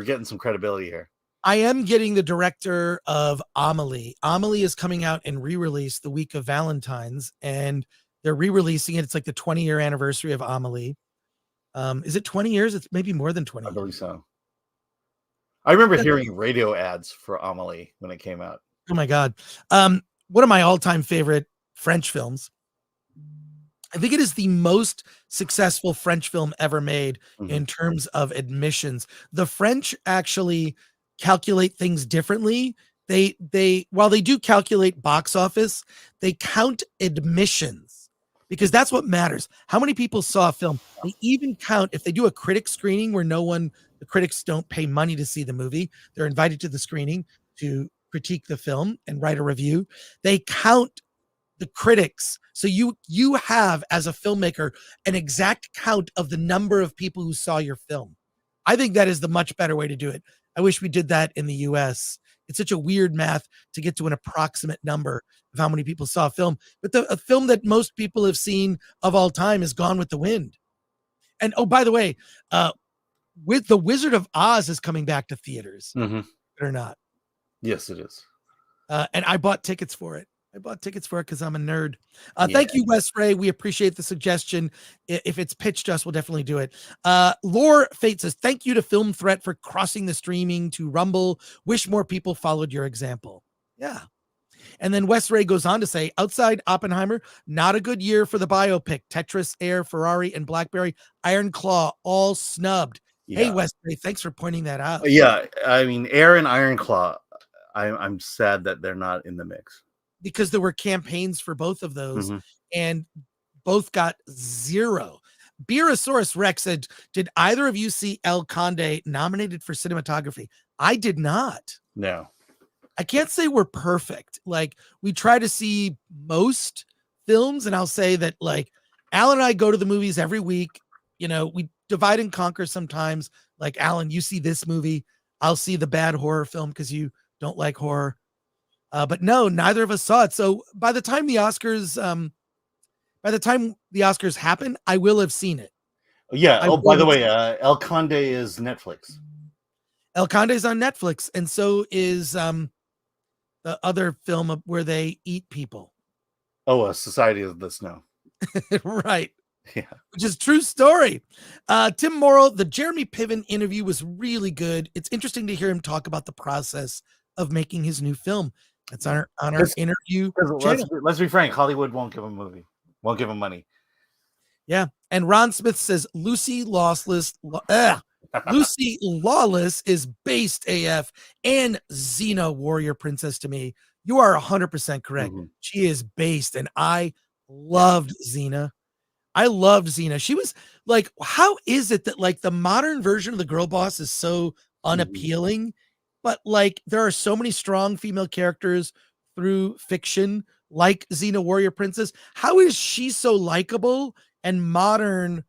Speaker 3: getting some credibility here.
Speaker 2: I am getting the director of Amelie. Amelie is coming out and re-release the week of Valentine's, and they're re-releasing it. It's like the 20-year anniversary of Amelie. Is it 20 years? It's maybe more than 20.
Speaker 3: I believe so. I remember hearing radio ads for Amelie when it came out.
Speaker 2: Oh my God. One of my all-time favorite French films. I think it is the most successful French film ever made in terms of admissions. The French actually calculate things differently. While they do calculate box office, they count admissions because that's what matters. How many people saw a film? They even count if they do a critic screening where the critics don't pay money to see the movie. They're invited to the screening to critique the film and write a review. They count the critics. So you have, as a filmmaker, an exact count of the number of people who saw your film. I think that is the much better way to do it. I wish we did that in the US. It's such a weird math to get to an approximate number of how many people saw a film. But a film that most people have seen of all time is Gone with the Wind. And oh, by the way, with The Wizard of Oz is coming back to theaters, or not.
Speaker 3: Yes, it is.
Speaker 2: And I bought tickets for it. Because I'm a nerd. Thank you, Wes Ray. We appreciate the suggestion. If it's pitched to us, we'll definitely do it. Lore Fate says, thank you to Film Threat for crossing the streaming to Rumble. Wish more people followed your example. Yeah. And then Wes Ray goes on to say, outside Oppenheimer, not a good year for the biopic. Tetris, Air, Ferrari, and Blackberry, Iron Claw, all snubbed. Hey,
Speaker 3: Yeah.
Speaker 2: Wes Ray, thanks for pointing that out.
Speaker 3: Yeah, I mean, Air and Iron Claw, I'm sad that they're not in the mix.
Speaker 2: Because there were campaigns for both of those,
Speaker 3: Mhm.
Speaker 2: and both got 0. Beerosaurus Rex said, did either of you see El Conde nominated for cinematography? I did not.
Speaker 3: No.
Speaker 2: I can't say we're perfect. Like, we try to see most films, and I'll say that, like, Alan and I go to the movies every week. You know, we divide and conquer sometimes. Like, Alan, you see this movie, I'll see the bad horror film because you don't like horror. But no, neither of us saw it. So by the time the Oscars happen, I will have seen it.
Speaker 3: Yeah.
Speaker 2: I
Speaker 3: Oh, by the
Speaker 2: will-
Speaker 3: way, El Conde is Netflix.
Speaker 2: El Conde's on Netflix, and so is the other film where they eat people.
Speaker 3: Oh, A Society of the Snow.
Speaker 2: Right.
Speaker 3: Yeah.
Speaker 2: Which is true story. Tim Morrow, the Jeremy Piven interview was really good. It's interesting to hear him talk about the process of making his new film. That's on our interview channel.
Speaker 3: Let's be frank, Hollywood won't give him a movie. Won't give him money.
Speaker 2: Yeah. And Ron Smith says Lucy Lawless is based AF and Xena Warrior Princess to me. You are 100% correct.
Speaker 3: Mhm.
Speaker 2: She is based, and I loved Xena. I loved Xena. She was like, how is it that like the modern version of the girl boss is so unappealing, but like there are so many strong female characters through fiction, like Xena Warrior Princess? How is she so likable and modern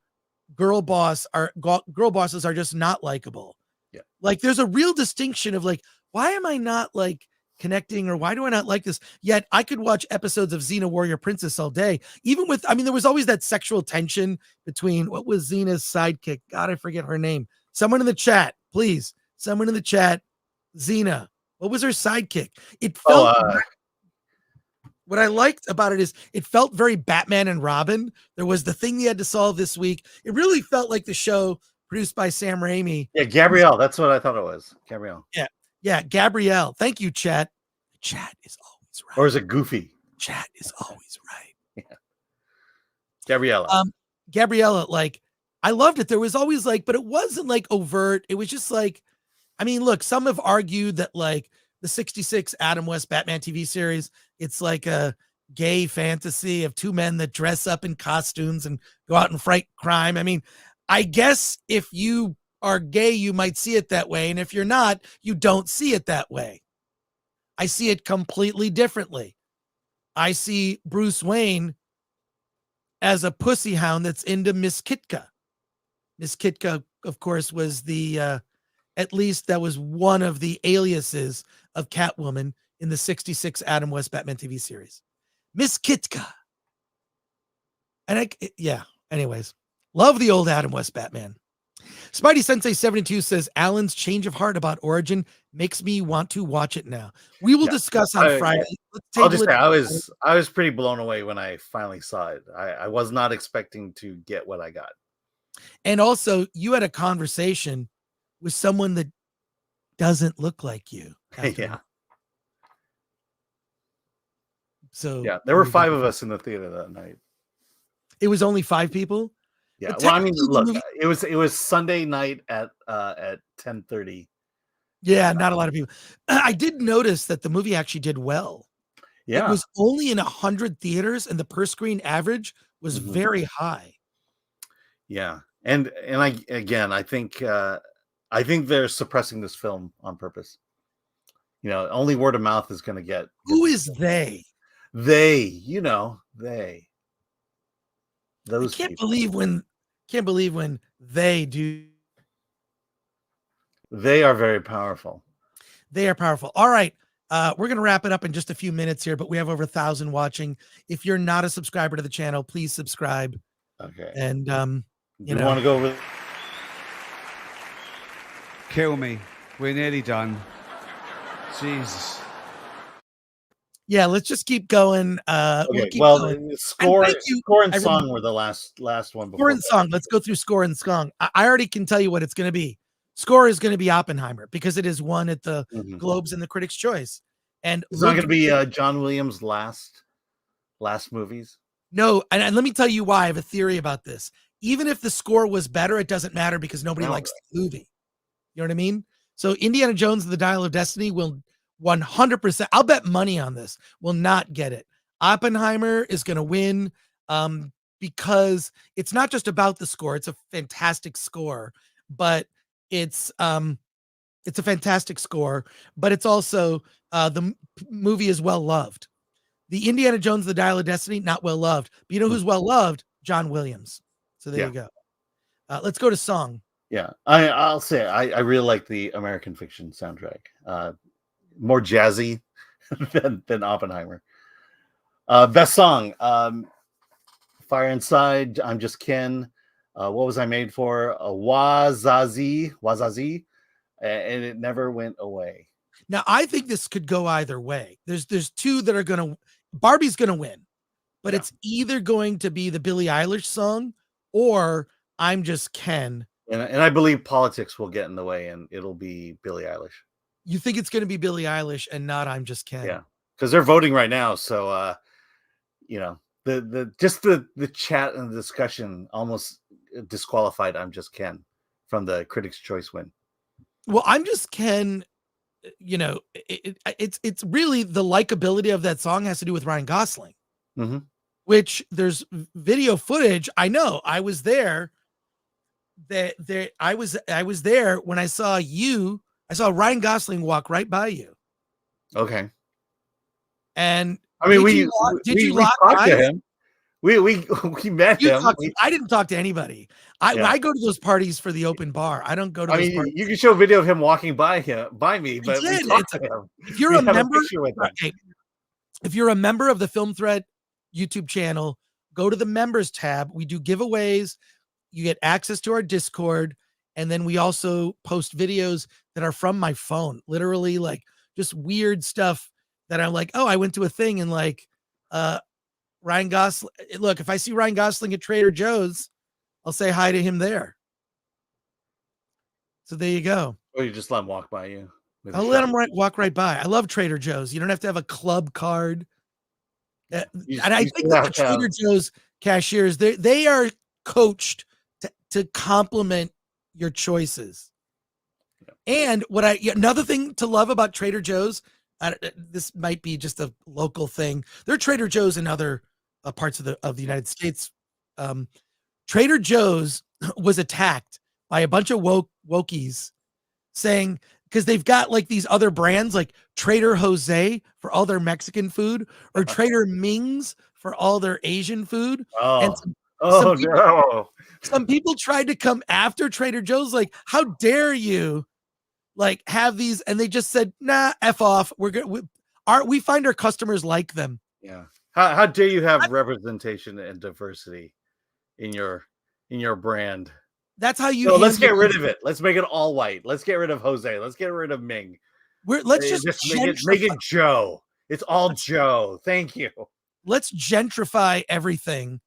Speaker 2: girl bosses are just not likable?
Speaker 3: Yeah.
Speaker 2: Like there's a real distinction of like, why am I not like connecting, or why do I not like this? Yet I could watch episodes of Xena Warrior Princess all day. Even with, I mean, there was always that sexual tension between, what was Xena's sidekick? God, I forget her name. Someone in the chat, please. Someone in the chat. Xena. What was her sidekick? It felt, what I liked about it is it felt very Batman and Robin. There was the thing you had to solve this week. It really felt like the show produced by Sam Raimi.
Speaker 3: Yeah, Gabrielle. That's what I thought it was. Gabrielle.
Speaker 2: Yeah, Gabrielle. Thank you, chat. Chat is always right.
Speaker 3: Or is it Goofy?
Speaker 2: Chat is always right.
Speaker 3: Yeah. Gabriella.
Speaker 2: Gabriella, like, I loved it. There was always like, but it wasn't like overt. It was just like, I mean, look, some have argued that like the 66 Adam West Batman TV series, it's like a gay fantasy of two men that dress up in costumes and go out and fight crime. I mean, I guess if you are gay, you might see it that way. And if you're not, you don't see it that way. I see it completely differently. I see Bruce Wayne as a pussy hound that's into Miss Kitka. Miss Kitka, of course, was the, at least that was one of the aliases of Catwoman in the 66 Adam West Batman TV series. Miss Kitka. And anyways, love the old Adam West Batman. Spidey Sensei 72 says Alan's change of heart about Origin makes me want to watch it now. We will discuss on Friday.
Speaker 3: I'll just say I was pretty blown away when I finally saw it. I was not expecting to get what I got.
Speaker 2: And also, you had a conversation with someone that doesn't look like you.
Speaker 3: Yeah.
Speaker 2: So
Speaker 3: yeah, there were 5 of us in the theater that night.
Speaker 2: It was only 5 people.
Speaker 3: Yeah, well, I mean, look, it was Sunday night at 10:30.
Speaker 2: Yeah, not a lot of people. I did notice that the movie actually did well.
Speaker 3: Yeah,
Speaker 2: it was only in 100 theaters, and the per screen average was very high.
Speaker 3: Yeah, and I think they're suppressing this film on purpose. You know, only word of mouth is going to get.
Speaker 2: Who is they?
Speaker 3: They, you know, they. Those.
Speaker 2: I can't believe when they do.
Speaker 3: They are very powerful.
Speaker 2: They are powerful. All right. We're going to wrap it up in just a few minutes here, but we have over 1,000 watching. If you're not a subscriber to the channel, please subscribe.
Speaker 3: Okay.
Speaker 2: And,
Speaker 3: you want to go over.
Speaker 10: Kill me. We're nearly done. Jesus.
Speaker 2: Yeah, let's just keep going.
Speaker 3: Okay.
Speaker 2: Going.
Speaker 3: Score and song were the last one.
Speaker 2: Score and song. Let's go through score and song. I already can tell you what it's going to be. Score is going to be Oppenheimer because it is won at the Globes and the Critics' Choice. And
Speaker 3: It's not
Speaker 2: look,
Speaker 3: going to be John Williams' last movies.
Speaker 2: no, and let me tell you why. I have a theory about this. Even if the score was better, it doesn't matter because nobody
Speaker 3: No.
Speaker 2: likes the movie. You know what I mean? So Indiana Jones and the Dial of Destiny will 100%, I'll bet money on this, will not get it. Oppenheimer is going to win because it's not just about the score. It's a fantastic score, but it's a fantastic score, but it's also the movie is well loved. The Indiana Jones, the Dial of Destiny, not well loved. But you know who's well loved? John Williams. So there you go. Let's go to song.
Speaker 3: Yeah, I'll say I really like the American Fiction soundtrack. More jazzy than Oppenheimer. Best song, Fire Inside, I'm Just Ken. What Was I Made For? Wazazi, and It Never Went Away.
Speaker 2: Now, I think this could go either way. There's two that are going to, Barbie's going to win, but it's either going to be the Billie Eilish song or I'm Just Ken.
Speaker 3: And I believe politics will get in the way, and it'll be Billie Eilish.
Speaker 2: You think it's going to be Billie Eilish and not I'm Just Ken?
Speaker 3: Yeah, because they're voting right now. So, the chat and the discussion almost disqualified I'm Just Ken from the Critics' Choice win.
Speaker 2: Well, I'm Just Ken. It's really the likability of that song has to do with Ryan Gosling, which there's video footage. I know I was there. I was there when I saw you. I saw Ryan Gosling walk right by you.
Speaker 3: Okay.
Speaker 2: And
Speaker 3: I mean,
Speaker 2: we
Speaker 3: talked to him. We met him.
Speaker 2: I didn't talk to anybody. I go to those parties for the open bar. I don't go to those parties.
Speaker 3: You can show a video of him walking by me, but we talked to him.
Speaker 2: If you're a member, if you're a member of the Film Threat YouTube channel, go to the members tab. We do giveaways. You get access to our Discord, and then we also post videos that are from my phone, literally like just weird stuff that I'm like, oh, I went to a thing and like Ryan Gosling. Look, if I see Ryan Gosling at Trader Joe's, I'll say hi to him there. So there you go.
Speaker 3: Or you just let him walk by you.
Speaker 2: I'll let him walk right by. I love Trader Joe's. You don't have to have a club card. And I think that the Trader Joe's cashiers, they are coached to complement your choices. And another thing to love about Trader Joe's, this might be just a local thing. There are Trader Joe's in other parts of the United States. Trader Joe's was attacked by a bunch of wokies saying, because they've got like these other brands like Trader Jose for all their Mexican food or Trader Ming's for all their Asian food. Some people tried to come after Trader Joe's, like, how dare you like have these? And they just said, nah, F off. We find our customers like them.
Speaker 3: Yeah. How dare you have representation and diversity in your brand?
Speaker 2: That's how you.
Speaker 3: So let's get rid of it. Let's make it all white. Let's get rid of Jose. Let's get rid of Ming.
Speaker 2: Let's just
Speaker 3: make it Joe. It's all Joe. Thank you.
Speaker 2: Let's gentrify everything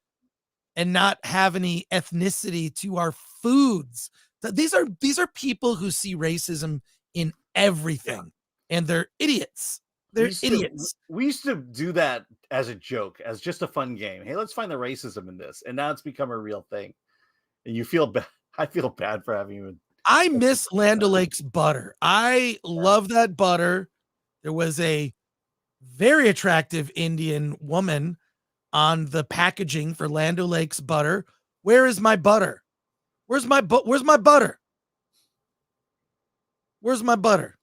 Speaker 2: and not have any ethnicity to our foods. These are people who see racism in everything, and they're idiots. They're idiots.
Speaker 3: We used to do that as a joke, as just a fun game. Hey, let's find the racism in this, and now it's become a real thing. And you feel bad. I feel bad for having you.
Speaker 2: I miss Land O'Lakes butter. I love that butter. There was a very attractive Indian woman on the packaging for Land O'Lakes butter. Where is my butter? Where's my butter? Where's my butter?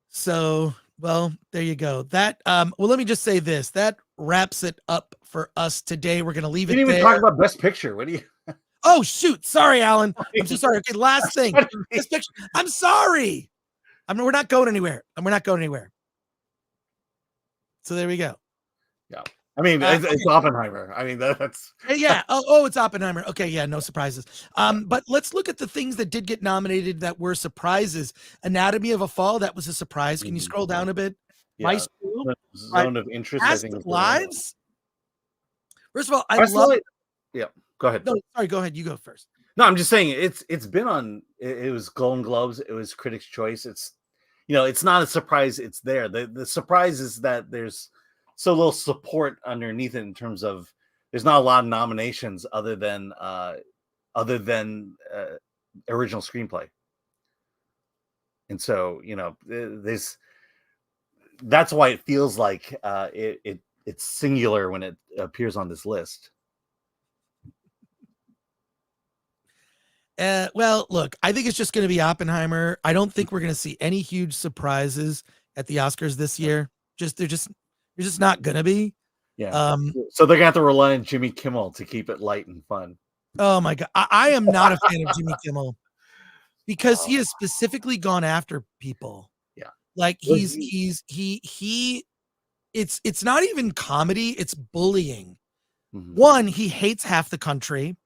Speaker 2: So, well, there you go. That well, let me just say this. That wraps it up for us today. We're gonna leave it.
Speaker 3: You didn't even talk about Best Picture. What do you?
Speaker 2: Oh shoot! Sorry, Alan. I'm so sorry. Okay, last thing. Best Picture. I'm sorry. We're not going anywhere. We're not going anywhere. So there we go.
Speaker 3: Yeah. I mean, it's Oppenheimer. I mean, that's
Speaker 2: yeah. Oh, it's Oppenheimer. Okay, yeah, no surprises. But let's look at the things that did get nominated that were surprises. Anatomy of a Fall, that was a surprise. Can you scroll down a bit?
Speaker 3: Yeah.
Speaker 2: My School,
Speaker 3: Zone of Interest.
Speaker 2: Past
Speaker 3: I think
Speaker 2: Lives. First of all, I love it.
Speaker 3: Yeah, go ahead.
Speaker 2: No, sorry, go ahead. You go first.
Speaker 3: No, I'm just saying it's been on. It was Golden Globes. It was Critics' Choice. it's not a surprise. It's there. The surprise is that there's so little support underneath it in terms of there's not a lot of nominations other than original screenplay. And so, that's why it feels like it's singular when it appears on this list.
Speaker 2: Well, look, I think it's just going to be Oppenheimer. I don't think we're going to see any huge surprises at the Oscars this year. They're just not going to be.
Speaker 3: Yeah. So they're going to have to rely on Jimmy Kimmel to keep it light and fun.
Speaker 2: Oh my God. I am not a fan of Jimmy Kimmel because he has specifically gone after people.
Speaker 3: Yeah.
Speaker 2: Like it's not even comedy. It's bullying.
Speaker 3: Mm-hmm.
Speaker 2: One, he hates half the country.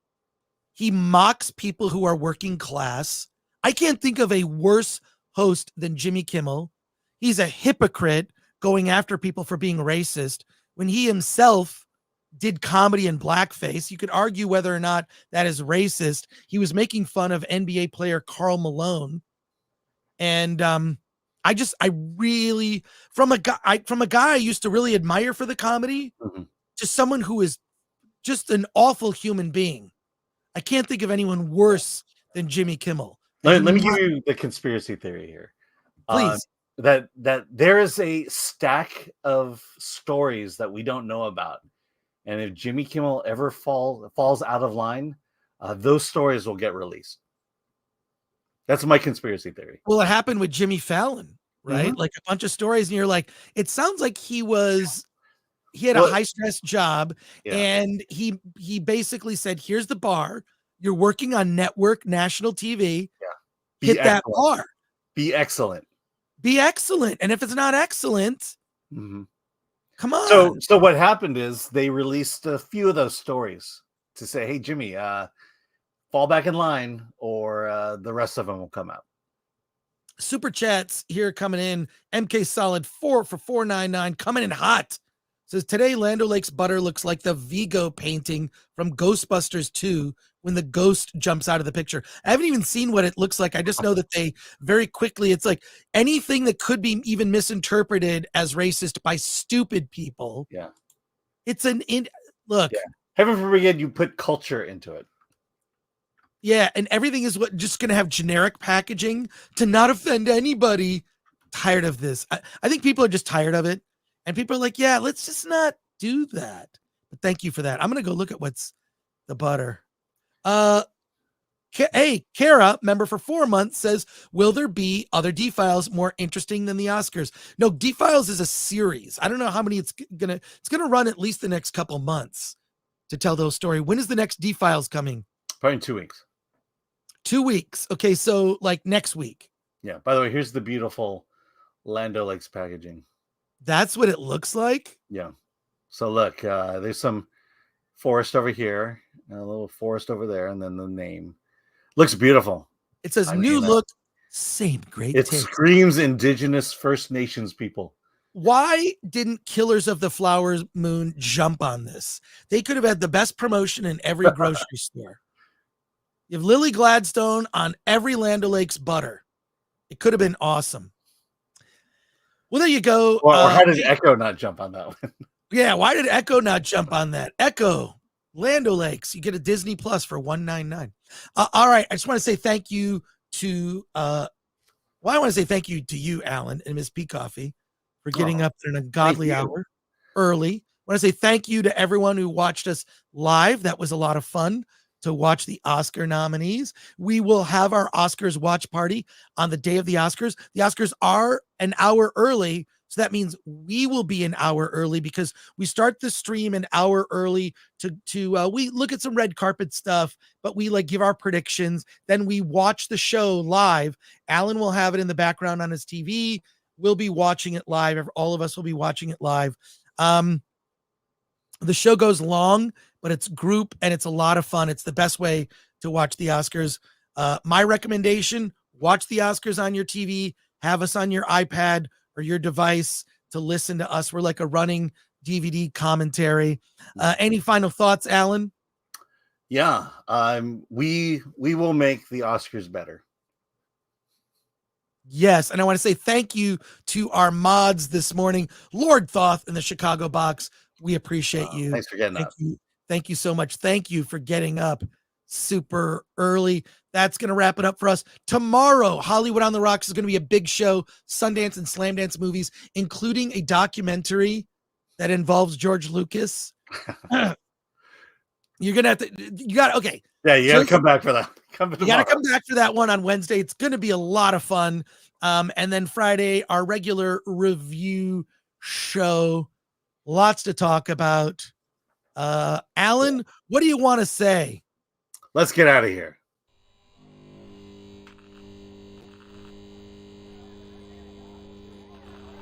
Speaker 2: He mocks people who are working class. I can't think of a worse host than Jimmy Kimmel. He's a hypocrite going after people for being racist when he himself did comedy in blackface. You could argue whether or not that is racist. He was making fun of NBA player Karl Malone. And I really, from a guy I used to really admire for the comedy,
Speaker 3: mm-hmm.
Speaker 2: to someone who is just an awful human being. I can't think of anyone worse than Jimmy Kimmel.
Speaker 3: Let me give you the conspiracy theory here.
Speaker 2: Please.
Speaker 3: That there is a stack of stories that we don't know about. And if Jimmy Kimmel ever falls out of line, those stories will get released. That's my conspiracy theory.
Speaker 2: Well, it happened with Jimmy Fallon, right?
Speaker 3: Mm-hmm.
Speaker 2: Like a bunch of stories, and you're like, it sounds like he had a high stress job, and he basically said, here's the bar. You're working on network national TV.
Speaker 3: Yeah.
Speaker 2: Hit that bar.
Speaker 3: Be excellent.
Speaker 2: Be excellent. And if it's not excellent,
Speaker 3: mm-hmm.
Speaker 2: Come on.
Speaker 3: So what happened is they released a few of those stories to say, hey, Jimmy, fall back in line or the rest of them will come out.
Speaker 2: Super chats here coming in. MK Solid 4 for $4.99 coming in hot. Says today Land O'Lakes butter looks like the Vigo painting from Ghostbusters 2 when the ghost jumps out of the picture. I haven't even seen what it looks like. I just know that they very quickly, it's like anything that could be even misinterpreted as racist by stupid people.
Speaker 3: Yeah.
Speaker 2: It's look.
Speaker 3: Yeah. Heaven forbid you put culture into it.
Speaker 2: Yeah, and everything is just going to have generic packaging to not offend anybody. Tired of this. I think people are just tired of it. And people are like, yeah, let's just not do that. But thank you for that. I'm going to go look at what's the butter. Hey, Kara, member for 4 months, says, will there be other D-Files more interesting than the Oscars? No, D-Files is a series. I don't know how many it's going to run at least the next couple months to tell those story. When is the next D-Files coming?
Speaker 3: Probably in 2 weeks.
Speaker 2: 2 weeks. Okay, so like next week.
Speaker 3: Yeah. By the way, here's the beautiful Land O'Lakes packaging.
Speaker 2: That's what it looks like?
Speaker 3: Yeah. So look, there's some forest over here, a little forest over there, and then the name. Looks beautiful.
Speaker 2: It says new look, same great
Speaker 3: taste. It
Speaker 2: taste.
Speaker 3: screams Indigenous First Nations people.
Speaker 2: Why didn't Killers of the Flower Moon jump on this? They could have had the best promotion in every grocery store. You have Lily Gladstone on every Land O'Lakes butter. It could have been awesome. Well, there you go.
Speaker 3: Or how did Echo not jump on that one?
Speaker 2: Yeah, why did Echo not jump on that? Echo, Land O'Lakes, you get a Disney Plus for $199. All right, I just want to say thank you to I want to say thank you to you, Alan, and Ms. P. Coffee for getting up in a godly hour early. I want to say thank you to everyone who watched us live. That was a lot of fun to watch the Oscar nominees. We will have our Oscars watch party on the day of the Oscars. The Oscars are an hour early, so that means we will be an hour early because we start the stream an hour early to we look at some red carpet stuff, but we like give our predictions. Then we watch the show live. Alan will have it in the background on his TV. We'll be watching it live. All of us will be watching it live. The show goes long, but it's group and it's a lot of fun. It's the best way to watch the Oscars. My recommendation, watch the Oscars on your TV, have us on your iPad or your device to listen to us. We're like a running DVD commentary. Any final thoughts, Alan?
Speaker 3: Yeah, we will make the Oscars better.
Speaker 2: Yes, and I want to say thank you to our mods this morning, Lord Thoth in the Chicago box. We appreciate you.
Speaker 3: Thanks for getting up.
Speaker 2: Thank you so much. Thank you for getting up super early. That's going to wrap it up for us. Tomorrow, Hollywood on the Rocks is going to be a big show, Sundance and Slam Dance movies, including a documentary that involves George Lucas. You're going to have to, okay.
Speaker 3: Yeah, you got to come back for that.
Speaker 2: You got to come back for that one on Wednesday. It's going to be a lot of fun. And then Friday, our regular review show. Lots to talk about. Alan, what do you want to say?
Speaker 3: Let's get out of here.